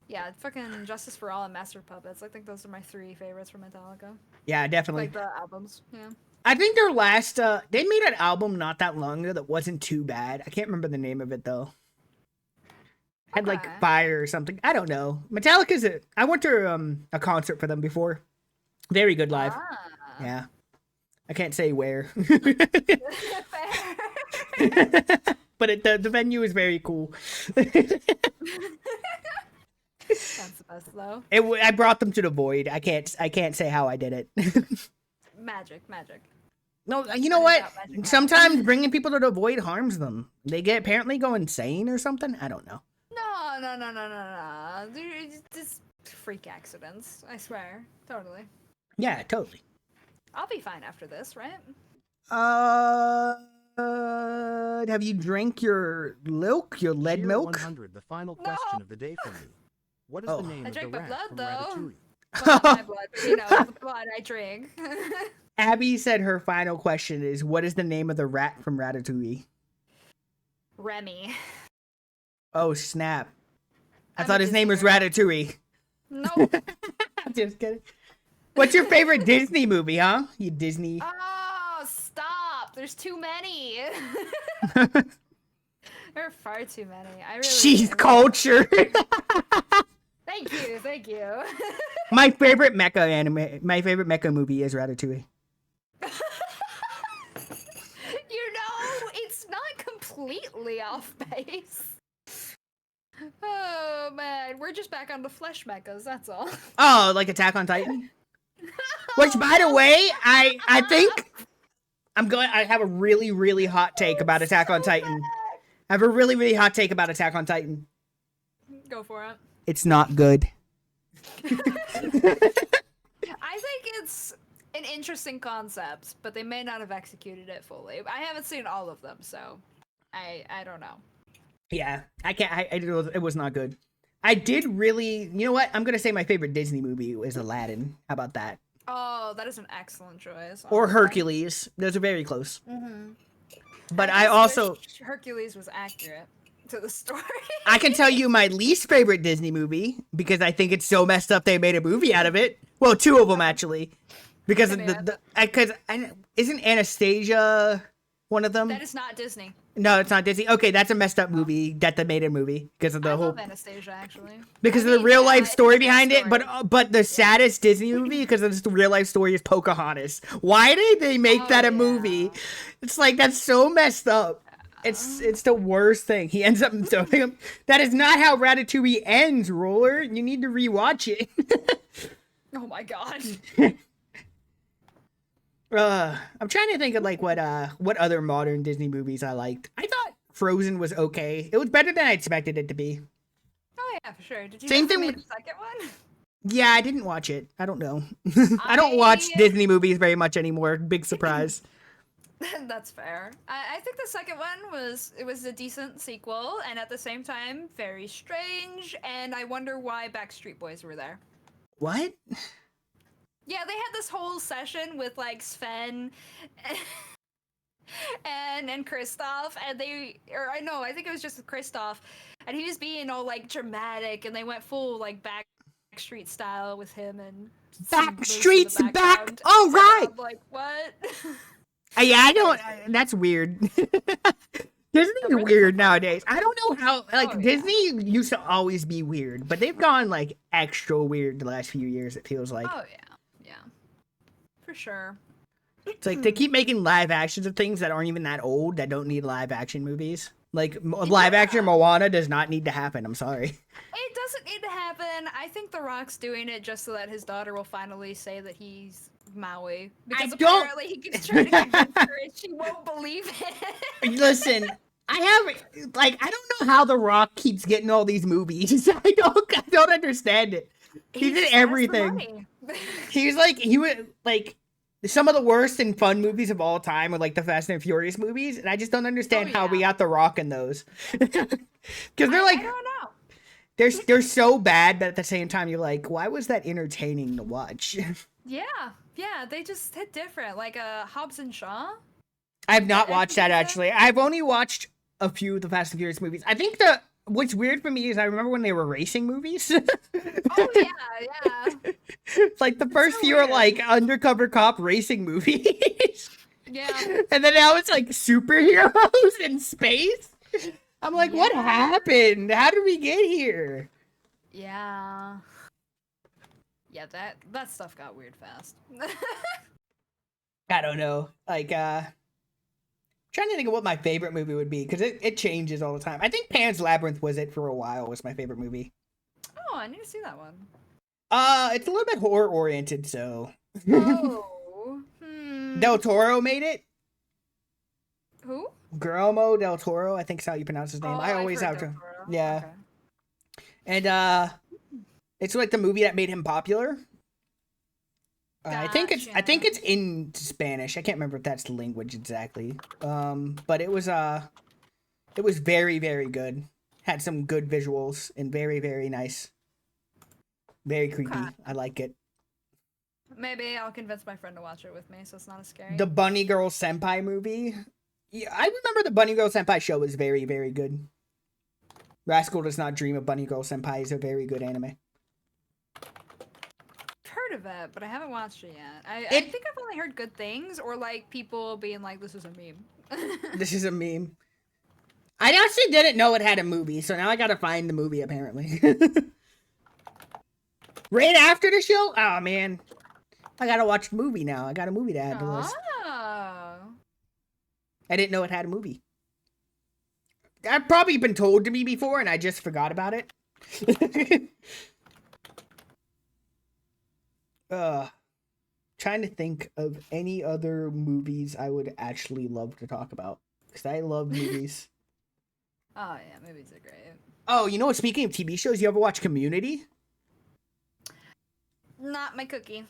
Yeah, fucking Justice for All and Master of Puppets. I think those are my 3 favorites from Metallica. Yeah, definitely. Like the albums, yeah. I think their last, they made an album not that long ago that wasn't too bad. I can't remember the name of it though. Had like Okay. Fire or something. I don't know. Metallica's I went to a concert for them before. Very good live. Ah. Yeah. I can't say where. Fair. But the venue is very cool. That's the best though. I brought them to the void. I can't say how I did it. Magic. No, you know what? Sometimes bringing people to the void harms them. They apparently go insane or something. I don't know. No. They're just freak accidents. I swear. Totally. Yeah, totally. I'll be fine after this, right? Have you drank your milk, your lead Tier milk? 100, the final question of the day from you. What is Oh. the name I of the drank my rat blood, from though. Ratatouille? Well, not my blood, but you know, the blood I drink. Abby said her final question is, what is the name of the rat from Ratatouille? Remy. Oh, snap. I I'm thought a his name was Disney rat. Ratatouille. Nope. I'm just kidding. What's your favorite Disney movie, huh? You Disney. Oh, stop. There's too many. There are far too many. I really. She's culture. Thank you. Thank you. My favorite mecha movie is Ratatouille. It's not completely off base. Oh man, we're just back on the flesh mechas, that's all. Oh, like Attack on Titan? Which, by the way, I think I have a really, really hot take about Attack on Titan. I have a really, really hot take about Attack on Titan. Go for it. It's not good. I think it's an interesting concept, but they may not have executed it fully. I haven't seen all of them, so I don't know. Yeah, I can't. It was not good. I did really. You know what? I'm gonna say my favorite Disney movie is Aladdin. How about that? Oh, that is an excellent choice. Or Hercules. Those are very close. Mm-hmm. But I I also wish Hercules was accurate to the story. I can tell you my least favorite Disney movie because I think it's so messed up they made a movie out of it. Well, two of them actually, because of isn't Anastasia one of them? That is not Disney. No, it's not Disney. Okay, that's a messed up movie that they made a movie because of the I whole love Anastasia actually. because of the real life story behind it. But the saddest Disney movie because of the real life story is Pocahontas. Why did they make that a movie? It's like that's so messed up. It's the worst thing. He ends up throwing him. That is not how Ratatouille ends, Roller. You need to rewatch it. Oh my god. I'm trying to think of like what other modern Disney movies I liked. I thought Frozen was okay. It was better than I expected it to be. Oh yeah, for sure. Did you Same know thing they made with- a second one? Yeah, I didn't watch it. I don't know. I don't watch Disney movies very much anymore. Big surprise. That's fair. I think the second one was a decent sequel, and at the same time very strange. And I wonder why Backstreet Boys were there. What? Yeah, they had this whole session with like Sven and Kristoff, and I think it was just Kristoff, and he was being all like dramatic, and they went full like Backstreet style with him and Backstreet's back. background. All right. I'm like, what? Yeah, I don't. That's weird. Disney's weird nowadays. I don't know how. Like Disney used to always be weird, but they've gone like extra weird the last few years. It feels like. Oh yeah, for sure. It's like they keep making live actions of things that aren't even that old that don't need live action movies. Like live action Moana does not need to happen. I'm sorry. It doesn't need to happen. I think The Rock's doing it just so that his daughter will finally say that he's Maui. Because apparently he keeps trying to convince her and she won't believe it. Listen, I don't know how The Rock keeps getting all these movies. I don't understand it. He did everything. He was like some of the worst and fun movies of all time were like the Fast and Furious movies, and I just don't understand how we got The Rock in those. Because they're like, I don't know. They're so bad, but at the same time, you're like, why was that entertaining to watch? Yeah, they just hit different. Like Hobbs and Shaw. I've not watched that actually. I've only watched a few of the Fast and Furious movies. I think what's weird for me is I remember when they were racing movies. Oh yeah. Like the first few are like undercover cop racing movies. Yeah. And then now it's like superheroes in space. I'm like, what happened? How did we get here? Yeah. Yeah, that stuff got weird fast. I don't know. Like, trying to think of what my favorite movie would be because it changes all the time. I think Pan's Labyrinth was it for a while. Was my favorite movie. Oh, I need to see that one. It's a little bit horror oriented, so. Oh. Del Toro made it. Who? Guillermo del Toro, I think is how you pronounce his name. I always have to. Yeah. Okay. And it's like the movie that made him popular. I think it's in Spanish. I can't remember if that's the language exactly. But it was very, very good. Had some good visuals and very, very nice. Very creepy. Okay. I like it. Maybe I'll convince my friend to watch it with me so it's not as scary. The Bunny Girl Senpai movie. Yeah, I remember the Bunny Girl Senpai show was very, very good. Rascal Does Not Dream of Bunny Girl Senpai is a very good anime. Heard of it, but I haven't watched it yet. I think I've only heard good things or like people being like, this is a meme. This is a meme. I actually didn't know it had a movie, so now I gotta find the movie apparently. Right after the show? Oh man, I gotta watch the movie now. I got a movie to add to the list. Oh. I didn't know it had a movie. I've probably been told to me before, and I just forgot about it. Trying to think of any other movies I would actually love to talk about, because I love movies. Oh yeah, movies are great. Oh, you know what? Speaking of TV shows, you ever watch Community? Not my cookie.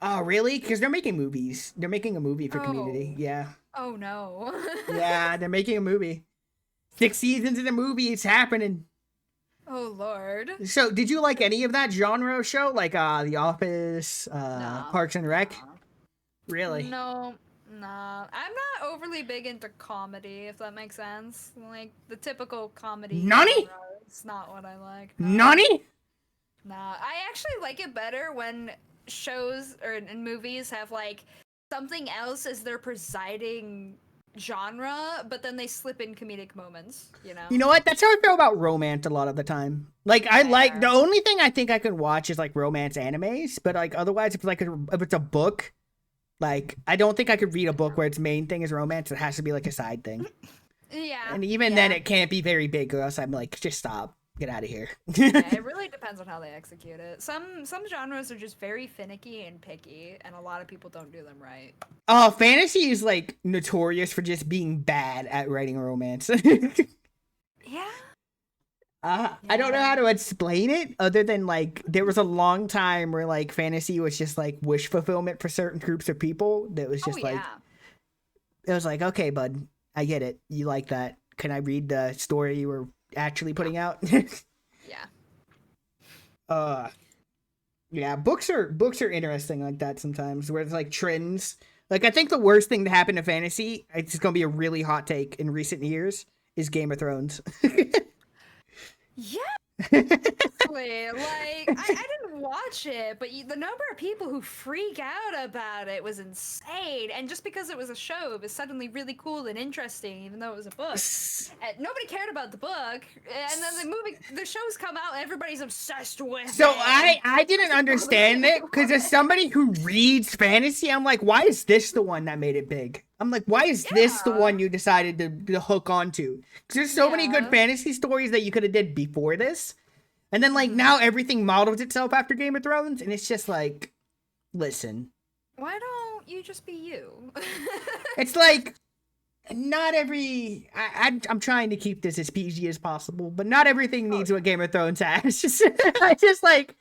Oh, really? Because they're making movies. They're making a movie for Community. Oh. Yeah. Oh no. Yeah, they're making a movie. 6 seasons of the movie. It's happening. Oh lord. So, did you like any of that genre show? Like The Office, No, Parks and Rec? no. Really? No, nah. I'm not overly big into comedy, if that makes sense. Like the typical comedy. Nani? genre is not what I like. No. Nani? Nah, I actually like it better when shows or in movies have like something else as their presiding genre, but then they slip in comedic moments, you know? You know what? That's how I feel about romance a lot of the time. Like, I like, the Fair. only thing I think I could watch is like romance animes, but like otherwise, if it's a book, like, I don't think I could read a book where its main thing is romance. It has to be like a side thing. Yeah. And even then, yeah. it can't be very big, or else I'm like, just stop. Get out of here. Yeah, it really depends on how they execute it. Some genres are just very finicky and picky, and a lot of people don't do them right. Oh, fantasy is like notorious for just being bad at writing romance. Yeah. I don't know how to explain it other than like there was a long time where like fantasy was just like wish fulfillment for certain groups of people. That was just like it was like, okay, bud, I get it. You like that. Can I read the story you were actually putting out? Yeah. Yeah, books are interesting like that sometimes, where it's like trends. Like, I think the worst thing to happen to fantasy, it's gonna be a really hot take in recent years, is Game of Thrones. Yeah. Honestly, like I didn't watch it, but the number of people who freak out about it was insane. And just because it was a show, it was suddenly really cool and interesting, even though it was a book. And nobody cared about the book, and then the shows come out, and everybody's obsessed with So it. I didn't understand it, because as somebody who reads fantasy, I'm like, why is this the one that made it big? I'm like, why is this the Yeah. one you decided to hook onto? Because there's so many good Yeah. fantasy stories that you could have did before this. And then, like, now everything models itself after Game of Thrones, and it's just like, listen. Why don't you just be you? It's like, not every... I'm trying to keep this as PG as possible, but not everything needs what Game of Thrones has. I just, like,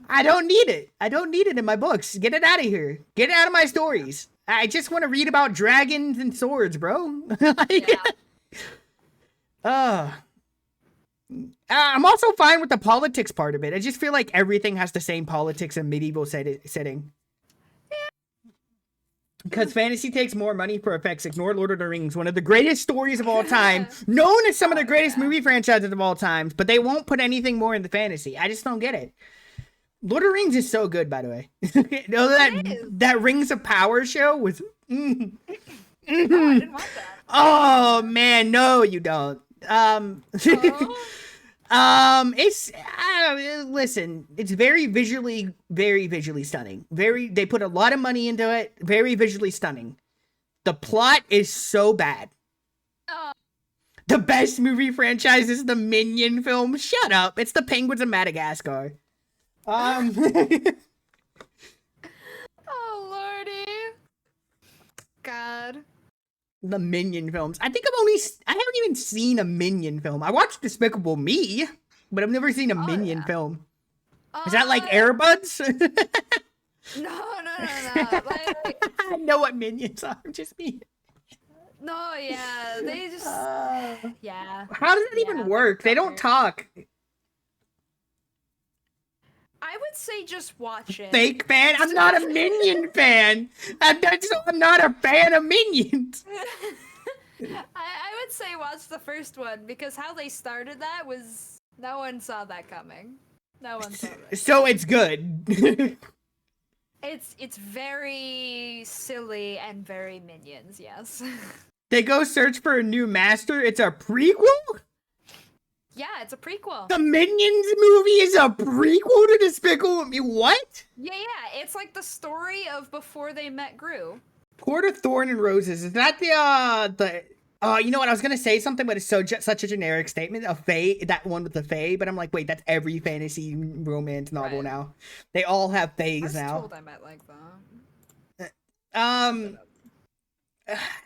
I don't need it. I don't need it in my books. Get it out of here. Get it out of my stories. I just want to read about dragons and swords, bro. Like, Yeah. I'm also fine with the politics part of it. I just feel like everything has the same politics in medieval setting. Because fantasy takes more money for effects. Ignore Lord of the Rings, one of the greatest stories of all time, known as some of the greatest movie franchises of all time, but they won't put anything more into fantasy. I just don't get it. Lord of the Rings is so good, by the way. You know, that Rings of Power show was... Oh, I didn't watch that. Oh, man, no, you don't. It's listen, it's very visually stunning. They put a lot of money into it. Very visually stunning. The plot is so bad. Oh. The best movie franchise is the Minion film. Shut up. It's the Penguins of Madagascar. Oh lordy. God. The Minion films. I haven't even seen a Minion film. I watched Despicable Me, but I've never seen a Minion film. Is that like Airbuds? No. Like, I know what Minions are. Just me. no, yeah. They just yeah. How does it even work? They don't talk. I would say just watch it. Fake fan? I'm not a Minion fan. I'm not a fan of Minions. I would say watch the first one, because how they started that was no one saw that coming. No one saw that. So it's good. It's very silly and very Minions, yes. They go search for a new master. It's a prequel? Yeah, it's a prequel. The Minions movie is a prequel to Despicable Me. What? Yeah, it's like the story of before they met Gru. Court of Thorn and Roses. Is that you know what? I was gonna say something, but it's such a generic statement. A fae, that one with the fae. But I'm like, wait, that's every fantasy romance novel Right. now. They all have I faes was now. told I might like that.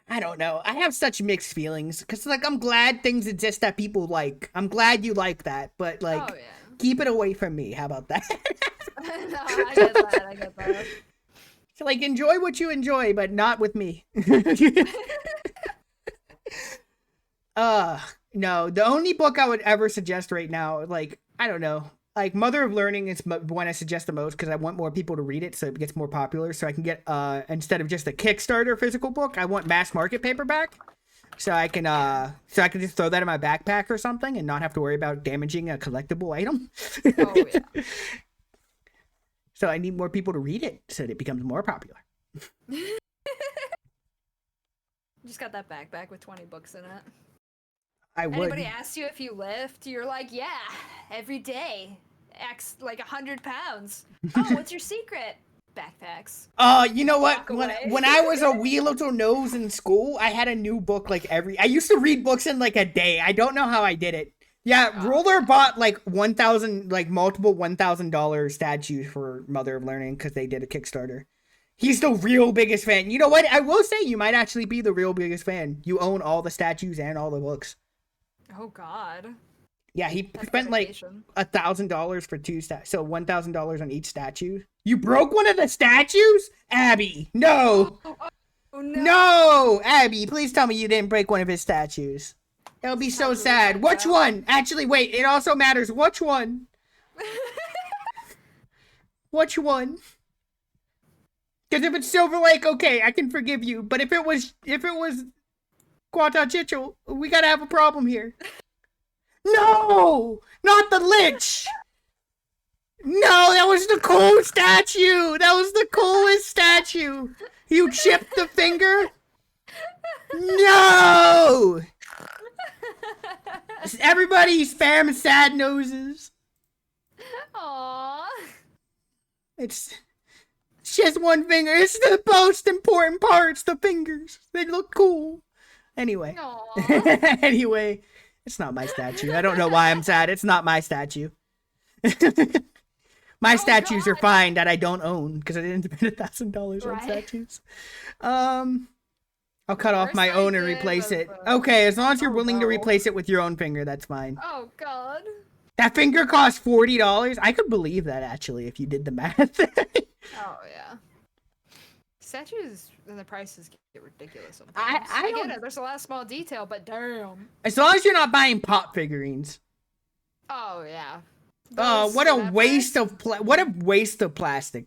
I don't know. I have such mixed feelings because, like, I'm glad things exist that people like. I'm glad you like that, but like, Oh yeah. keep it away from me. How about that? No, I get that. I get that. So, like, enjoy what you enjoy, but not with me. No. The only book I would ever suggest right now, like, I don't know. Like, Mother of Learning is one I suggest the most because I want more people to read it so it gets more popular. So I can get, instead of just a Kickstarter physical book, I want mass market paperback. So I can just throw that in my backpack or something and not have to worry about damaging a collectible item. Oh yeah. So I need more people to read it so that it becomes more popular. Just got that backpack with 20 books in it. I would. Anybody asks you if you lift, you're like, yeah, every day. X like 100 pounds. Oh, what's your secret? Backpacks. You know what? Walk away. When I was a wee little nose in school, I had a new book like I used to read books in like a day. I don't know how I did it. Yeah, Roller bought like multiple $1,000 statues for Mother of Learning because they did a Kickstarter. He's the real biggest fan. You know what? I will say you might actually be the real biggest fan. You own all the statues and all the books. Oh God. Yeah, he That's spent dedication. like $1,000 for two statues, so $1,000 on each statue. You broke one of the statues, Abby? No, Oh no. no, Abby, please tell me you didn't break one of his statues. That would be so Sounds really sad. sad, Which though. one? Actually, wait. It also matters. Which one? Which one? Because if it's Silver Lake, okay, I can forgive you. But if it was Quata Chichel, we gotta have a problem here. No, not the Lich. No, that was the cool statue. That was the coolest statue. You chipped the finger. No. Everybody spam sad noses. Aww. It's just one finger. It's the most important parts, the fingers. They look cool. Anyway. Aww. Anyway, it's not my statue. I don't know why I'm sad. It's not my statue. My statues are God. fine that I don't own because I didn't spend $1,000 on Right. statues. I'll cut off worst my I own and did replace was, it. Okay, as long as you're oh, willing to no. replace it with your own finger, that's fine. Oh God. That finger cost $40. I could believe that actually if you did the math. Oh yeah. Statues and the prices get ridiculous sometimes. I get don't- it. There's a lot of small detail, but damn. As long as you're not buying pop figurines. Oh yeah. Oh, Those what a scrap waste bags? of what a waste of plastic.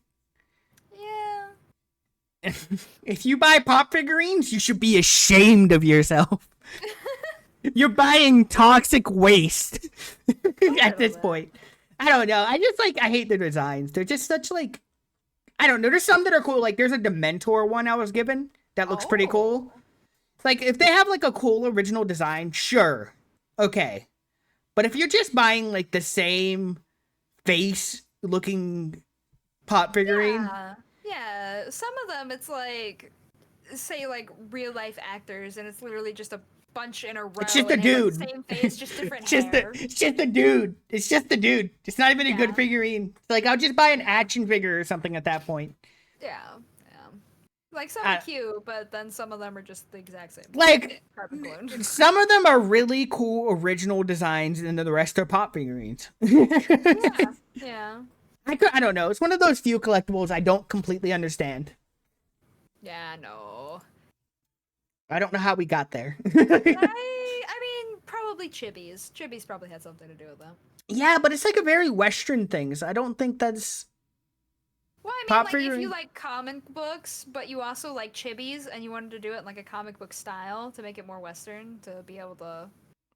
Yeah. If you buy pop figurines, you should be ashamed of yourself. You're buying toxic waste at this bit. point. I don't know. I hate the designs. They're just such like, I don't know. There's some that are cool. Like there's a Dementor one I was given that looks pretty cool. Oh. Like if they have like a cool original design, sure. Okay. But if you're just buying like the same face looking pop figurine, Yeah. Some of them it's like say like real life actors and it's literally just a bunch in a row. it's just a and they have, like, dude. the same face, just different It's just hair. it's just a dude. It's just a dude. It's not even a good Yeah. figurine. Like I'll just buy an action figure or something at that point. Yeah. Like some I- are cute, but then some of them are just the exact same. Like carbon clone. some of them are really cool original designs, and then the rest are pop figurines. Yeah. I don't know. It's one of those few collectibles I don't completely understand. Yeah, no. I don't know how we got there. I mean, probably Chibis. Chibis probably had something to do with that. Yeah, but it's like a very Western thing, so I don't think that's. Well, I mean, Pop like, if figurine? you like comic books, but you also like Chibis, and you wanted to do it in like a comic book style to make it more Western, to be able to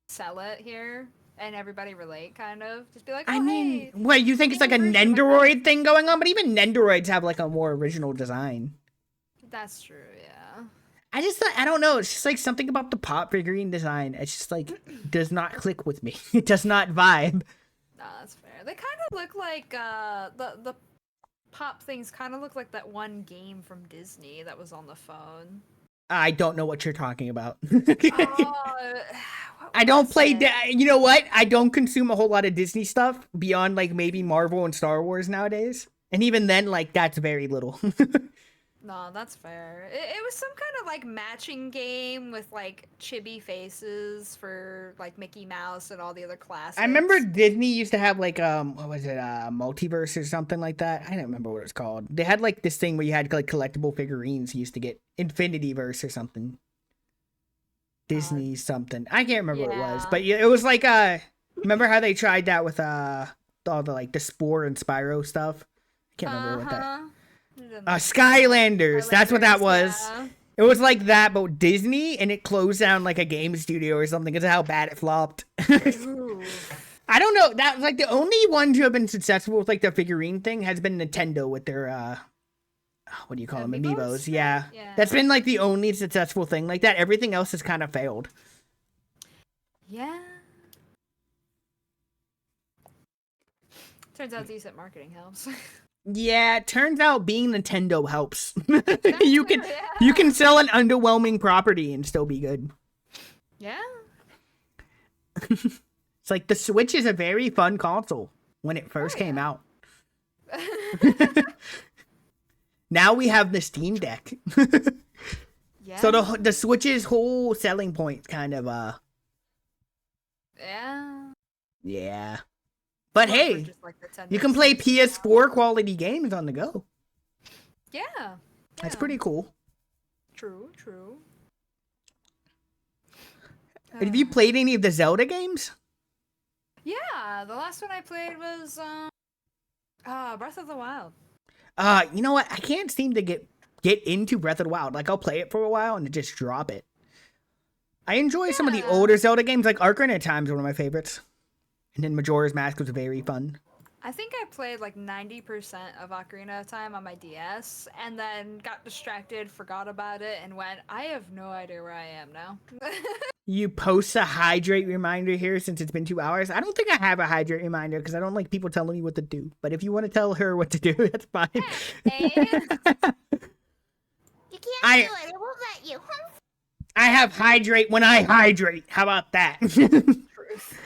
sell it here, and everybody relate, kind of. Just be like, oh, I mean, hey. wait, you think it's like a Version of my Nendoroid thing going on? But even Nendoroids have like a more original design. That's true, yeah. I just I don't know. It's just like something about the pop figurine design. It's just like does not click with me. It does not vibe. No, that's fair. They kind of look like the pop things kind of look like that one game from Disney that was on the phone. I don't know what you're talking about. What I don't was play. it? You know what? I don't consume a whole lot of Disney stuff beyond like maybe Marvel and Star Wars nowadays. And even then, like that's very little. No, that's fair. It was some kind of like matching game with like chibi faces for like Mickey Mouse and all the other classics. I remember Disney used to have like what was it, multiverse or something like that. I don't remember what it's called. They had like this thing where you had like collectible figurines. You used to get Infinity Verse or something. Disney something. I can't remember what it was, yeah. but yeah, it was like remember how they tried that with all the like the Spore and Spyro stuff? I can't remember what that. Skylanders. That's what that was. Yeah. It was like that, but with Disney, and it closed down like a game studio or something because of how bad it flopped. Ooh. I don't know. That was like the only one to have been successful with like the figurine thing has been Nintendo with their what do you call them? Amiibos. Yeah. That's been like the only successful thing like that. Everything else has kind of failed. Yeah. Turns out decent marketing helps. Yeah, it turns out being Nintendo helps. That's you true, can yeah. you can sell an underwhelming property and still be good. Yeah. It's like the Switch is a very fun console when it first came yeah. out. Now we have the Steam Deck. Yeah. So the Switch's whole selling point kind of Yeah. yeah. But More hey, for just, like, Nintendo you can play exclusives. PS4 quality games on the go. Yeah. That's yeah. pretty cool. True. True. Have you played any of the Zelda games? Yeah, the last one I played was Breath of the Wild. You know what? I can't seem to get into Breath of the Wild. Like I'll play it for a while and just drop it. I enjoy some of the Yeah. older Zelda games, like Ocarina of Time is one of my favorites. And then Majora's Mask was very fun. I think I played like 90% of Ocarina of Time on my DS, and then got distracted, forgot about it, and went, I have no idea where I am now. You post a hydrate reminder here since it's been 2 hours. I don't think I have a hydrate reminder because I don't like people telling me what to do. But if you want to tell her what to do, that's fine. Hey. You can't I- do it. It won't let you. I have hydrate when I hydrate. How about that? Truth.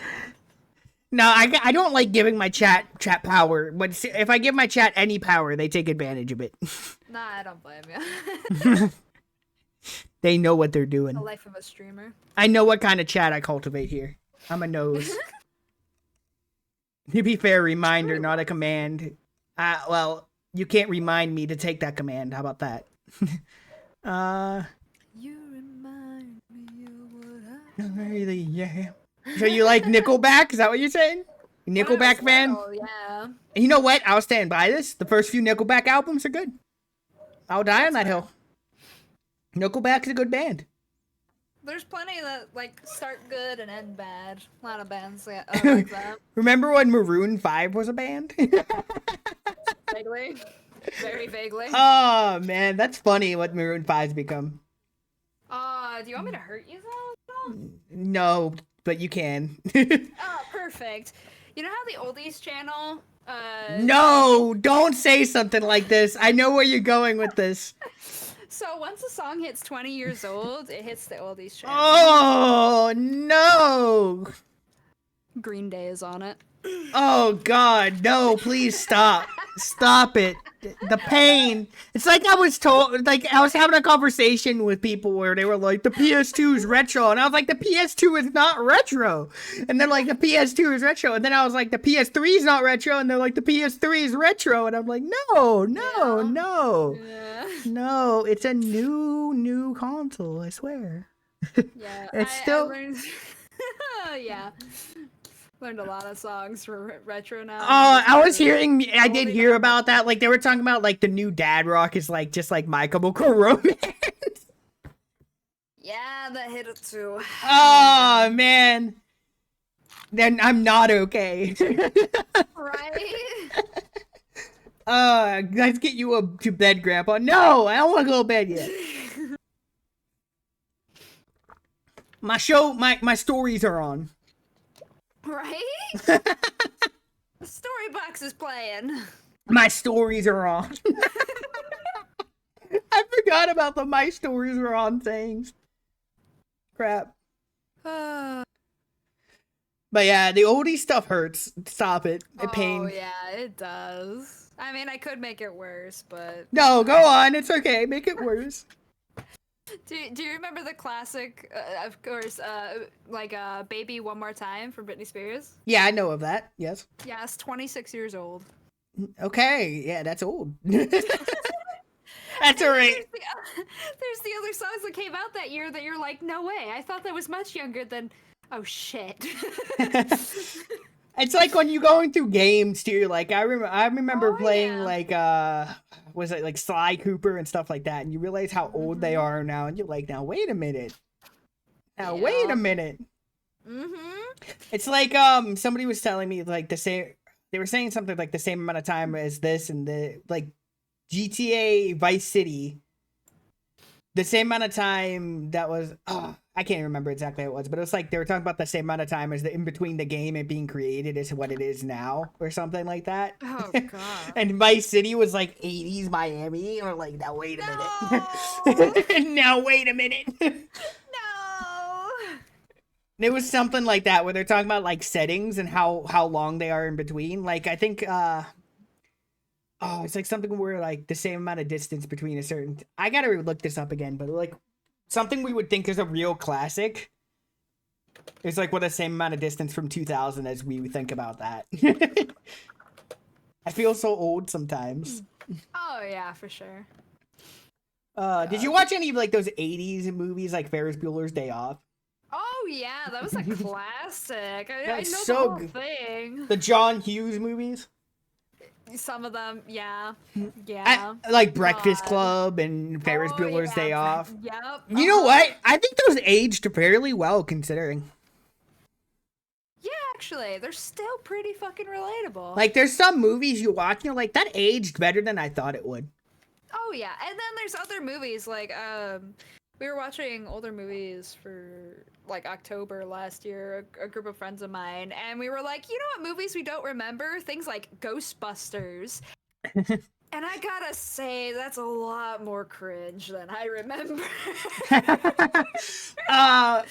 No, I don't like giving my chat power. But if I give my chat any power, they take advantage of it. Nah, I don't blame you. They know what they're doing. The life of a streamer. I know what kind of chat I cultivate here. I'm a nose. To be fair, reminder, not a command. Well, you can't remind me to take that command. How about that? You remind me of what I... Really, yeah. So you like Nickelback? Is that what you're saying? Nickelback fan? Yeah. And you know what? I'll stand by this. The first few Nickelback albums are good. I'll die on that hill. Nickelback's a good band. There's plenty that like start good and end bad. A lot of bands like that. Remember when Maroon 5 was a band? Vaguely. Very vaguely. Oh, man. That's funny what Maroon 5's become. Do you want me to hurt you though? No, but you can. Oh, perfect. You know how the Oldies channel No, don't say something like this. I know where you're going with this. So once a song hits 20 years old, it hits the Oldies channel. Oh, no. Green Day is on it. Oh, God. No, please stop. Stop it. The pain. It's like I was told, like, I was having a conversation with people where they were like, the PS2 is retro. And I was like, the PS2 is not retro. And they're like, the PS2 is retro. And then I was like, the PS3 is not retro. And they're like, the PS3 is retro. And I'm like, no. Yeah. No, it's a new console, I swear. Yeah. It's I still- learned... yeah. Learned a lot of songs for retro now. Oh, I did hear about that. Like, they were talking about, like, the new dad rock is, like, just like My Chemical Romance. Yeah, that hit it too. Oh, man. Then I'm not okay. Right? Let's get you to bed, Grandpa. No, I don't want to go to bed yet. my stories are on. Right? The story box is playing. My stories are on. I forgot about the my stories are on things. Crap. But yeah, the oldie stuff hurts. Stop it. It Oh pains. yeah, it does. I mean, I could make it worse, but No, go on. It's okay. Make it worse. do you remember the classic, of course, "Baby One More Time" from Britney Spears? Yeah, I know of that. Yes. Yes, 26 years old. Okay. Yeah, that's old. That's alright. There's the other songs that came out that year that you're like, no way. I thought that was much younger than. Oh shit. It's like when you going through games too. Like I remember Oh, playing yeah. like was it like Sly Cooper and stuff like that, and you realize how old they are now, and you're like, now wait a minute. Now wait Yeah. a minute. Mm-hmm. It's like somebody was telling me like they were saying something like the same amount of time as this and the like GTA Vice City. The same amount of time that was I can't remember exactly what it was, but it was like they were talking about the same amount of time as the in between the game and being created is what it is now, or something like that. Oh god. And Vice City was like 80s Miami, or like now wait a No. minute. Now wait a minute. No. It was something like that where they're talking about like settings and how long they are in between. Like I think it's like something where like the same amount of distance between a certain I gotta look this up again, but like something we would think is a real classic. It's like what the same amount of distance from 2000 as we think about that. I feel so old sometimes. Oh yeah, for sure. Did you watch any of like those 80s movies like Ferris Bueller's Day Off? Oh yeah, that was a classic. I That's know so the whole good. thing. The John Hughes movies? Some of them, yeah. Yeah. Like Breakfast God. Club and Ferris Oh, Bueller's yeah, Day Off. Yep. You know what? I think those aged fairly well considering. Yeah, actually, they're still pretty fucking relatable. Like there's some movies you watch and you're like, that aged better than I thought it would. Oh yeah, and then there's other movies like we were watching older movies for like October last year, a group of friends of mine, and we were like, you know what movies we don't remember? Things like Ghostbusters. And I gotta say, that's a lot more cringe than I remember.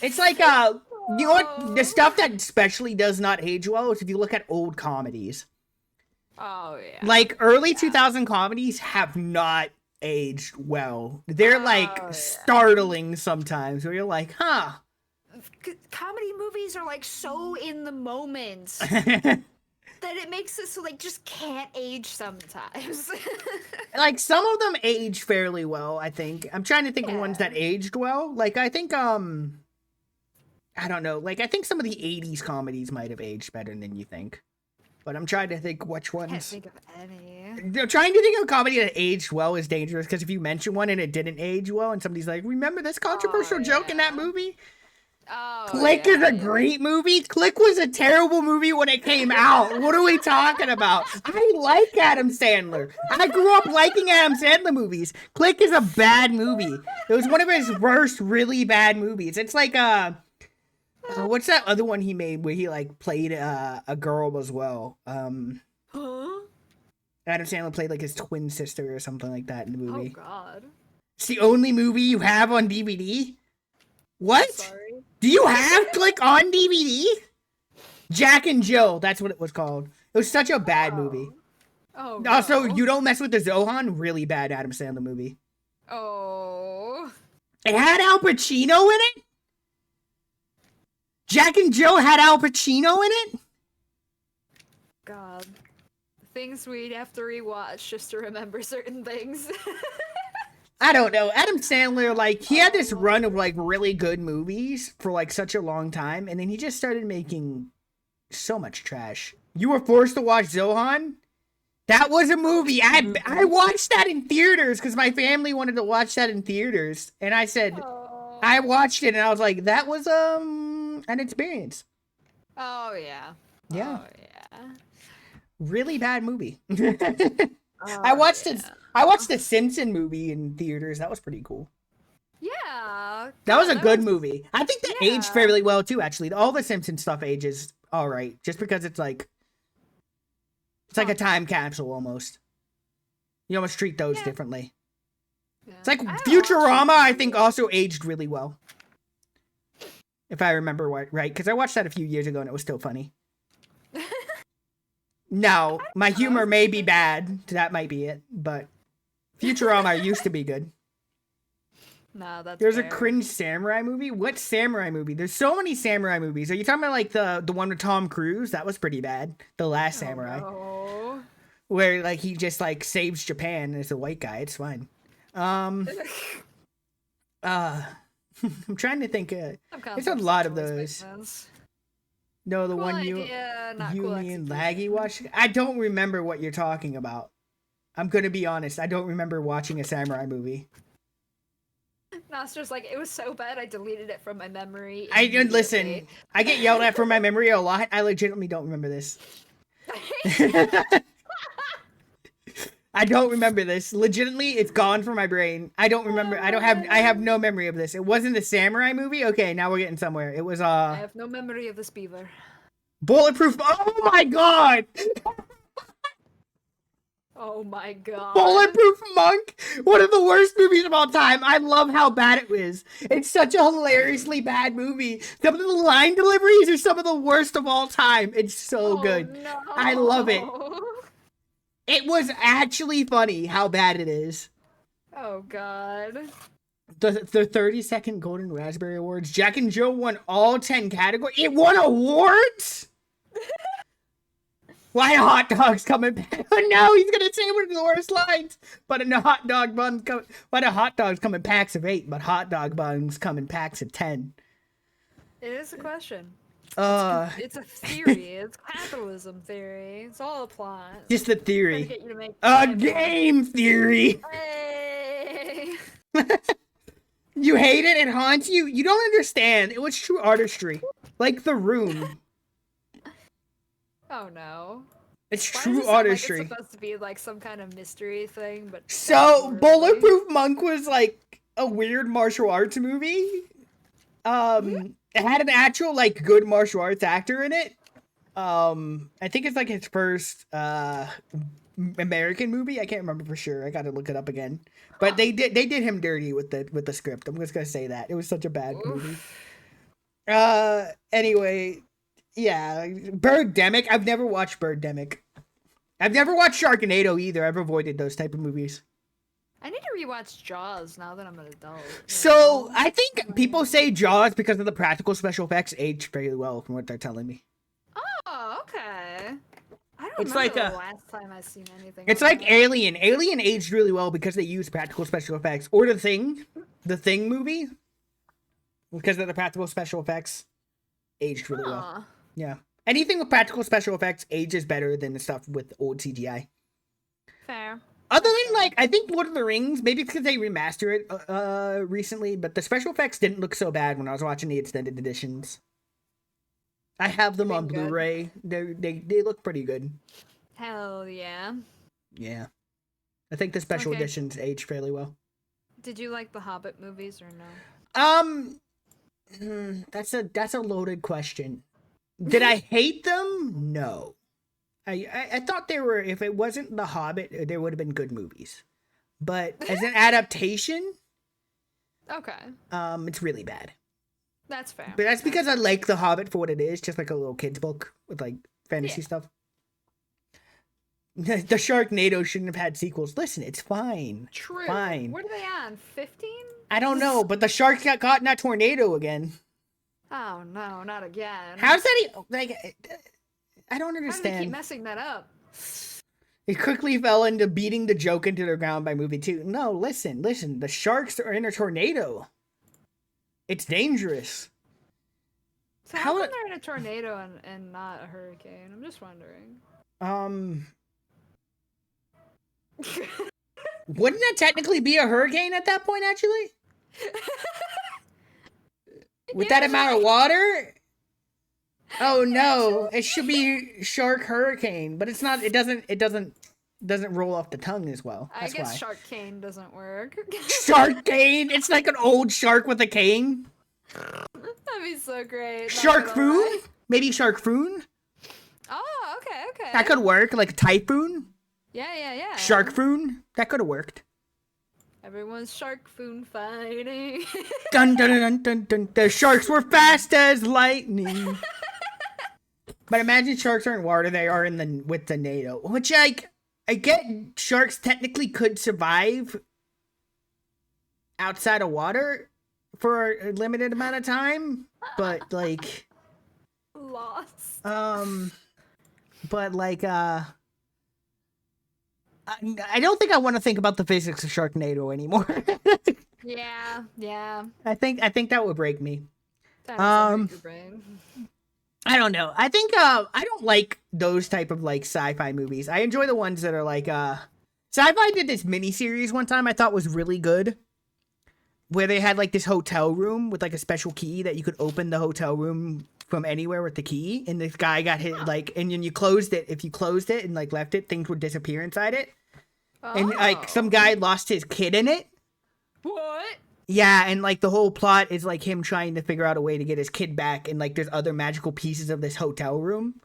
It's like you know what the stuff that especially does not age well is if you look at old comedies. Oh yeah. Like early 2000 comedies have not aged well. They're like Oh, yeah. startling sometimes where you're like, huh. Comedy movies are like so in the moment that it makes it so like just can't age sometimes. Like some of them age fairly well, I think. I'm trying to think of ones Yeah. that aged well. Like I think I don't know. Like I think some of the 80s comedies might have aged better than you think. But I'm trying to think which Can't ones. think of any. Trying to think of a comedy that aged well is dangerous because if you mention one and it didn't age well and somebody's like, remember this controversial joke in that yeah. movie? Oh, Click yeah, is a yeah. great movie. Click was a terrible movie when it came out. What are we talking about? I like Adam Sandler. I grew up liking Adam Sandler movies. Click is a bad movie. It was one of his worst really bad movies. It's like what's that other one he made where he like played a girl as well? Huh? Adam Sandler played like his twin sister or something like that in the Oh movie. god. It's the only movie you have on DVD? What? Sorry. Do you have Click on DVD? Jack and Jill, that's what it was called. It was such a bad movie. Oh. Also, no. You Don't Mess with the Zohan, really bad Adam Sandler movie. Oh. It had Al Pacino in it? Jack and Jill had Al Pacino in it? God. Things we'd have to rewatch just to remember certain things. I don't know. Adam Sandler, like, he had this run of, like, really good movies for, like, such a long time, and then he just started making so much trash. You were forced to watch Zohan? That was a movie. I watched that in theaters because my family wanted to watch that in theaters, and I said, Oh. I watched it, and I was like, that was, an experience. Oh yeah. Yeah. Oh yeah. Really bad movie. Oh, I watched yeah. it. I watched the Simpson movie in theaters. That was pretty cool. Yeah, Yeah. That was God, a good movie. I think that aged Yeah. fairly well too. Actually, all the Simpsons stuff ages all right, just because it's like a time capsule almost. You almost treat those Yeah. differently. Yeah. It's like I haven't watched Futurama. it. I think also aged really well, if I remember right, because I watched that a few years ago and it was still funny. Now, my humor may be bad. That might be it, but Futurama used to be good. No, that's There's a fair. cringe samurai movie. What samurai movie? There's so many samurai movies. Are you talking about like the one with Tom Cruise? That was pretty bad. The Last Samurai, No. where like he just like saves Japan and it's a white guy. It's fine. I'm trying to think. Some There's a concepts lot of always make those. sense. No, the Cool one idea, not cool me and execution. Laggy watched. I don't remember what you're talking about. I'm gonna be honest. I don't remember watching a samurai movie. Nostra's like, it was so bad I deleted it from my memory. I didn't listen. immediately." I get yelled at for my memory a lot. I legitimately don't remember this. I don't remember this. Legitimately, it's gone from my brain. I don't remember. I have no memory of this. It wasn't the samurai movie. Okay, now we're getting somewhere. It was I have no memory of this beaver. Bulletproof. Oh my god! Oh my god. Bulletproof Monk. One of the worst movies of all time. I love how bad it is. It's such a hilariously bad movie. Some of the line deliveries are some of the worst of all time. It's so good. No. I love it. It was actually funny how bad it is. Oh god. The 30-second Golden Raspberry Awards. Jack and Jill won all 10 categories. It won awards? Why are hot dogs coming back? Oh no, he's gonna say one of the worst lines. But a hot dog buns come. Why do hot dogs come in packs of 8, but hot dog buns come in packs of 10? It is a question. Uh, It's a theory. It's capitalism theory. It's all a plot. just the Trying to theory. get you to make A time. game theory. Hey. You hate it. It haunts you. You don't understand. It was true artistry, like The Room. Oh no. It's Why does true it sound artistry. Like it's supposed to be like some kind of mystery thing, but So, horribly. Bulletproof Monk was like a weird martial arts movie. It had an actual like good martial arts actor in it. I think it's like his first American movie. I can't remember for sure. I got to look it up again. But they did him dirty with the script. I'm just gonna say that it was such a bad movie. Anyway, yeah, Birdemic. I've never watched Birdemic. I've never watched Sharknado either. I've avoided those type of movies. I need to rewatch Jaws now that I'm an adult. you So know? I think people say Jaws because of the practical special effects aged fairly well, from what they're telling me. Oh, okay. I don't It's remember like the a- last time I seen anything. It's like like Alien. Alien aged really well because they used practical special effects. Or The Thing movie, because of the practical special effects, aged really well. Huh. Yeah, anything with practical special effects ages better than the stuff with old CGI. Fair. Other than like, I think Lord of the Rings, maybe because they remastered it recently, but the special effects didn't look so bad when I was watching the extended editions. I have them on Pretty good. Blu-ray. They look pretty good. Hell yeah. Yeah, I think the special Okay. editions aged fairly well. Did you like the Hobbit movies or no? That's a loaded question. Did I hate them? No. I thought they were. If it wasn't The Hobbit, there would have been good movies. But as an adaptation, Okay. it's really bad. That's fair. But that's because I like The Hobbit for what it is, just like a little kid's book with like fantasy Yeah. stuff. The Sharknado shouldn't have had sequels. Listen, it's fine. True. Fine. What are they on? 15? I don't know, but the shark got caught in that tornado again. Oh no, not again. How's that? Like, I don't How do they keep understand. messing that up? It quickly fell into beating the joke into the ground by movie 2. No, listen. The sharks are in a tornado. It's dangerous. So How how it- come they're in a tornado and not a hurricane? I'm just wondering. Wouldn't that technically be a hurricane at that point, actually? With that amount of water? Oh no, it should be shark hurricane, but it's not. It doesn't doesn't roll off the tongue as well. I That's guess why. shark cane doesn't work. Shark cane. It's like an old shark with a cane. That'd be so great. Shark foon. Maybe shark foon. Oh, okay. That could work. Like a typhoon. Yeah. Shark foon. That could have worked. Everyone's shark foon fighting. Dun dun dun dun dun. The sharks were fast as lightning. But imagine sharks are in water. They are in the with the NATO, which I get. Sharks technically could survive outside of water for a limited amount of time, but like, Lost. but like, I don't think I want to think about the physics of Sharknado anymore. Yeah. I think that would break me. That doesn't hurt your brain. I don't know. I think I don't like those type of like sci-fi movies. I enjoy the ones that are like Sci-Fi did this miniseries one time I thought was really good. Where they had like this hotel room with like a special key that you could open the hotel room from anywhere with the key, and this guy got hit like, and then you closed it. If you closed it and like left it, things would disappear inside it. And like some guy lost his kid in it. What? Yeah, and like the whole plot is like him trying to figure out a way to get his kid back, and like there's other magical pieces of this hotel room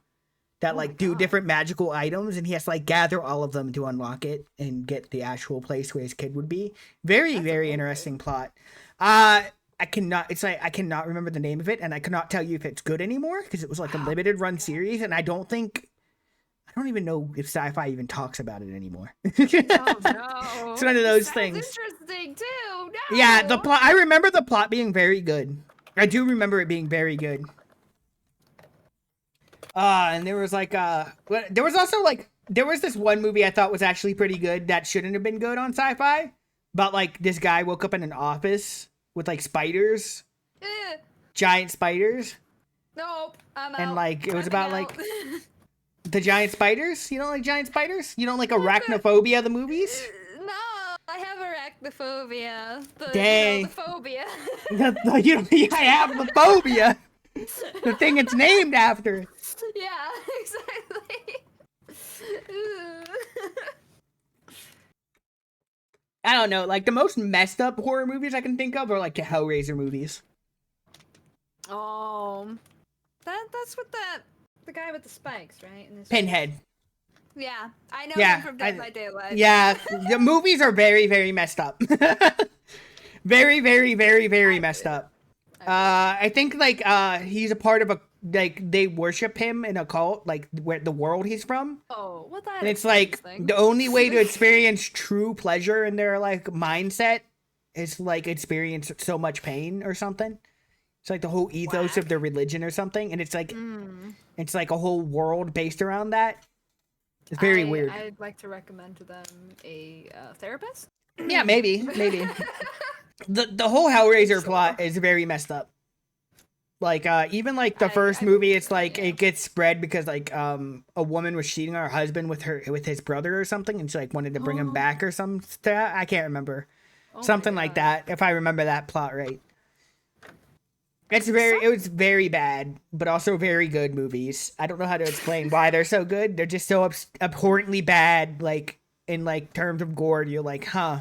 that like do different magical items, and he has to like gather all of them to unlock it and get the actual place where his kid would be. Very interesting plot. I cannot remember the name of it, and I cannot tell you if it's good anymore because it was like a limited run series, and I don't even know if Sci-Fi even talks about it anymore. Oh no! It's one of those Sounds things. Interesting too. No. Yeah, the plot. I remember the plot being very good. I do remember it being very good. And there was like there was also like there was this one movie I thought was actually pretty good that shouldn't have been good on Sci-Fi, but like this guy woke up in an office with like spiders, giant spiders. Nope, I'm out. And like it was about Running like out. the giant spiders. You don't like giant spiders? You don't like arachnophobia, the movies? No, I have arachnophobia. Dang. The phobia. I have the phobia. The thing it's named after. Yeah, exactly. I don't know. Like the most messed up horror movies I can think of are like the Hellraiser movies. That's what the guy with the spikes, right? In his Pinhead. Yeah, I know Yeah, him from Dead by Daylight. Yeah, the movies are very messed up. very messed up. I think like he's a part of a like they worship him in a cult like where the world he's from. Oh, what that? And it's like the only way to experience true pleasure in their like mindset is like experience so much pain or something. It's like the whole ethos of their religion or something, and it's like it's like a whole world based around that. It's very weird. I'd like to recommend to them a therapist. Yeah, maybe. The whole Hellraiser plot is very messed up. Like even like the first movie, it's like it gets spread because like a woman was cheating on her husband with his brother or something, and she like wanted to bring him back or some stuff. I can't remember. Something like that, if I remember that plot right. It was very bad, but also very good movies. I don't know how to explain why they're so good. They're just so abhorrently bad, like in like terms of gore. You're like, huh,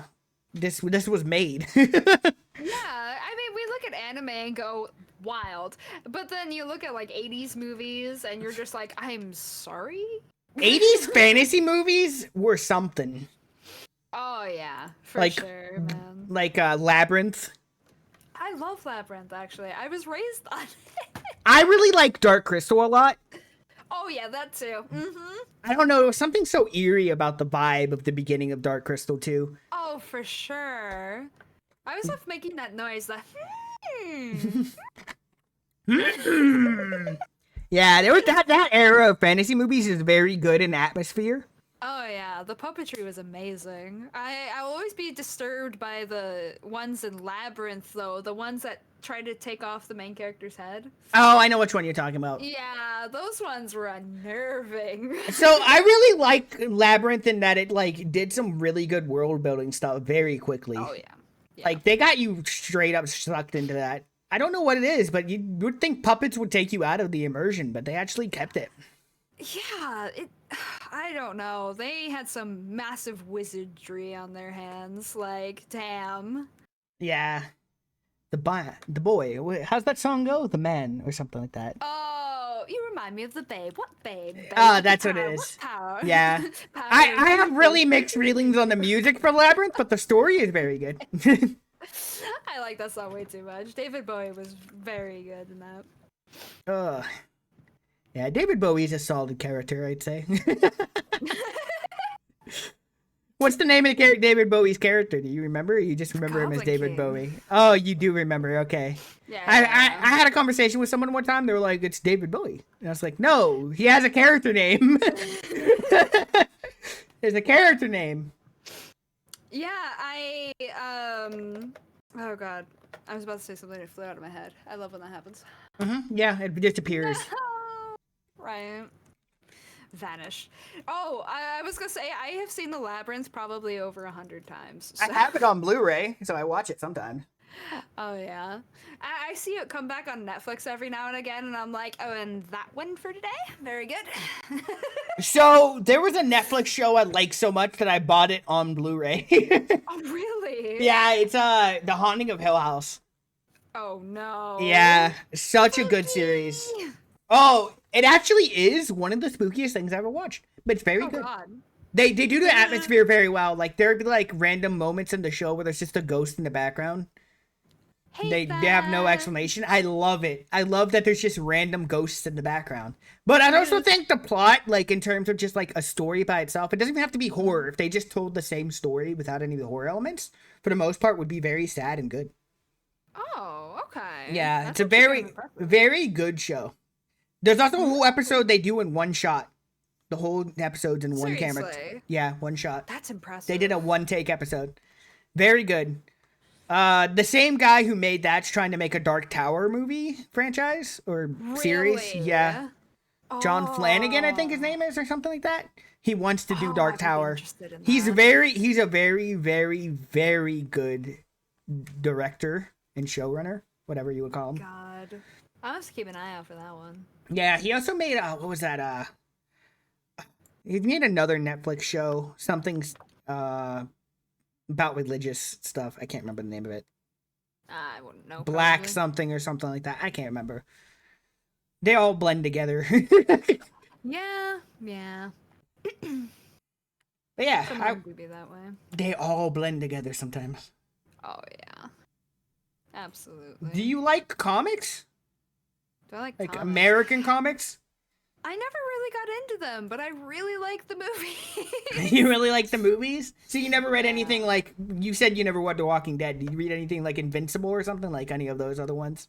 this was made. Yeah, I mean, we look at anime and go wild, but then you look at like 80s movies and you're just like, I'm sorry? 80s fantasy movies were something. Oh yeah, for like, sure, man. Like Labyrinth. I love Labyrinth, actually. I was raised on it. I really like Dark Crystal a lot. Oh yeah, that too. Mm-hmm. I don't know, something so eerie about the vibe of the beginning of Dark Crystal too. Oh, for sure. I was left making that noise. That. Yeah, there was that era of fantasy movies is very good in atmosphere. Oh yeah, the puppetry was amazing. I'll always be disturbed by the ones in Labyrinth, though. The ones that try to take off the main character's head. Oh, I know which one you're talking about. Yeah, those ones were unnerving. So I really like Labyrinth in that it like did some really good world building stuff very quickly. Oh yeah. Like they got you straight up sucked into that. I don't know what it is, but you would think puppets would take you out of the immersion, but they actually kept it. Yeah, I don't know. They had some massive wizardry on their hands. Like, damn. Yeah. The boy. How's that song go? The man or something like that. Oh, you remind me of the babe. What babe? Babe Oh, with that's the what it power. is. What power? Yeah. Power I of have really beauty. mixed feelings on the music for Labyrinth, but the story is very good. I like that song way too much. David Bowie was very good in that. Yeah, David Bowie's a solid character, I'd say. What's the name of David Bowie's character? Do you remember? Or you just remember him as Goblin David King. Bowie. Oh, you do remember. Okay. Yeah. I had a conversation with someone one time. They were like, "It's David Bowie," and I was like, "No, he has a character name. There's a character name." Yeah, oh god. I was about to say something that flew out of my head. I love when that happens. Yeah, it disappears. Right. Vanish. Oh, I was gonna say I have seen the Labyrinth probably over 100 times. I have it on Blu-ray, so I watch it sometimes. Oh yeah. I see it come back on Netflix every now and again, and I'm like, oh, and that one for today? Very good. So there was a Netflix show I liked so much that I bought it on Blu-ray. Oh really? Yeah, it's The Haunting of Hill House. Oh no. Yeah, such a good series. Oh, it actually is one of the spookiest things I ever watched. But it's very Oh good. god. They do the atmosphere very well. Like there'd be like random moments in the show where there's just a ghost in the background. Hate They have no that. explanation. I love it. I love that there's just random ghosts in the background. But I also think the plot, like in terms of just like a story by itself, it doesn't even have to be horror. If they just told the same story without any of the horror elements, for the most part, would be very sad and good. Oh, okay. Yeah, That's it's a actually kind very, of impressive. very good show. There's also a whole episode they do in one shot. The whole episode's in one camera. Seriously? Yeah, one shot. That's impressive. They did a one take episode. Very good. The same guy who made that's trying to make a Dark Tower movie franchise or series. Really? Yeah. John Flanagan, I think his Oh. name is, or something like that. He wants to do Oh, I Dark would be Tower. interested in He's that. he's a very, very, very good director and showrunner, whatever you would call him. God. I'll have to keep an eye out for that one. Yeah, he also made what was that? He made another Netflix show, something about religious stuff. I can't remember the name of it. I wouldn't know. Black probably. something or something like that. I can't remember. They all blend together. Yeah, yeah. But yeah, Sometimes we be that way. they all blend together sometimes. Oh yeah. Absolutely. Do you like comics? Do I like Like comics? American comics? I never really got into them, but I really like the movie. You really like the movies? So you never read Yeah. anything like, you said you never watched The Walking Dead. Did you read anything like Invincible or something, like any of those other ones?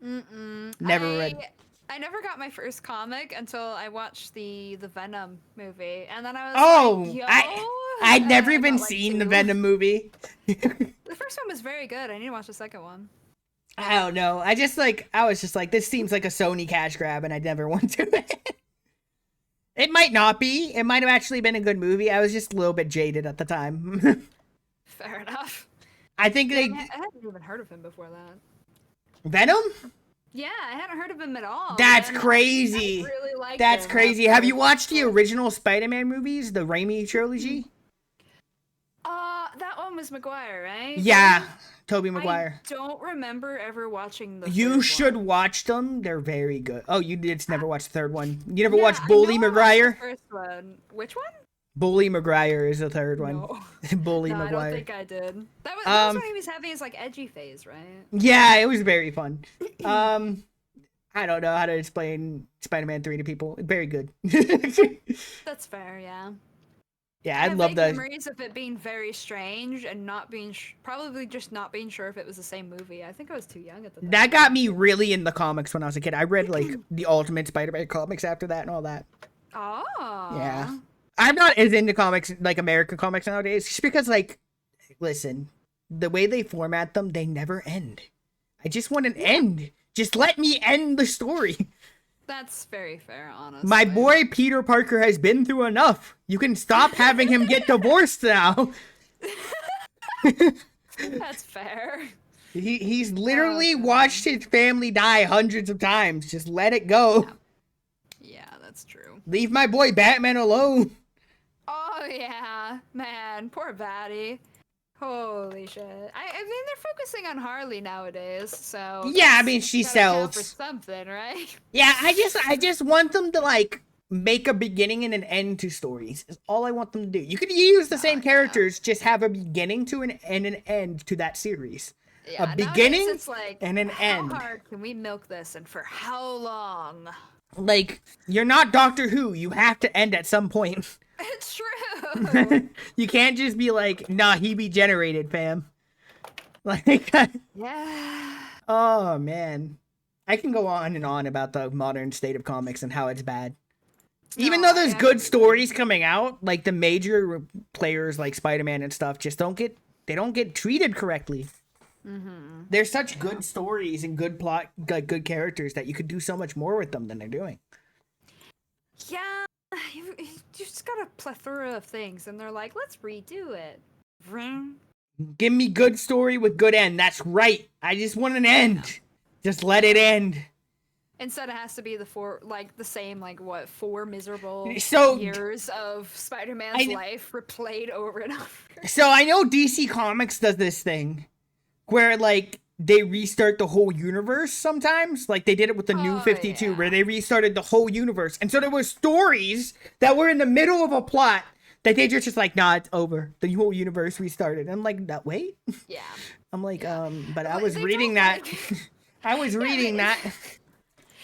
Mm-mm. Never read. I never got my first comic until I watched the Venom movie, and then I was Oh, like, Yo! I'd And never I even got, like, seen the 2. Venom movie. The first one was very good. I need to watch the second one. I don't know. I was just like, this seems like a Sony cash grab, and I'd never want to do it. It might not be. It might have actually been a good movie. I was just a little bit jaded at the time. Fair enough. I think I they hadn't even heard of him before that. Venom? Yeah, I hadn't heard of him at all. That's and crazy. I really liked That's him crazy. after- Have you watched the original Spider-Man movies, the Raimi trilogy? That one was Maguire, right? Yeah, Tobey Maguire. I don't remember ever watching the. You third should one. watch them. They're very good. Oh, you did never watch the third one. You never Yeah, watched I Bully know I watched Maguire? the First one. Which one? Bully Maguire is the third one. No. Bully No, I Maguire. don't think I did. That was when he was having his like edgy phase, right? Yeah, it was very fun. I don't know how to explain Spider-Man 3 to people. Very good. That's fair, yeah. Yeah, I I have love vague the. memories of it being very strange and not being probably just not being sure if it was the same movie. I think I was too young at the time. That got me really in the comics when I was a kid. I read like the Ultimate Spider-Man comics after that and all that. Oh. Yeah. I'm not as into comics, like American comics nowadays, just because, like, listen, the way they format them, they never end. I just want an end. Just let me end the story. That's very fair, honestly. My boy Peter Parker has been through enough. You can stop having him get divorced now. That's fair. He's literally Oh, God. watched his family die hundreds of times. Just let it go. Yeah, that's true. Leave my boy Batman alone. Oh yeah, man, poor Batty. Holy shit. I mean, they're focusing on Harley nowadays, so Yeah, I that's mean, she gotta count for sells. something, right? Yeah, I just want them to like make a beginning and an end to stories. Is all I want them to do. You could use the same yeah. characters, just have a beginning to an and an end to that series. Yeah, A nowadays beginning it's like, and an how end. hard can we milk this, and for how long? Like, you're not Doctor Who. You have to end at some point. It's true. You can't just be like, nah, he be generated, fam. Like, Yeah. oh man. I can go on and on about the modern state of comics and how it's bad. Even No, though there's I good agree. stories coming out, like the major players like Spider-Man and stuff just don't get treated correctly. Mm-hmm. There's such good stories and good plot, good characters that you could do so much more with them than they're doing. Yeah, you just got a plethora of things, and they're like, let's redo it. Vroom. Give me good story with good end. That's right. I just want an end. Just let it end. Instead, it has to be the four miserable So- years of Spider-Man's I- life replayed over and over. So I know DC Comics does this thing where like they restart the whole universe sometimes. Like they did it with the New Oh, 52 yeah. where they restarted the whole universe. And so there were stories that were in the middle of a plot that they just like, nah, it's over. The whole universe restarted. I'm like, that wait? Yeah. I'm like, but I Like, was they reading don't that. like- I was reading they- that.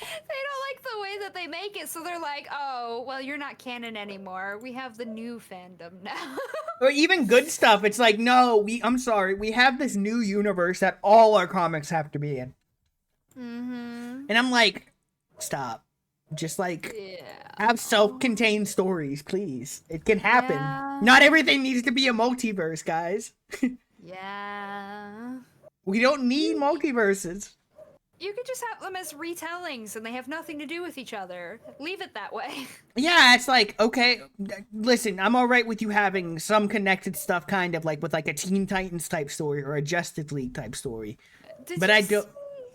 They don't like the way that they make it, so they're like, oh, well, you're not canon anymore. We have the new fandom now. Or even good stuff. It's like, no, I'm sorry. We have this new universe that all our comics have to be in. Mm-hmm. And I'm like, stop. Just like Yeah. have self-contained stories, please. It can happen. Yeah. Not everything needs to be a multiverse, guys. Yeah. We don't need multiverses. You could just have them as retellings, and they have nothing to do with each other. Leave it that way. Yeah, it's like, okay, listen, I'm all right with you having some connected stuff, kind of like with like a Teen Titans type story or a Justice League type story. Did But you I don't-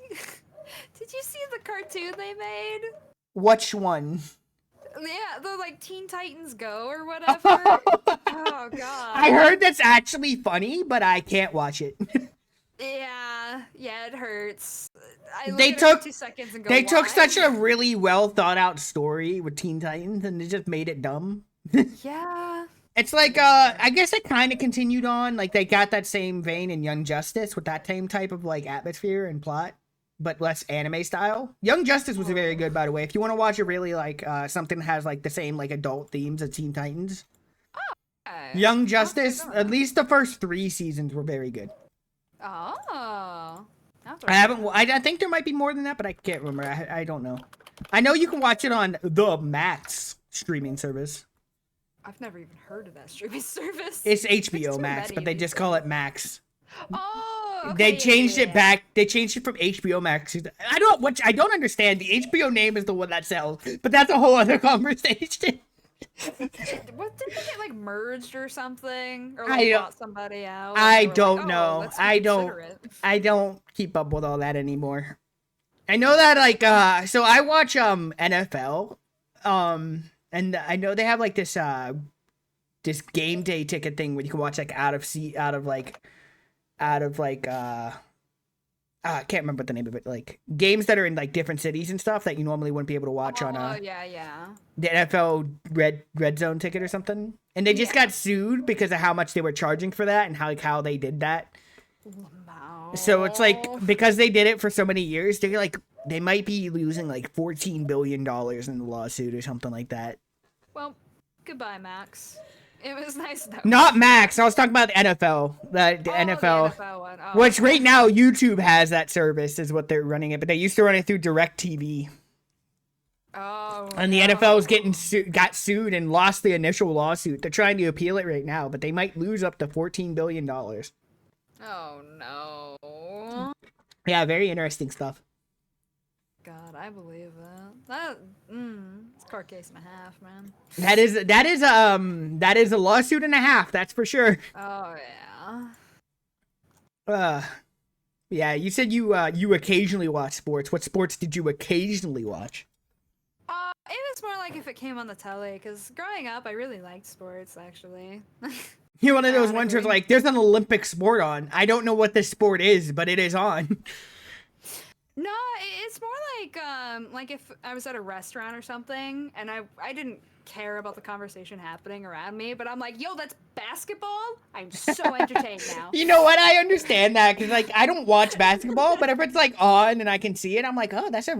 see- Did you see the cartoon they made? Which one? Yeah, the like Teen Titans Go or whatever. Oh god. I heard that's actually funny, but I can't watch it. Yeah, it hurts. I look They at it took- for 2 seconds and go. They took "Why?" such a really well thought out story with Teen Titans and they just made it dumb. Yeah. It's like, I guess it kind of continued on. Like, they got that same vein in Young Justice with that same type of, like, atmosphere and plot, but less anime style. Young Justice was very good, by the way. If you want to watch it really, like, something that has, like, the same, like, adult themes as Teen Titans. Young Justice, at least the first 3 seasons were very good. Oh. I think there might be more than that, but I can't remember. I don't know. I know you can watch it on the Max streaming service. I've never even heard of that streaming service. It's There's HBO too Max, many but of they these just call it things. Max. Oh. Okay, They yeah, changed yeah, it yeah. back. They changed it from HBO Max. I don't understand. The HBO name is the one that sells, but that's a whole other conversation. What did they get like merged or something, or I like don't- bought somebody out? I and they were don't like, know. "Oh, let's I don't- reconsider it." I don't keep up with all that anymore. I know that like so I watch NFL and I know they have like this game day ticket thing where you can watch like I can't remember what the name of it, like games that are in like different cities and stuff that you normally wouldn't be able to watch on Oh yeah. the NFL red zone ticket or something. And they just Yeah. got sued because of how much they were charging for that and how they did that. Wow. So it's like because they did it for so many years, they might be losing like $14 billion in the lawsuit or something like that. Well, goodbye, Max. It was nice though. Not Max. I was talking about the NFL. The Oh, NFL. The NFL one. Oh, Which okay. right now YouTube has that service is what they're running it, but they used to run it through DirecTV. Oh. And the NFL is got sued and lost the initial lawsuit. They're trying to appeal it right now, but they might lose up to $14 billion. Oh no. Yeah, very interesting stuff. God, I believe that. It's a court case and a half, man. That is a lawsuit and a half, that's for sure. Oh yeah. Yeah, you said you occasionally watch sports. What sports did you occasionally watch? It was more like if it came on the telly, because growing up, I really liked sports, actually. You're one of those ones who's Ironically. like, there's an Olympic sport on. I don't know what this sport is, but it is on. No, it's more like if I was at a restaurant or something, and I didn't care about the conversation happening around me, but I'm like, yo, that's basketball? I'm so entertained now. You know what? I understand that because like I don't watch basketball, but if it's like on and I can see it, I'm like, oh, that's a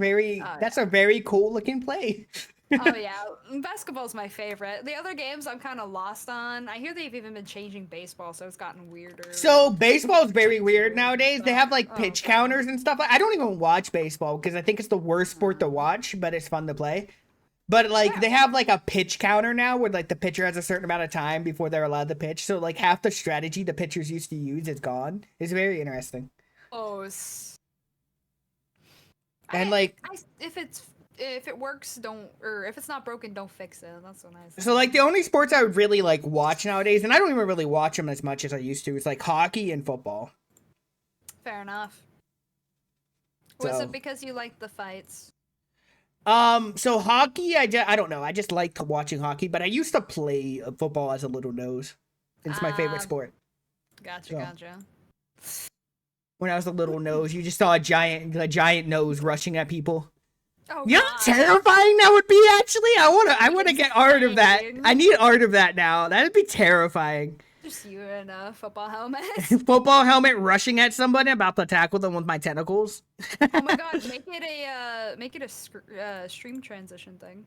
very cool looking play. Oh yeah, basketball's my favorite. The other games I'm kind of lost on. I hear they've even been changing baseball, so it's gotten weirder. So baseball's very weird nowadays. They have like Oh, pitch okay. counters and stuff. I don't even watch baseball because I think it's the worst sport to watch, but it's fun to play. But like they have like a pitch counter now where like the pitcher has a certain amount of time before they're allowed to pitch. So like half the strategy the pitchers used to use is gone. It's very interesting. Oh, And like if it works, don't, or if it's not broken, don't fix it. That's what I say. so like the only sports I would really like watch nowadays, and I don't even really watch them as much as I used to, is like hockey and football. Fair enough. Was So- it because you liked the fights? So hockey, I don't know. I just liked watching hockey, but I used to play football as a little nose. It's my favorite sport. Gotcha, So. gotcha. When I was a little nose, you just saw a giant nose rushing at people. Oh, You know how God. terrifying that would be, actually? I wanna get art of that. Insane. I need art of that now. That'd be terrifying. Just you in a football helmet. Football helmet rushing at somebody, about to tackle them with my tentacles. Oh my God, make it a stream transition thing.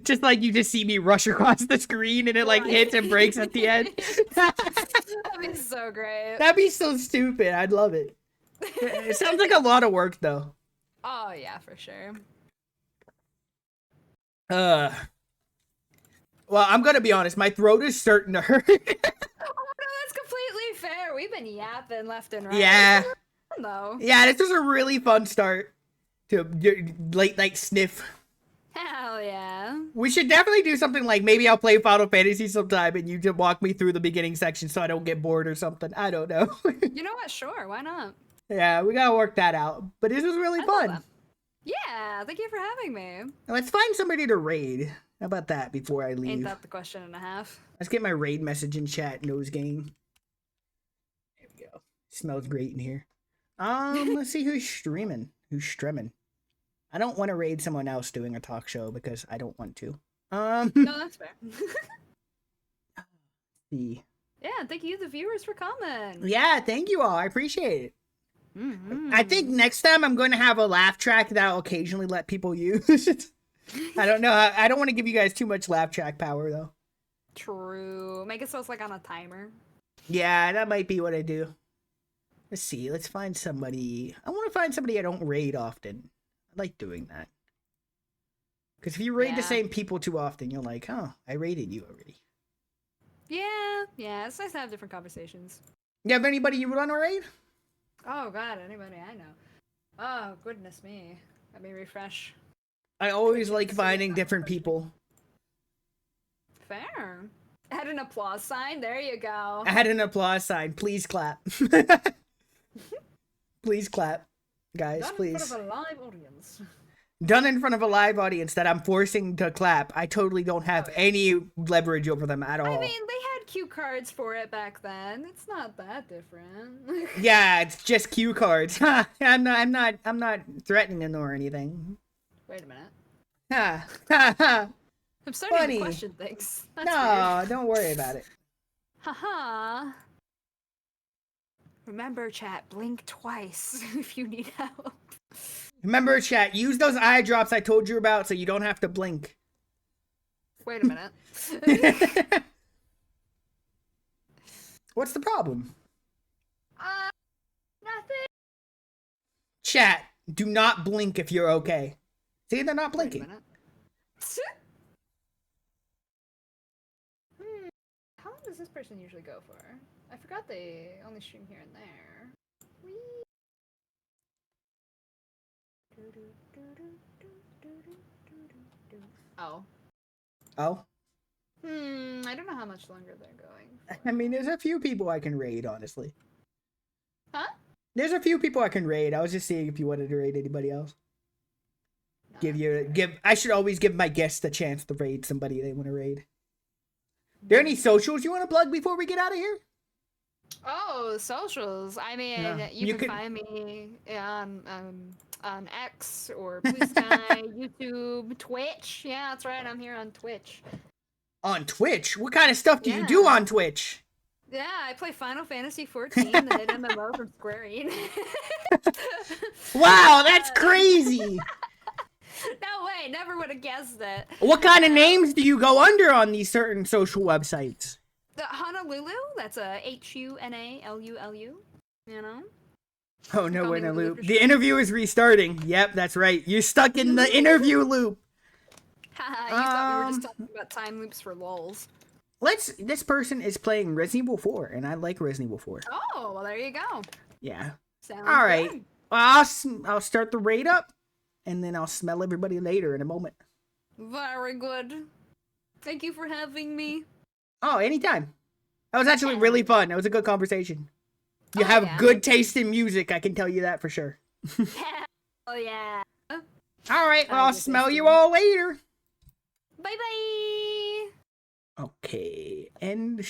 Just like you just see me rush across the screen and it like Right. hits and breaks at the end. That'd be so great. That'd be so stupid. I'd love it. It sounds like a lot of work though. Oh yeah, for sure. Well, I'm gonna be honest. My throat is starting to hurt. Oh no, that's completely fair. We've been yapping left and right. Yeah. No. Yeah, this was a really fun start to late night sniff. Hell yeah. We should definitely do something like maybe I'll play Final Fantasy sometime and you just walk me through the beginning section so I don't get bored or something. I don't know. You know what? Sure, why not? Yeah, we gotta work that out. But this was really I love fun. that. Yeah, thank you for having me. Let's find somebody to raid. How about that before I Ain't leave? that the question and a half? Let's get my raid message in chat, nose game. There we go. Smells great in here. Let's see who's streaming. Who's streaming? I don't want to raid someone else doing a talk show because I don't want to. No, that's fair. See. Yeah, thank you, the viewers, for coming. Yeah, thank you all. I appreciate it. Mhm. I think next time I'm going to have a laugh track that I'll occasionally let people use. I don't know. I don't want to give you guys too much laugh track power though. True. Make it so it's like on a timer. Yeah, that might be what I do. Let's see. Let's find somebody. I want to find somebody I don't raid often. I like doing that. Because if you raid the Yeah. same people too often, you're like, oh, I raided you already. Yeah, it's nice to have different conversations. You have anybody you would want to raid? Oh god, anybody I know. Oh, goodness me. Let me refresh. I always like finding different people. Fair. Add an applause sign. There you go. Add an applause sign. Please clap. Please clap. Guys, Done in please. front of a live audience. Done in front of a live audience that I'm forcing to clap. I totally don't have any leverage over them at all. I mean, they had cue cards for it back then. It's not that different. Yeah, it's just cue cards. I'm not threatening them or anything. Wait a minute. Ha ha ha. I'm starting Funny. to question things. That's No, weird. don't worry about it. Haha. Remember, chat, blink twice if you need help. Remember, chat, use those eye drops I told you about so you don't have to blink. Wait a minute. What's the problem? Nothing. Chat, do not blink if you're okay. See, they're not Wait a blinking. minute. How long does this person usually go for? I forgot they only stream here and there. Whee! Oh. Oh? I don't know how much longer they're going. I mean, there's a few people I can raid, honestly. Huh? There's a few people I can raid. I was just seeing if you wanted to raid anybody else. I should always give my guests the chance to raid somebody they want to raid. There any socials you want to plug before we get out of here? Oh, socials. I mean, Yeah. you can find me on X or Blue Sky, YouTube, Twitch. Yeah, that's right. I'm here on Twitch. On Twitch? What kind of stuff do you do on Twitch? Yeah, I play Final Fantasy 14, the hit MMO from Square Enix. Wow, that's crazy. No way, never would have guessed it. What kind of names do you go under on these certain social websites? The Honolulu, that's a Hunaluulu, you know? Oh, no, Call we're me in a Lulu loop. for The short. interview is restarting. Yep, that's right. You're stuck in the interview loop. Haha, you thought we were just talking about time loops for lols. This person is playing Resident Evil 4, and I like Resident Evil 4. Oh, well, there you go. Yeah. Sounds All right. good. Well, I'll start the raid up, and then I'll smell everybody later in a moment. Very good. Thank you for having me. Oh, anytime. That was actually really fun. That was a good conversation. You have yeah. good taste in music, I can tell you that for sure. Oh, yeah. All right, well, I'll good smell taste you in- all later. Bye-bye. Okay, end